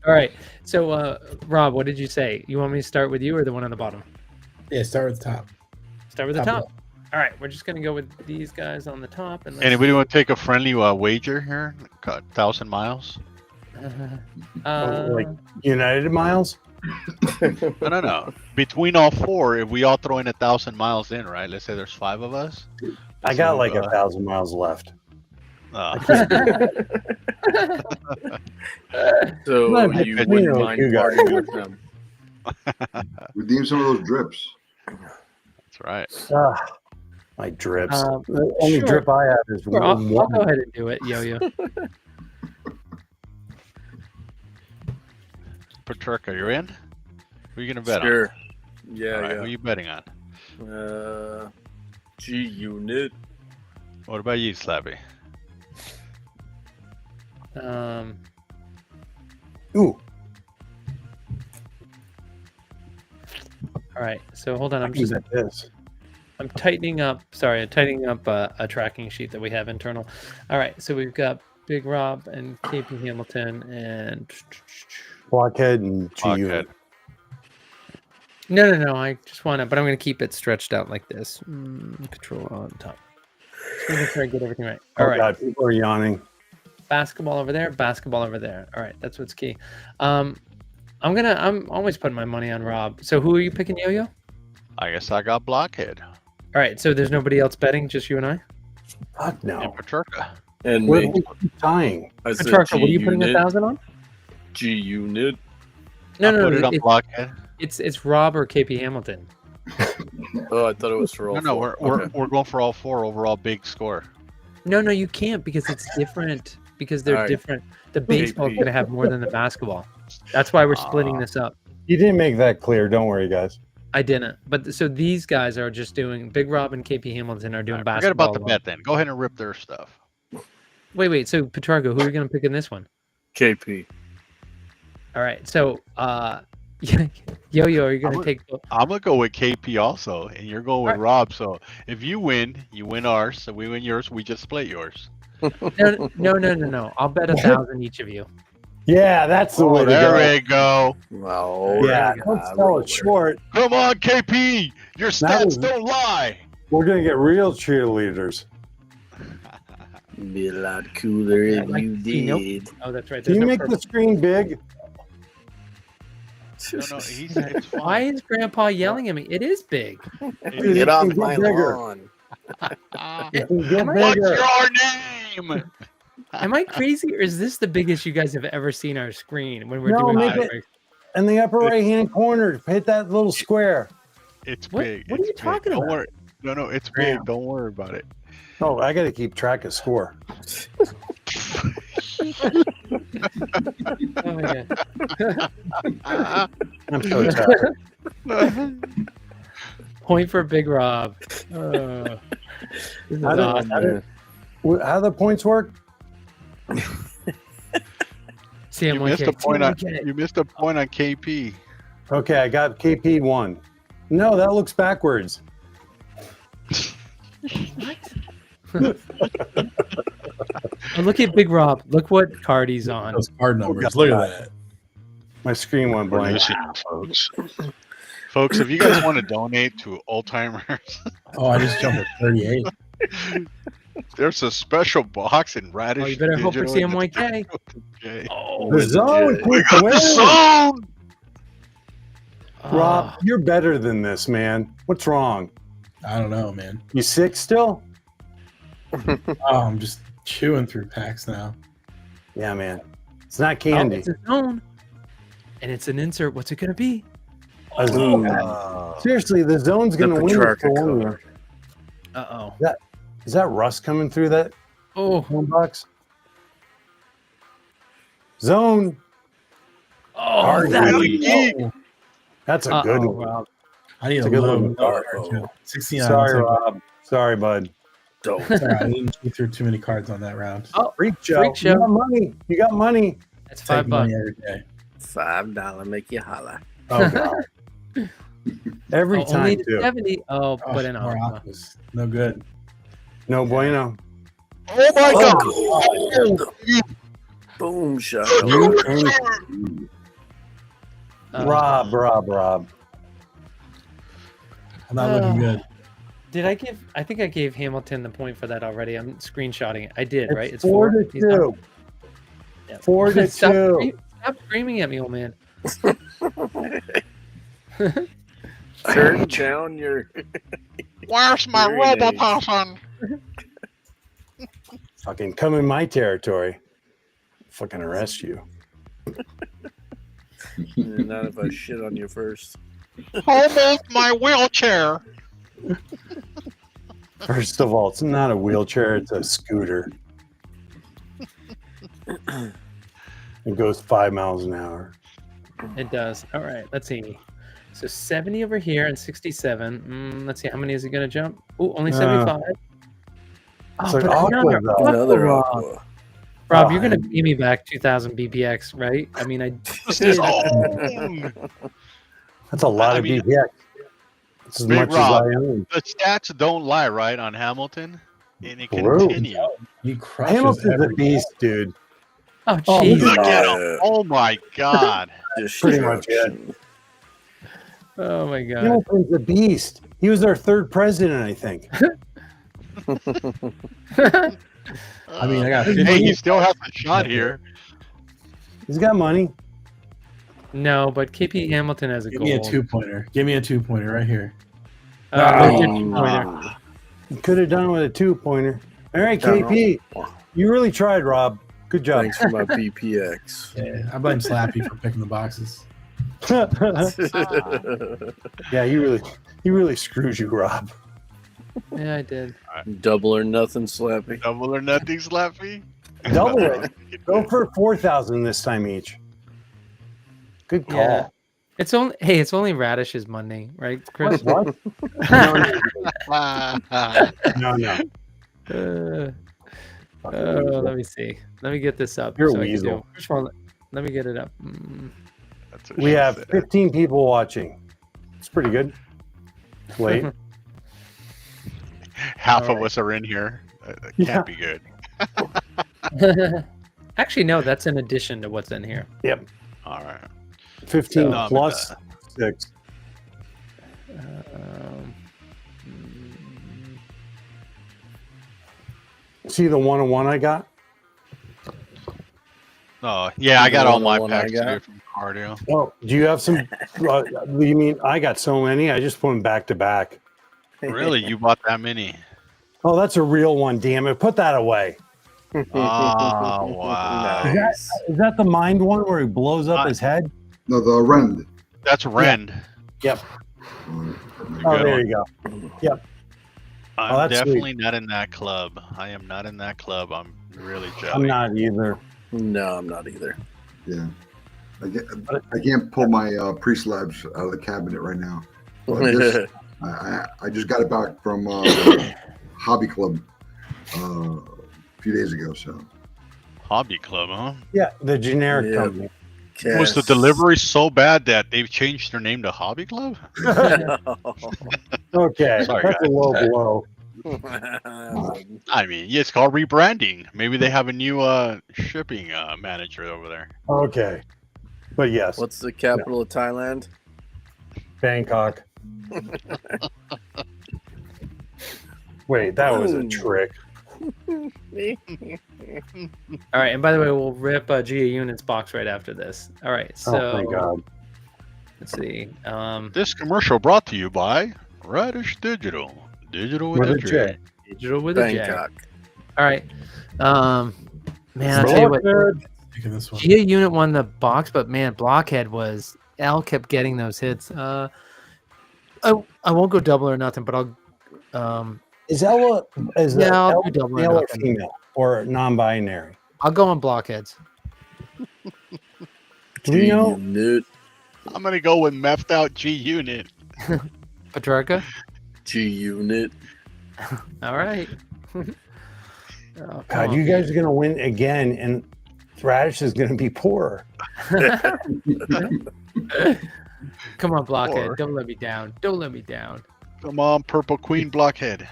right. So, Rob, what did you say? You want me to start with you or the one on the bottom? Yeah, start with the top. Start with the top. All right. We're just going to go with these guys on the top. And Anybody want to take a friendly wager here? 1,000 miles? Like United Miles? No. Between all 4, if we all throw in 1,000 miles in, right? Let's say there's 5 of us. I got like 1,000 miles left. So you wouldn't mind partying with them? Redeem some of those drips. That's right. My drips. The only drip I have is I'll go ahead and do it, Yo-Yo. Petrarca, you're in? Who are you going to bet on? Sure. Yeah, Who are you betting on? G Unit. What about you, Slappy? Ooh. All right. So hold on. I'm tightening up. Sorry, I'm tightening up a tracking sheet that we have internal. All right. So we've got Big Rob and KP Hamilton and Blockhead and G Unit. No. I just want to, but I'm going to keep it stretched out like this. Control on top. Just make sure I get everything right. All right. God, people are yawning. Basketball over there. Basketball over there. All right. That's what's key. I'm always putting my money on Rob. So who are you picking, Yo-Yo? I guess I got Blockhead. All right. So there's nobody else betting, just you and I? Fuck no. And Petrarca. And We're tying. Petrarca, what are you putting 1,000 on? G Unit. No. Put it on Blockhead. It's Rob or KP Hamilton. Oh, I thought it was for all. No, we're going for all 4 overall big score. No, you can't because it's different. Because they're different. The baseball's going to have more than the basketball. That's why we're splitting this up. You didn't make that clear. Don't worry, guys. I didn't. But so these guys are just doing Big Rob and KP Hamilton are doing basketball. Forget about the bet then. Go ahead and rip their stuff. Wait. So Petrarca, who are you going to pick in this one? KP. All right. So Yo-Yo, are you going to take? I'm going to go with KP also, and you're going with Rob. So if you win ours. So we win yours. We just split yours. No. I'll bet 1,000 each of you. Yeah, that's the way to go. There we go. Wow. Yeah, don't sell it short. Come on, KP. Your stats don't lie. We're going to get real cheerleaders. Be a lot cooler if you did. Oh, that's right. Can you make the screen big? No, it's Why is Grandpa yelling at me? It is big. Get off my lawn. What's your name? Am I crazy, or is this the biggest you guys have ever seen our screen when we're No, doing make battle it breaks? in the upper right-hand corner. Hit that little square. It's What- big. what are it's you big. talking Don't about? worry. No, it's big. Don't worry about it. Oh, I got to keep track of score. Oh my god. I'm so tired. Point for Big Rob. This is How awesome. how the points work? CM1K. You missed a point on. CM1K. You missed a point on KP. Okay, I got KP 1. No, that looks backwards. Oh, look at Big Rob. Look what card he's on. Those card numbers. Look at that. My screen went We're blank. losing, folks. Folks, if you guys want to donate to old timers, Oh, I just jumped at 38. there's a special box in Radish. Oh, you better hope for Digital and CM1K. J. Oh, The zone. We got the zone. Rob, you're better than this, man. What's wrong? I don't know, man. You sick still? Oh, I'm just chewing through packs now. Yeah, man. It's not Oh, candy. it's a zone. And it's an insert. What's it going to be? A zone. Seriously, the zone's going to win it for 1 year. Uh-oh. Is that rust coming through that Oh. one box? Zone. Oh, Hard that's lead. That's a good one. Rob. I need It's a a good low one. card. 69. Sorry, Rob. Sorry, bud. Sorry, I didn't see through too many cards on that round. Oh, Freak show. Freak show. You got money. You got money. That's Take $5. money every day. $5 make you holla. Oh, God. Every Oh, only time, to too. 70. Oh, Oh, but in more Aqua. aquas. No good. No bueno. Oh my God! Boom shot. You and Rob. I'm not looking good. Did I give? I think I gave Hamilton the point for that already. I'm screenshotting it. I did, right? It's 4 4 to He's not- 2. Yeah. 4 to Stop 2. Stop screaming at me, old man. Turn down your. Where's my Very nice. Robotossen? Fucking come in my territory. Fucking arrest you. Not if I shit on you first. Hold my wheelchair. First of all, it's not a wheelchair, it's a scooter. It goes 5 miles an hour. It does. All right. Let's see. So 70 over here and 67. Let's see. How many is he going to jump? Oh, only 75. It's Oh, like but awkward, though. Another Rob. aqua. Rob, Oh, you're going to pay me back 2,000 BPX, right? I mean, I This is did. That's a lot I of mean, BPX. That's as Big much Rob. as I own. The stats don't lie, right, on Hamilton? And it True. continues. He crushes Hamilton's a every beast, dude. Oh, Oh, jeez. look Look at at him. Oh my God. Pretty much it. Oh, my God. Hamilton's a beast. He was our third president, I think. I mean, I got Hey, 50. he still has a shot here. He's got money. No, but KP Hamilton has a Give goal. me a 2-pointer. Give me a 2-pointer right here. Where's your 2-pointer? You could have done it with a 2-pointer. All right, KP. You really tried, Rob. Good job. Thanks for my BPX. Yeah, I blame Slappy for picking the boxes. Yeah, he really screws you, Rob. Yeah, I did. Double or nothing, Slappy. Double or nothing, Slappy. Double it. Go for 4,000 this time each. Good call. Yeah. It's only Radish's Monday, right, Chris? What? No. Let me see. Let me get this up. You're a I can weasel. do- First one, let me get it up. That's what We she have said. 15 people watching. It's pretty good. It's late. Half of us are in here. That can't be good. Actually, no, that's in addition to what's in here. Yep. All right. 15 No, plus 6. See the 101 I got? Oh, yeah, I got all my One I packs got. here from cardio. Oh, do you have some? You mean I got so many? I just put them back to back. Really? You bought that many? Oh, that's a real one. Damn it! Put that away. Oh, wow. Nice. Is that the mind one where he blows up his head? No, the Rend. That's Rend. Yep. Mm. Oh, there you go. Yep. I'm that's definitely not in that club. I am not in that club. I'm really jelly. I'm not either. No, I'm not either. Yeah. I can't pull my pre-slabs out of the cabinet right now. But this, I just got it back from Hobby Club a few days ago. So Hobby Club, huh? Yeah, the generic Yeah. company. Was the delivery so bad that they've changed their name to Hobby Club? Okay, Sorry, that's a guys. low blow. I mean, yeah, it's called rebranding. Maybe they have a new shipping manager over there. Okay, but yes, What's the capital of Thailand? Bangkok. Wait, that was a trick. All right, and by the way, we'll rip GA Unit's box right after this. All right, so Oh, thank God. let's see. This commercial brought to you by Radish Digital. Digital with a J. Digital with a J. Bangkok. All right. Man, I'll tell you what. Taking this one. GA Unit won the box, but man, Blockhead was Al kept getting those hits. I won't go double or nothing, but I'll Is Ella Yeah, I'll Ella do double or male or nothing. female or non-binary? I'll go on Blockheads. Do we know? Unit. I'm gonna go with methed out G Unit. Patriarcha. G Unit. All right. Oh, God, come you on. guys are gonna win again, and Radish is gonna be poorer. Come on, Blockhead. Or- Don't let me down. Don't let me down. Come on, Purple Queen Blockhead.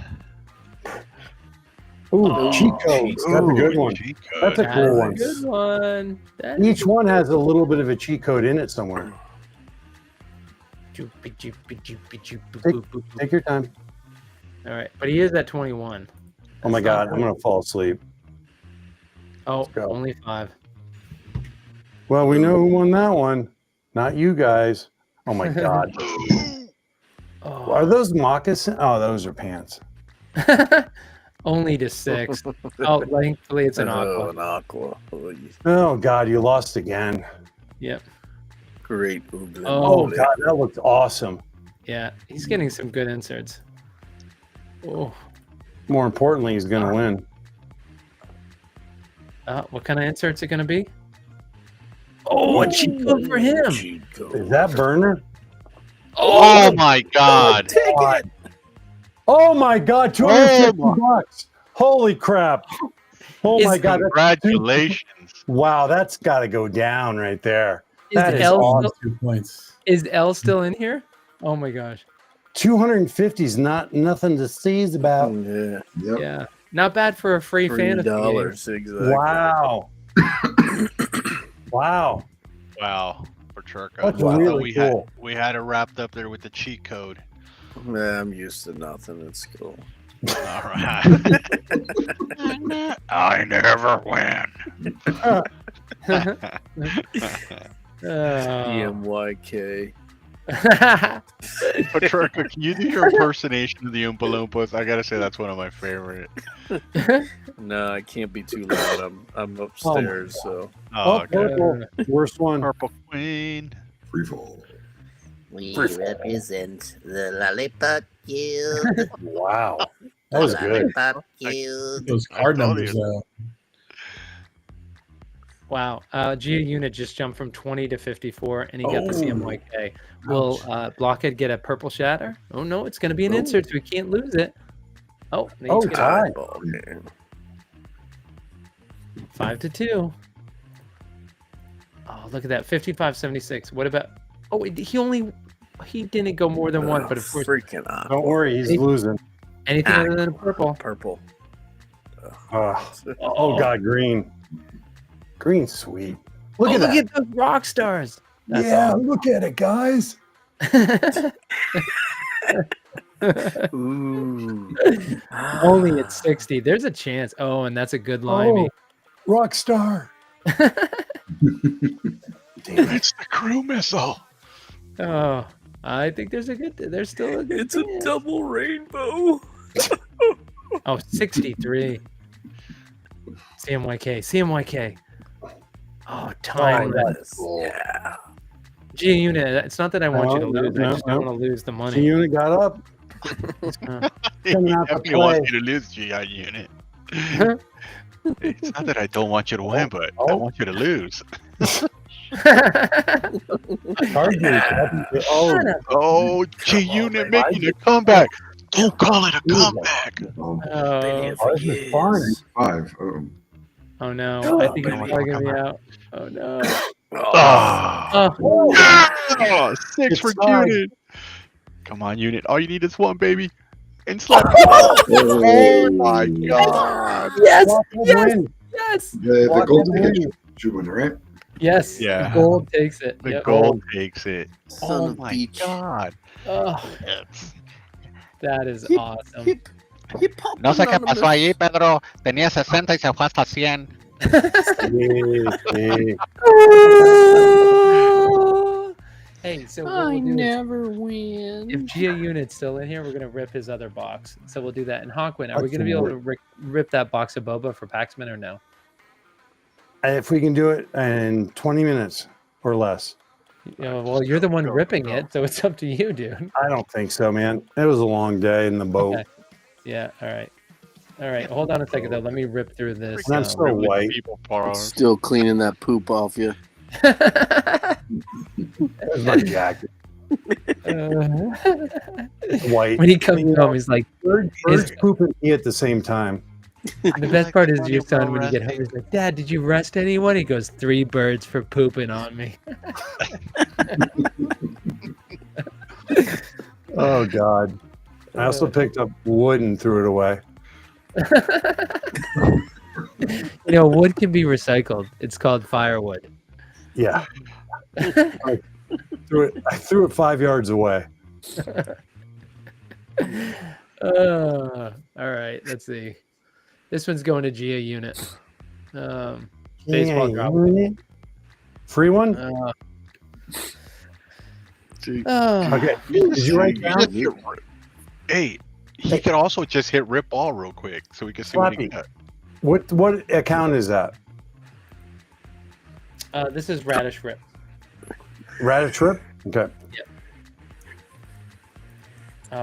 Ooh, Oh, cheat codes. That's a good one. Cheat code. That's a That cool is one. good one. That is Each one has a little bit of a cheat code in it somewhere. Take your time. All right, but he is at 21. Oh my That's God, not I'm gonna fall asleep. Oh, go. only 5. Well, we know who won that one. Not you guys. Oh my God. Oh. Are those moccasins? Oh, those are pants. Only to 6. Oh, thankfully it's an Oh, aqua. an aqua. Oh, Oh God, you lost again. Yep. great. Oogly Oh moogly. God, that looks awesome. Yeah, he's getting some good inserts. Oh, More importantly, he's gonna win. what kind of inserts are going to be? Oh, a cheat code for him. Cheat code. Is that burner? Oh my God. God. Oh my God, 250 bucks. Holy crap. Oh Is- my God. that's- Congratulations. Wow, that's got to go down right there. Is That is L awesome. still, 2 points. is L still in here? Oh my gosh. 250 is nothing to seize about. Yeah. Yep. Yeah. Not bad for a free fantasy game. $3 exactly. Wow. Wow. Wow. Patriarcha. That's I thought really cool. we had it wrapped up there with the cheat code. Nah, I'm used to nothing at school. All right. I never win. EMYK. Patriarcha, can you do your impersonation of the Oompa Loompas? I gotta say that's one of my favorite. No, I can't be too loud. I'm upstairs, so. Oh, okay. purple. Worst one. Purple Queen. Free fall. We represent the Lollipop Guild. Wow. That was good. Lollipop Guild. Those card I told numbers, you. Wow. GA Unit just jumped from 20 to 54, and he got the CMYK. Will Blockhead get a purple shatter? Oh, no, it's going to be an insert, so we can't lose it. Oh, he's Oh, gonna- tie. Okay. 5-2. Oh, look at that. 55-76. What about... Oh, wait, he didn't go more than one, but of course, Freaking aqua. Don't worry, he's losing. anything other than purple. Purple. Oh God, green. Green's sweet. Look Oh, at look that. at those rock stars. That's Yeah, look at it, guys. Ooh. Only at 60. There's a chance. Oh, and that's a good limey. Rock star. It's the crew missile. Oh, I think there's still a good It's a chance. double rainbow. Oh, 63. CMYK. Oh, timeless. Yeah. G Unit. It's not that I want you to lose. I just don't want to lose the money. G Unit got up. He definitely wants you to lose, GI Unit. It's not that I don't want you to win, but I want you to lose. Oh, G Unit making a comeback. Don't call it a comeback. Five. Oh no, I think he's plugging me out. Oh no. Oh, 6 for Unit. Come on, Unit. All you need is 1, baby. And slap. Oh my God. Yes. The gold should win, right? Yes. Yeah. The gold takes it. The gold takes it. Oh my beach. God. Oh, Yes. that is awesome. No sé qué pasó ahí, Pedro. Tenía 60 y se fue hasta 100. Hey, so what we'll do never win. if Gia Unit's still in here, we're gonna rip his other box. So we'll do that. And Hawkwin, are we gonna be able to rip that box of boba for Paxman or no? If we can do it in 20 minutes or less. Well, you're the one ripping it, so it's up to you, dude. I don't think so, man. It was a long day in the boat. Okay. Yeah. All right. Hold on a second though. Let me rip through this. And I'm so white. Still cleaning that poop off you. There's my jacket. White. When he comes home, he's like, birds poop and pee at the same time. The best part is your son when you get home. He's like, "Dad, did you rest anyone?" He goes, 3 birds for pooping on me. Oh God! I also picked up wood and threw it away. Wood can be recycled. It's called firewood. Yeah. I threw it 5 yards away. All right. Let's see. This one's going to Gia Unit. Baseball drop. Free one? Okay. Did you write down? Hey, he could also just hit rip all real quick so we can see what he got. What account is that? This is Radish Rip. Radish Rip? Okay. Yep.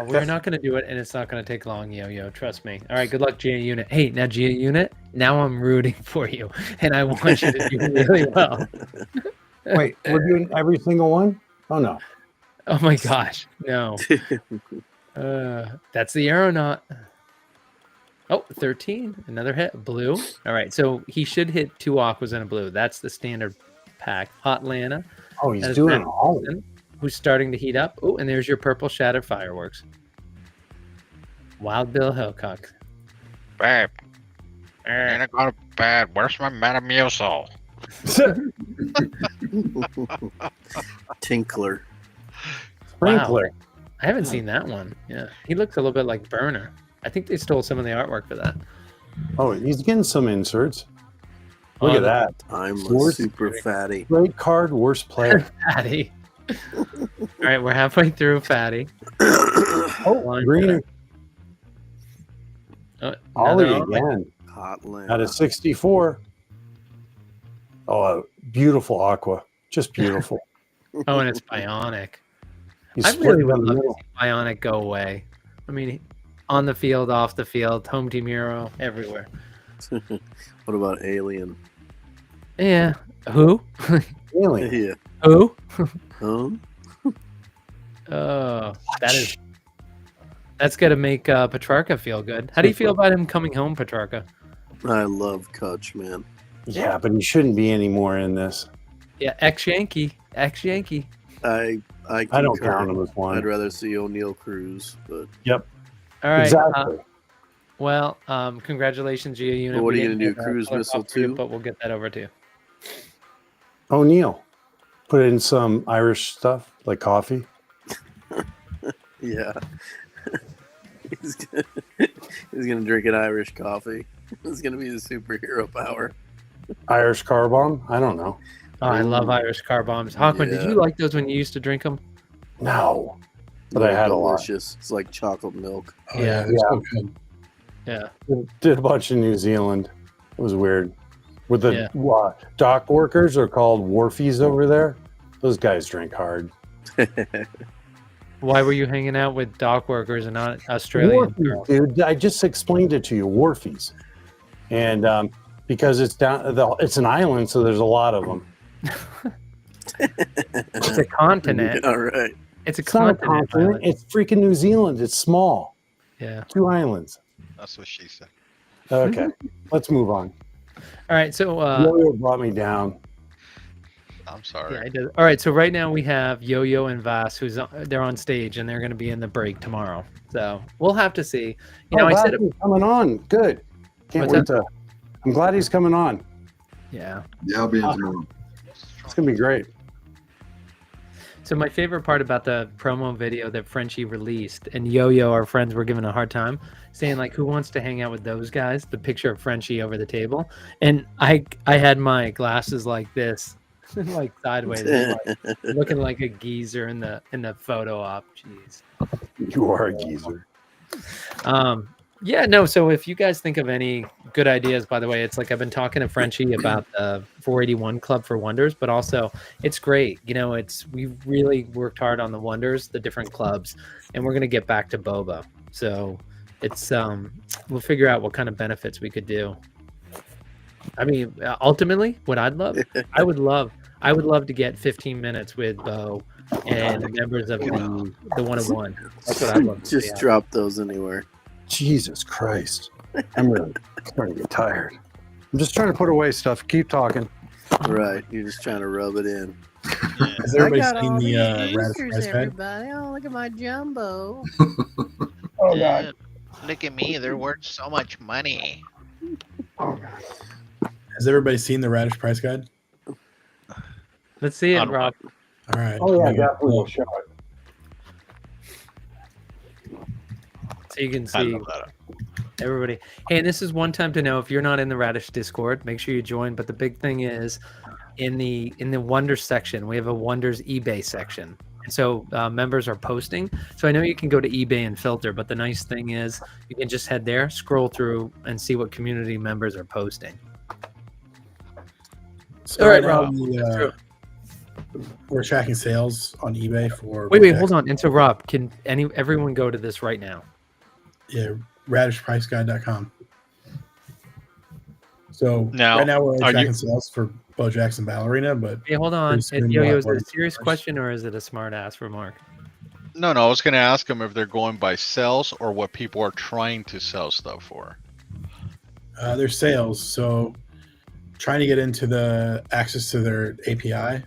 We're not going to do it, and it's not going to take long, Yo-Yo. Trust me. All right, good luck, Gia Unit. Hey, now, Gia Unit, now I'm rooting for you, and I want you to do really well. Wait, we're doing every single one? Oh, no. Oh, my gosh. No. That's the aeronaut. Oh, 13. Another hit. Blue. All right, so he should hit 2 aquas and a blue. That's the standard pack. Hot Lana. Oh, he's doing it all. Who's starting to heat up. Oh, and there's your purple shattered fireworks. Wild Bill Hillcock. Babe. I need to go to bed. Where's my Metamucil? Tinkler. Sprinkler. Wow. I haven't seen that one. Yeah. He looks a little bit like Burner. I think they stole some of the artwork for that. Oh, he's getting some inserts. Look at that. I'm super fatty. Great card, worst player. Fatty. All right, we're halfway through Fatty. Green. Ollie Another again. Hot Lana. Out of 64. Oh, a beautiful aqua. Just beautiful. Oh, and it's Bionic. He's I really split would down the love to middle. see Bionic go away. I mean, on the field, off the field, home team hero, everywhere. What about Alien? Yeah. Who? Alien. Yeah. Who? Huh? Oh, that's gonna make Petrarca feel good. How do you feel about him coming home, Petrarca? I love Kutch, man. Yeah, but he shouldn't be anymore in this. Yeah, ex-Yankee. Ex-Yankee. I don't count him as one. I'd rather see O'Neal Cruz, but Yep. All right. Exactly. Well, congratulations, Gia Unit. But what are We you didn't gonna do, get, cruise color missile pop for you, too? But we'll get that over to you. O'Neal. Put in some Irish stuff like coffee. yeah. he's gonna drink an Irish coffee. It's gonna be the superhero power. Irish car bomb? I don't know. Oh, I love Irish car bombs. Hawkman, did you like those when you used to drink them? No. But I had a lot. Delicious. It's like chocolate milk. Oh, yeah, Yeah. so good. Yeah. Did a bunch in New Zealand. was weird. With the dock workers are called wharfies over there. Those guys drink hard. Why were you hanging out with dock workers and not Australian? Wharfies, dude, I just explained it to you. Wharfies, and because it's it's an island, so there's a lot of them. It's a continent. All right. It's a Not continent. continent. It's freaking New Zealand. It's small. Yeah. 2 islands. That's what she said. Okay, let's move on. All right. So Yo-Yo brought me down. I'm sorry. yeah, I did. All right. So right now we have Yo-Yo and Vass, they're on stage and they're going to be in the break tomorrow. So we'll have to see. You know, I said he's coming on. Good. Can't wait to. I'm glad he's coming on. Yeah. Yeah, I'll be in tomorrow. It's gonna be great. So my favorite part about the promo video that Frenchie released, and Yo-Yo, our friends, were giving a hard time, saying like, "Who wants to hang out with those guys?" The picture of Frenchie over the table, and I had my glasses like this, like sideways, like, looking like a geezer in the photo op. Jeez, You are a geezer. Yeah, no. So if you guys think of any good ideas, by the way, it's like I've been talking to Frenchie about the 481 Club for Wonders, but also it's great. You know, we've really worked hard on the Wonders, the different clubs, and we're gonna get back to Boba. So it's we'll figure out what kind of benefits we could do. I mean, ultimately, what I would love to get 15 minutes with Bo and members of the 101. That's what I'd love to see. Just drop those anywhere. Jesus Christ. I'm really starting to get tired. I'm just trying to put away stuff. Keep talking. Right. You're just trying to rub it in. Has everybody seen the Radish Price Guide? Everybody. Oh, look at my jumbo. Oh, God. Look at me. They're worth so much money. Has everybody seen the Radish Price Guide? Let's see it, Rob. All right. Oh, yeah, definitely will show it. So you can see everybody. Hey, and this is one time to know if you're not in the Radish Discord, make sure you join. But the big thing is in the Wonders section, we have a Wonders eBay section. And so members are posting. So I know you can go to eBay and filter, but the nice thing is you can just head there, scroll through, and see what community members are posting. So All right, now Rob. we're tracking sales on eBay for. Wait, hold on. And so Rob, can everyone go to this right now? Yeah, radishpriceguide.com. So Now, right now we're only are tracking you- sales for Bo Jackson Ballerina, but Hey, hold on. pretty soon Yo-Yo, we'll is have it a more serious customers. question or is it a smart ass remark? No, I was going to ask them if they're going by sales or what people are trying to sell stuff for. Their sales. So trying to get into the access to their API.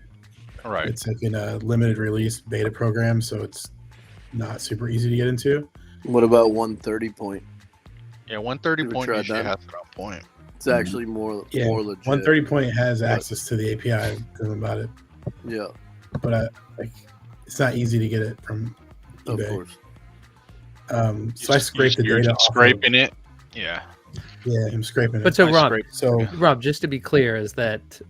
Right. It's like in a limited release beta program, so it's not super easy to get into. What about 130 point? Yeah, 130 Ever point tried usually that? has it on point. It's actually more Yeah, more legit. 130 point has access to the API. Tell them about it, Yeah, but it's not easy to get it from of eBay. course. So I scraped the You're data. just off scraping it. Yeah. Yeah, I'm scraping it. But so Rob, So Rob, just to be clear, is that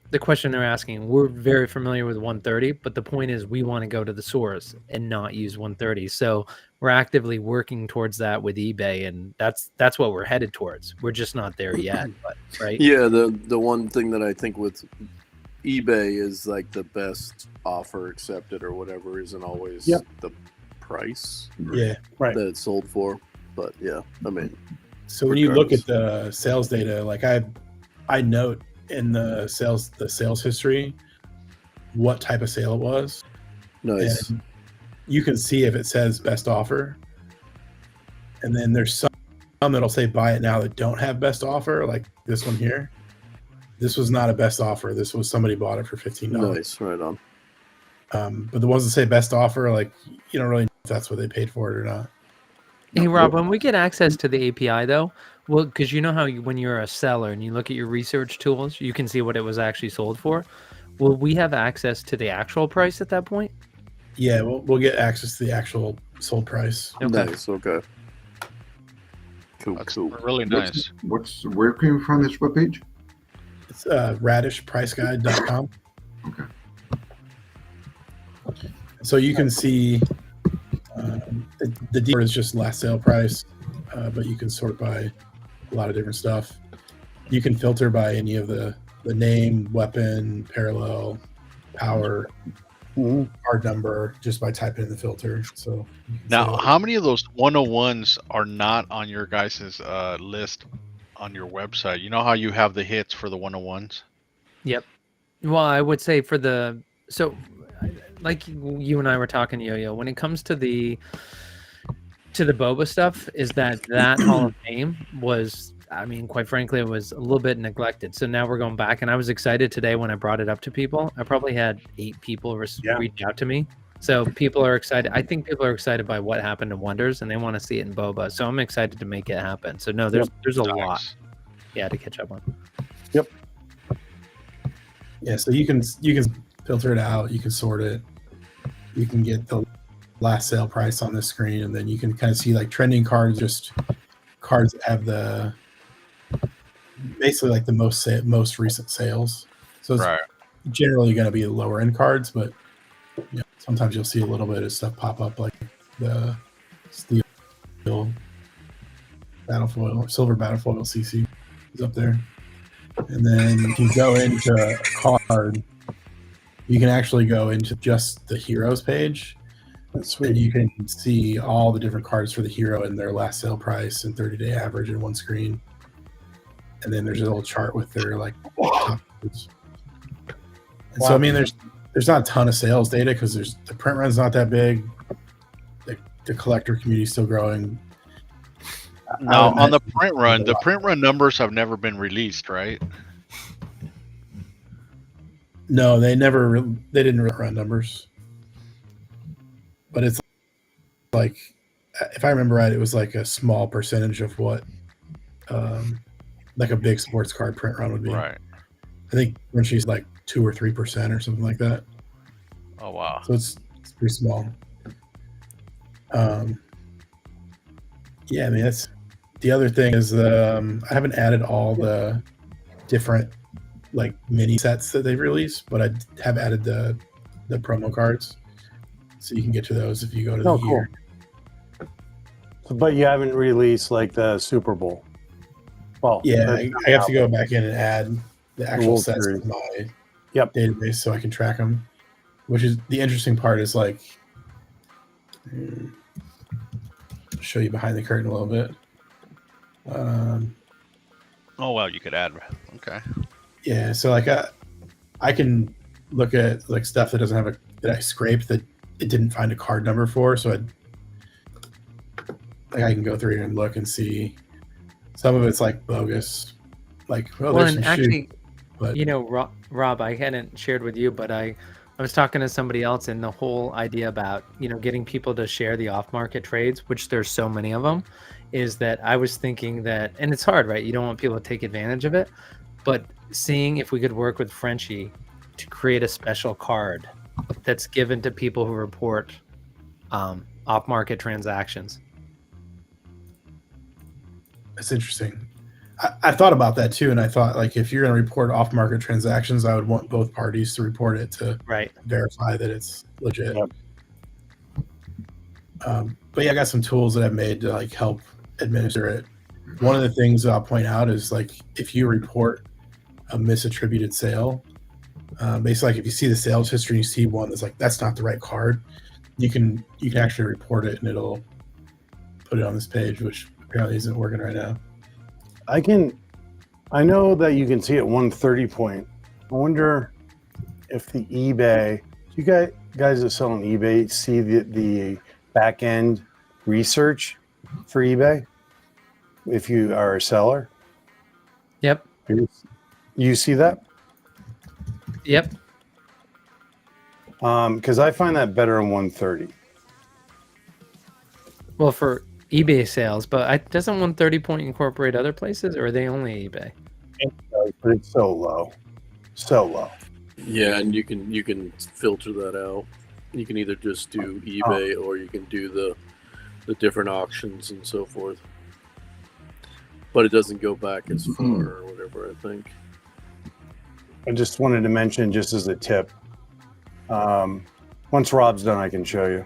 the question they're asking, we're very familiar with 130, but the point is we want to go to the source and not use 130. So we're actively working towards that with eBay, and that's what we're headed towards. We're just not there yet, but, right? Yeah, the one thing that I think with eBay is like the best offer accepted or whatever isn't always the price yeah, right. that it's sold for. But yeah, I mean, So when you look at the sales data, like I note in the sales history what type of sale it was. nice. And you can see if it says best offer. And then there's some that'll say buy it now that don't have best offer, like this one here. This was not a best offer. This was somebody bought it for $15. Nice, right on. But the ones that say best offer, like you don't really know if that's what they paid for it or not. Hey, Rob, when we get access to the API, though, well, because you know how when you're a seller and you look at your research tools, you can see what it was actually sold for. Will we have access to the actual price at that point? Yeah, we'll get access to the actual sold price. Okay. Nice, okay. Cool, That's cool. really nice. Where can you find this webpage? It's radishpriceguide.com. Okay. So you can see the dealer is just last sale price, but you can sort by a lot of different stuff. you can filter by any of the name, weapon, parallel, power, card number just by typing in the filter. So now, how many of those 101s are not on your guys' list on your website? You know how you have the hits for the 101s? Yep. Well, I would say like you and I were talking, Yo-Yo, when it comes to the boba stuff, is that Hall of Fame was, I mean, quite frankly, it was a little bit neglected. So now we're going back, and I was excited today when I brought it up to people. I probably had 8 people reach out to me. So people are excited. I think people are excited by what happened to Wonders, and they want to see it in boba. So I'm excited to make it happen. So no, there's a lot, to catch up on. Yep. Yeah, so you can filter it out, you can sort it, you can get the last sale price on the screen, and then you can kind of see like trending cards, just cards that have the basically like the most recent sales. So it's generally going to be the lower end cards, but sometimes you'll see a little bit of stuff pop up, like the steel battlefoil, silver battlefoil CC is up there. And then if you go into a card, you can actually go into just the heroes page. That's sweet. And you can see all the different cards for the hero and their last sale price and 30-day average in one screen. And then there's a little chart with their like top cards. And so I mean, there's not a ton of sales data because the print run's not that big. The collector community is still growing. Now, on the print run numbers have never been released, right? No, they didn't run numbers. But it's like, if I remember right, it was like a small percentage of what like a big sports card print run would be. Right. I think when she's like 2 or 3% or something like that. Oh wow. So it's pretty small. Yeah, I mean, that's the other thing is I haven't added all the different like mini sets that they've released, but I have added the promo cards, so you can get to those if you go to the year. Cool. But you haven't released like the Super Bowl. Well, yeah, I have to go back in and add the actual sets to my database so I can track them. Which is the interesting part is like, show you behind the curtain a little bit. Oh well, you could add. Okay. Yeah, so like I can look at like stuff that doesn't have that I scraped that it didn't find a card number for, so I can go through here and look and see. Some of it's like bogus, like there's some actually, but Rob, I hadn't shared with you, but I was talking to somebody else, and the whole idea about getting people to share the off-market trades, which there's so many of them, is that I was thinking that, and it's hard, right? You don't want people to take advantage of it, but seeing if we could work with Frenchie to create a special card that's given to people who report off-market transactions. That's interesting. I thought about that too, and I thought like if you're going to report off-market transactions, I would want both parties to report it to verify that it's legit. Yep. But yeah, I got some tools that I've made to like help administer it. One of the things I'll point out is like if you report a misattributed sale, basically like if you see the sales history and you see one that's like that's not the right card, you can actually report it and it'll put it on this page, which apparently isn't working right now. I know that you can see at 130 point. I wonder if the eBay, you guys that sell on eBay see the back end research for eBay if you are a seller. Yep. You see that? Yep. Because I find that better on 130. Well, for eBay sales, but doesn't 130 point incorporate other places, or are they only eBay? It does, but it's so low. Yeah, and you can filter that out. You can either just do eBay or you can do the different auctions and so forth. But it doesn't go back as far or whatever, I think. I just wanted to mention, just as a tip, once Rob's done, I can show you.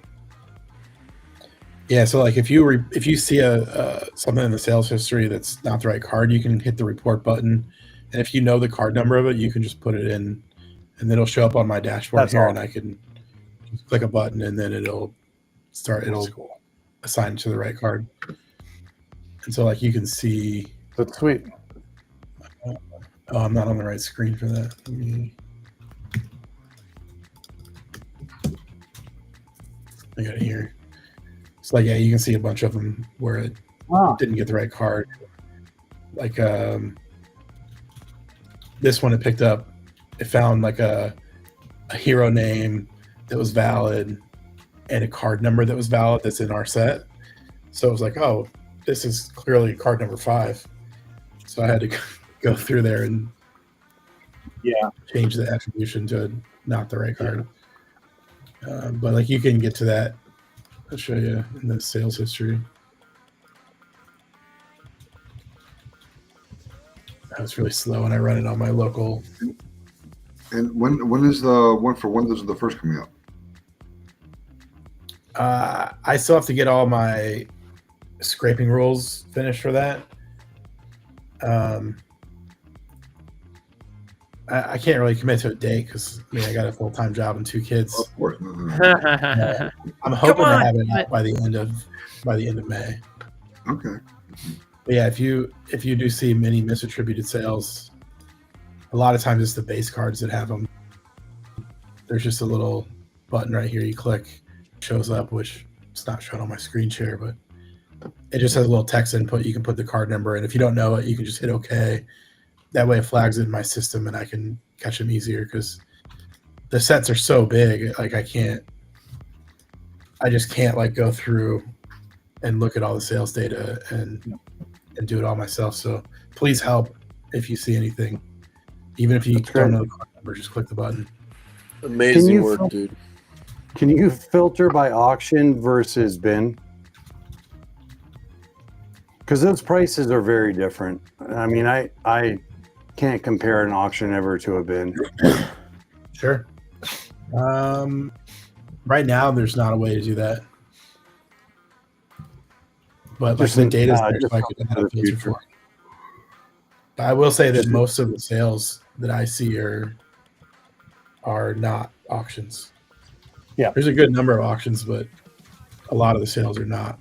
Yeah, so like if you see a something in the sales history that's not the right card, you can hit the report button, and if you know the card number of it, you can just put it in, and it'll show up on my dashboard here, and I can just click a button, and then it'll assign to the right card. And so like you can see. That's sweet. Oh, I'm not on the right screen for that. Let me. I got it here. So like, yeah, you can see a bunch of them where it didn't get the right card. Like this one it picked up, it found like a hero name that was valid and a card number that was valid that's in our set. So it was like, oh, this is clearly card number 5. So I had to go through there and change the attribution to not the right card. But like you can get to that. I'll show you in the sales history. That was really slow, and I run it on my local. And when is the one for when is the first coming out? I still have to get all my scraping rules finished for that. I can't really commit to a date because I got a full-time job and 2 kids. Of course. I'm hoping to have it out by the end of May. Okay. But yeah, if you do see many misattributed sales, a lot of times it's the base cards that have them. There's just a little button right here you click, shows up, which it's not shown on my screen share, but it just has a little text input. You can put the card number, and if you don't know it, you can just hit OK. That way it flags it in my system, and I can catch them easier because the sets are so big. Like I just can't like go through and look at all the sales data and do it all myself. So please help if you see anything, even if you don't know the card number, just click the button. Amazing work, dude. Can you filter by auction versus bin? Because those prices are very different. I mean, I can't compare an auction ever to a bin. Sure. Right now, there's not a way to do that. But like the data is there, so I could have a filter for it. But I will say that most of the sales that I see are not auctions. Yeah. There's a good number of auctions, but a lot of the sales are not.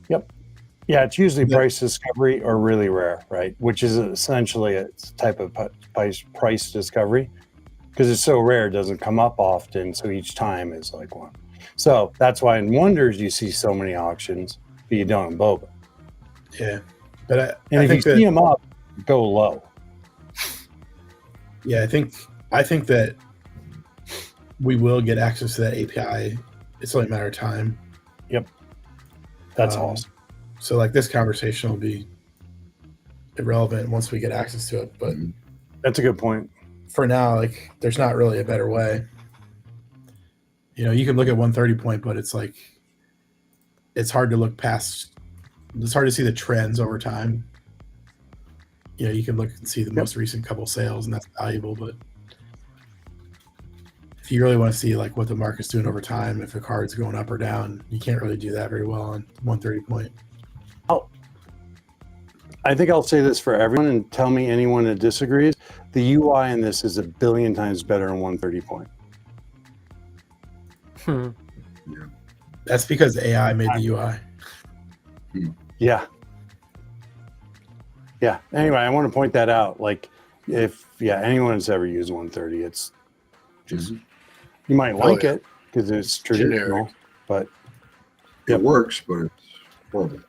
Yep. Yeah, it's usually price discovery or really rare, right? Which is essentially a type of price discovery because it's so rare, it doesn't come up often. So each time is like one. So that's why in Wonders you see so many auctions, but you don't in Boba. Yeah. But if you see them up, go low. Yeah, I think that we will get access to that API. It's only a matter of time. Yep. That's awesome. So like this conversation will be irrelevant once we get access to it. But that's a good point. For now, like there's not really a better way. You can look at 130 point, but it's like it's hard to look past. It's hard to see the trends over time. You can look and see the most recent couple sales, and that's valuable. But if you really want to see like what the market's doing over time, if a card's going up or down, you can't really do that very well on 130 point. I think I'll say this for everyone and tell me anyone that disagrees. The UI in this is a billion times better in 130 point. Yeah. That's because AI made the UI. Yeah. Yeah. Anyway, I want to point that out. Like if anyone has ever used 130, it's just you might like it because it's traditional, but it works, but it's horrible.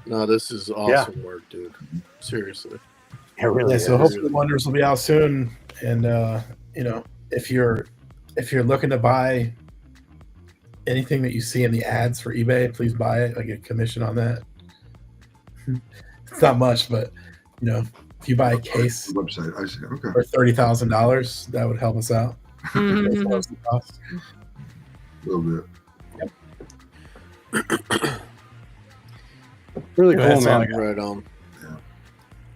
No, this is awesome work, dude. Seriously. It really is. So hopefully Wonders will be out soon. And if you're looking to buy anything that you see in the ads for eBay, please buy it. I get a commission on that. It's not much, but if you buy a case website, I see. Okay. For $30,000, that would help us out. A little bit. Yep. Really cool, man. Right on. Yeah.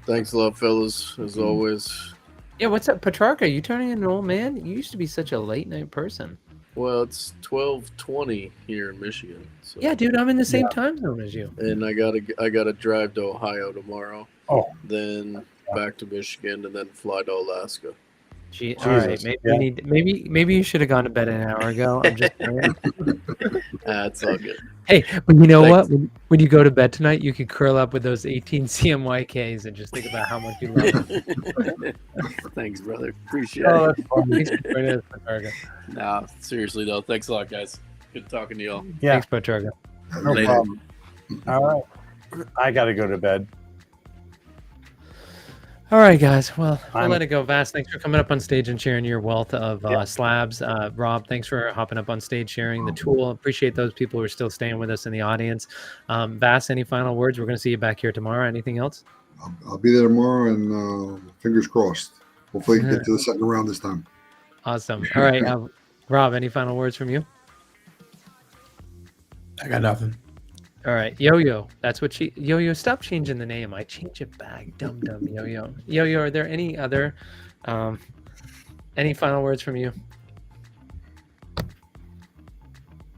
Thanks a lot, fellas, as always. Yeah, what's up, Petrarca? You turning into an old man? You used to be such a late night person. Well, it's 12:20 here in Michigan. So. Yeah, dude, I'm in the same time zone as you. And I gotta drive to Ohio tomorrow. Oh. Then back to Michigan, and then fly to Alaska. Gee, all right, maybe you should have gone to bed an hour ago. I'm just saying. That's all good. Hey, but you know what? When you go to bed tonight, you can curl up with those 18 CMYKs and just think about how much you love them. Thanks, brother. Appreciate it. That's fun. Thanks for joining us, Patarga. Nah, seriously though. Thanks a lot, guys. Good talking to y'all. Yeah. Thanks, Patarga. No problem. All right. I got to go to bed. All right, guys. Well, we'll let it go. Vass, thanks for coming up on stage and sharing your wealth of slabs. Rob, thanks for hopping up on stage, sharing the tool. Appreciate those people who are still staying with us in the audience. Vass, any final words? We're going to see you back here tomorrow. Anything else? I'll be there tomorrow, and fingers crossed. Hopefully, get to the second round this time. Awesome. All right, Rob, any final words from you? I got nothing. All right, Yo-Yo. That's what Yo-Yo, stop changing the name. I change it back. Dumb Yo-Yo. Yo-Yo, are there any other any final words from you?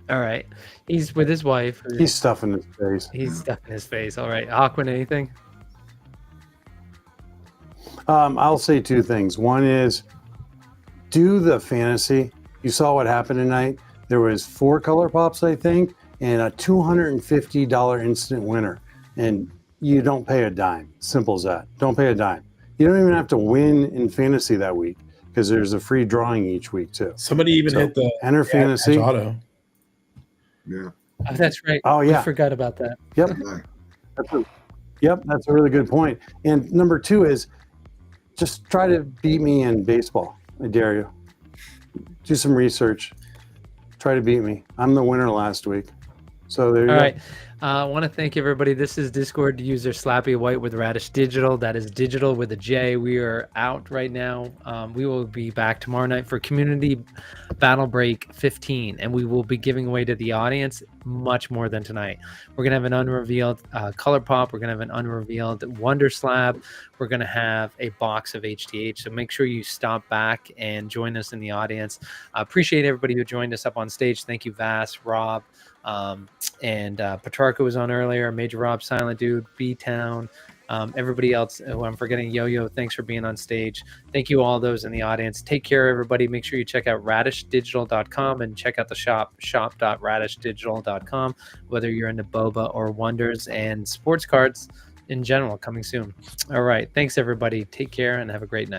All right. He's with his wife. He's stuffing his face. He's stuffing his face. All right. Aquan, anything? I'll say two things. One is do the fantasy. You saw what happened tonight. There was 4 color pops, I think, and a $250 instant winner. And you don't pay a dime. Simple as that. Don't pay a dime. You don't even have to win in fantasy that week because there's a free drawing each week too. Somebody even hit the enter fantasy auto. Yeah. Oh, that's right. Oh yeah. I forgot about that. Yep. That's a really good point. And number 2 is just try to beat me in baseball. I dare you. Do some research. Try to beat me. I'm the winner last week. So there you go. All right. I want to thank everybody. This is Discord user Slappy White with Radish Digital. That is digital with a J. We are out right now. We will be back tomorrow night for Community Battle Break 15, and we will be giving away to the audience much more than tonight. We're going to have an unrevealed color pop. We're going to have an unrevealed Wonder Slab. We're going to have a box of HTH. So make sure you stop back and join us in the audience. I appreciate everybody who joined us up on stage. Thank you, Vass, Rob, and Petrarca was on earlier, Major Rob, Silent Dude, B-Town, everybody else who I'm forgetting, Yo-Yo, thanks for being on stage. Thank you all those in the audience. Take care, everybody. Make sure you check out radishdigital.com and check out the shop.radishdigital.com, whether you're into boba or wonders and sports cards in general, coming soon. All right. Thanks, everybody. Take care and have a great night.